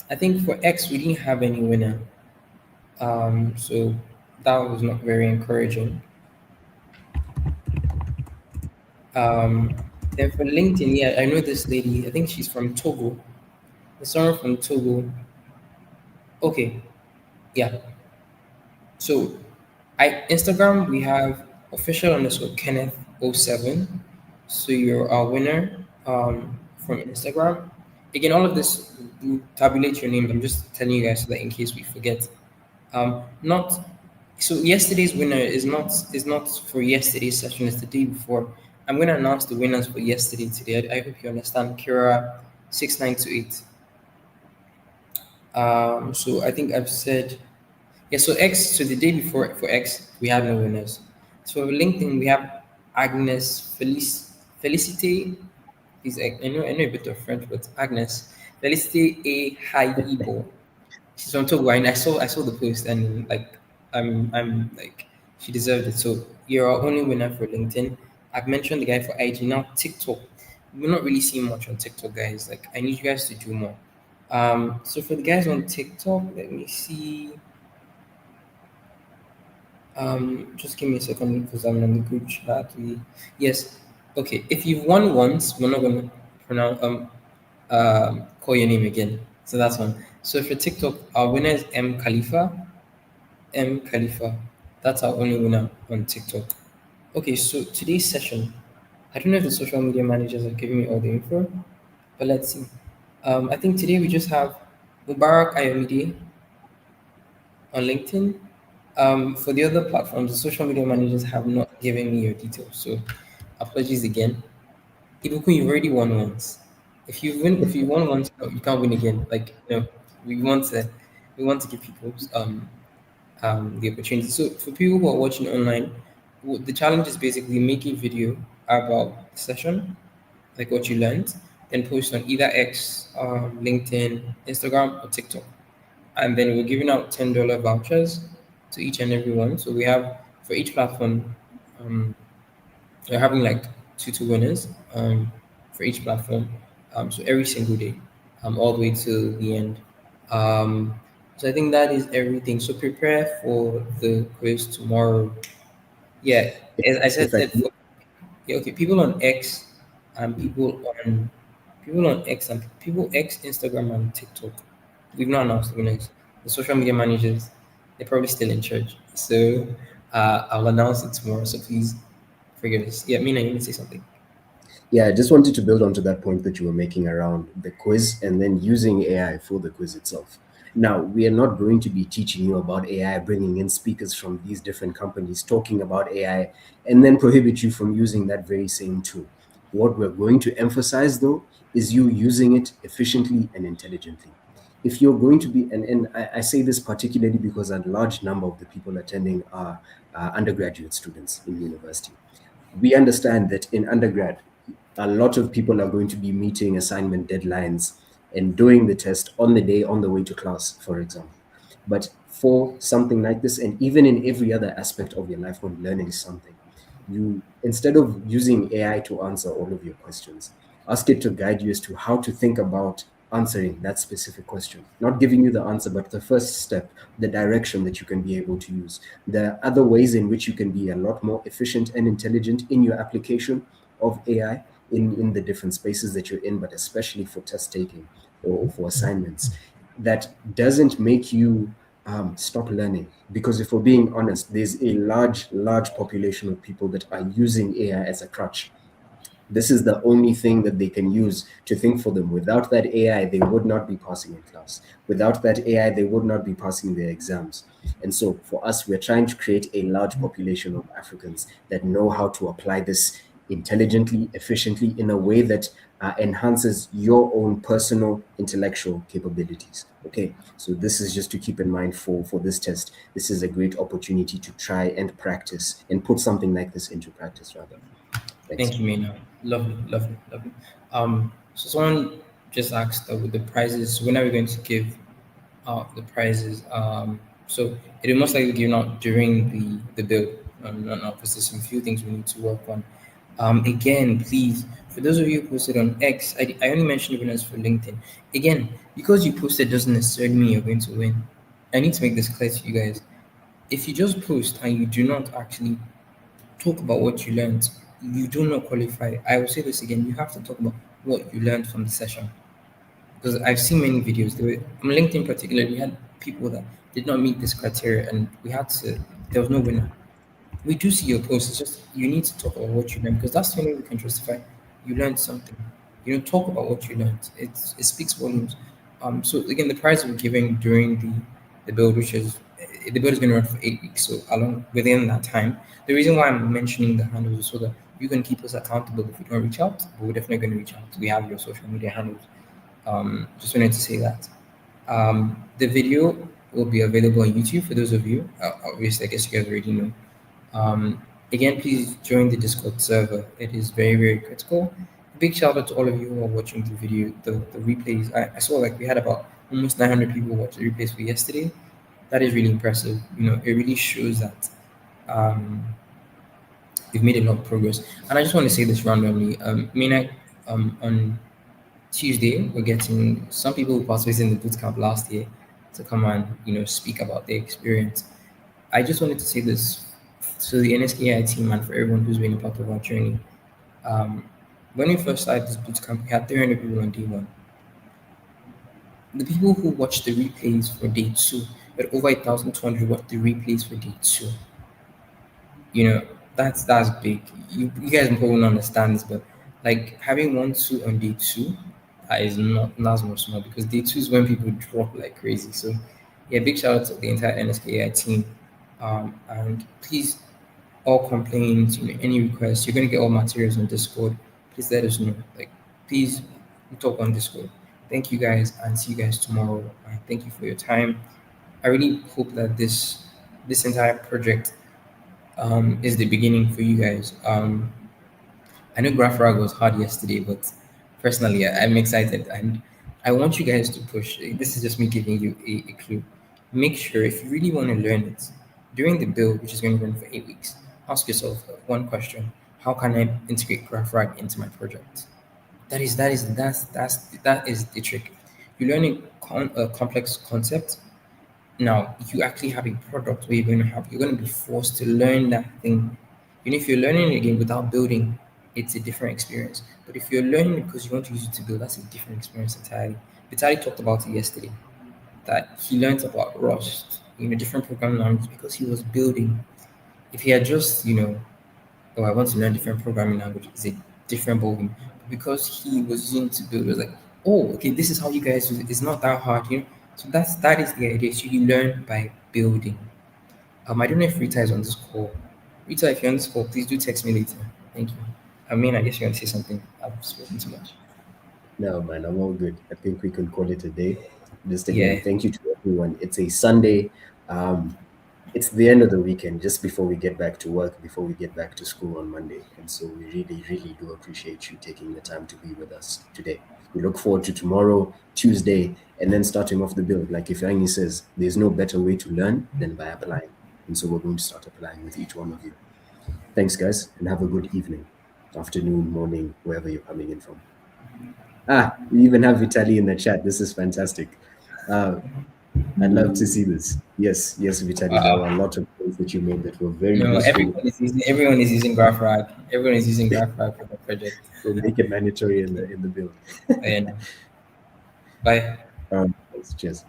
I think for X we didn't have any winner. So that was not very encouraging. Um, then for LinkedIn, yeah, I know this lady. I think she's from Togo. There's someone from Togo. Okay, yeah. So, Instagram we have official underscore Kenneth 07. So you're our winner from Instagram. Again, all of this we tabulate your names. I'm just telling you guys so that in case we forget. Not so yesterday's winner is not for yesterday's session. It's the day before. I'm going to announce the winners for yesterday today. I hope you understand. Kira 6928. So I think I've said yeah. So X. So the day before for X, we had no winners. So for LinkedIn, we have Agnes Felicite. I know a bit of French, but Agnes Felicite A Haibo. She's from Togo, and I saw the post, and like I'm like she deserved it. So you're our only winner for LinkedIn. I've mentioned the guy for IG. Now TikTok, we're not really seeing much on TikTok, guys. Like I need you guys to do more. So for the guys on TikTok, let me see. Just give me a second because I'm on the group chat. Yes, okay. If you've won once, we're not gonna pronounce call your name again. So that's one. So for TikTok, our winner is M Khalifa. M Khalifa. That's our only winner on TikTok. Okay, so today's session, I don't know if the social media managers are giving me all the info, but let's see. I think today we just have Mubarak Ayomide on LinkedIn. For the other platforms, the social media managers have not given me your details, so apologies again. Ibukun, you've already won once. If you won once, no, you can't win again. Like we want to give people the opportunity. So for people who are watching online, the challenge is basically make a video about the session, like what you learned, then post on either X, LinkedIn, Instagram, or TikTok. And then we're giving out $10 vouchers to each and every one. So we have for each platform, we're having like two winners for each platform. So every single day, all the way to the end. Um, so I think that is everything. So prepare for the quiz tomorrow. Yeah, as I If I said, for, yeah, okay, people on X and people on X and people X, Instagram and TikTok. We've not announced the winners. The social media managers, they're probably still in church. So I'll announce it tomorrow. So please forgive us. Yeah, Mina, you need to say something. Yeah, I just wanted to build onto that point that you were making around the quiz and then using AI for the quiz itself. Now, we are not going to be teaching you about AI, bringing in speakers from these different companies talking about AI, and then prohibit you from using that very same tool. What we're going to emphasize, though, is you using it efficiently and intelligently. If you're going to be, and I say this particularly because a large number of the people attending are undergraduate students in university. We understand that in undergrad, a lot of people are going to be meeting assignment deadlines and doing the test on the day on the way to class, for example. But for something like this, and even in every other aspect of your life when learning something, you, instead of using AI to answer all of your questions, ask it to guide you as to how to think about answering that specific question. Not giving you the answer, but the first step, the direction that you can be able to use. There are other ways in which you can be a lot more efficient and intelligent in your application of AI in the different spaces that you're in, but especially for test taking or for assignments. That doesn't make you stop learning, because if we're being honest, there's a large population of people that are using AI as a crutch. This is the only thing that they can use to think for them. Without that AI, they would not be passing in class. Without that AI, they would not be passing their exams. And so for us, we're trying to create a large population of Africans that know how to apply this intelligently, efficiently, in a way that enhances your own personal intellectual capabilities. Okay, so this is just to keep in mind for this test. This is a great opportunity to try and practice and put something like this into practice, rather. Thanks. Thank you, Mina. Lovely, lovely, lovely. So someone just asked with the prizes, when are we going to give out the prizes? So it will most likely given out during the build. No, because there's some few things we need to work on. Again, please, for those of you who posted on X, I only mentioned winners for LinkedIn. Again, because you posted doesn't necessarily mean you're going to win. I need to make this clear to you guys. If you just post and you do not actually talk about what you learned, you do not qualify. I will say this again, you have to talk about what you learned from the session. Because I've seen many videos. On LinkedIn particularly, we had people that did not meet this criteria and there was no winner. We do see your posts. It's just you need to talk about what you learned, because that's the only way we can justify you learned something. Talk about what you learned. It speaks volumes. So again, the prize we're giving during the build, which is the build is going to run for 8 weeks. So along within that time, the reason why I'm mentioning the handles is so that you can keep us accountable if we don't reach out. But we're definitely going to reach out. We have your social media handles. Just wanted to say that. The video will be available on YouTube for those of you. Obviously, I guess you guys already know. Again, please join the Discord server. It is very, very critical. Big shout out to all of you who are watching the video, the replays. I saw like we had about almost 900 people watch the replays for yesterday. That is really impressive. It really shows that we've made a lot of progress. And I just want to say this randomly. On Tuesday, we're getting some people who participated in the bootcamp last year to come and speak about their experience. I just wanted to say this to the NSKI team and for everyone who's been a part of our journey. When we first started this bootcamp, we had 300 people on day one. The people who watched the replays for day two, but over 1,200 watched the replays for day two. That's big. You guys probably won't understand this, but like having 1-2 on day two is not as much small, because day two is when people drop like crazy. So yeah, big shout out to the entire NSKI team. And please, all complaints, any requests, you're gonna get all materials on Discord. Please let us know. Like, please talk on Discord. Thank you guys, and see you guys tomorrow. Thank you for your time. I really hope that this entire project is the beginning for you guys. I know GraphRag was hard yesterday, but personally, I'm excited and I want you guys to push. This is just me giving you a clue. Make sure if you really want to learn it during the build, which is going to run for 8 weeks, ask yourself one question: how can I integrate GraphRag into my project? That is the trick. You're learning a complex concept. Now you actually have a product where you're going to be forced to learn that thing. If you're learning it again without building, it's a different experience. But if you're learning it because you want to use it to build, that's a different experience entirely. Vitali talked about it yesterday, that he learned about Rust, different programming languages because he was building. If he had just, oh, I want to learn different programming language, it's a different ballgame. Because he was using to build, it was like, oh, okay, this is how you guys do it. It's not that hard. So that is the idea. So you learn by building. I don't know if Rita is on this call. Rita, if you're on this call, please do text me later. Thank you. I guess you want to say something. I've spoken too much. No, man, I'm all good. I think we can call it a day. Just Yeah. again, thank you to everyone. It's a Sunday. It's the end of the weekend, just before we get back to work, before we get back to school on Monday. And so we really, really do appreciate you taking the time to be with us today. We look forward to tomorrow, Tuesday, and then starting off the build. Like Ifeanyi says, there's no better way to learn than by applying. And so we're going to start applying with each one of you. Thanks, guys, and have a good evening, afternoon, morning, wherever you're coming in from. We even have Vitali in the chat. This is fantastic. I'd love to see this. Yes, Vitali. There were a lot of things that you made that were very useful. Everyone is using GraphRag. Everyone is using GraphRag for the project. So make it mandatory in the build. And bye. Thanks. Cheers.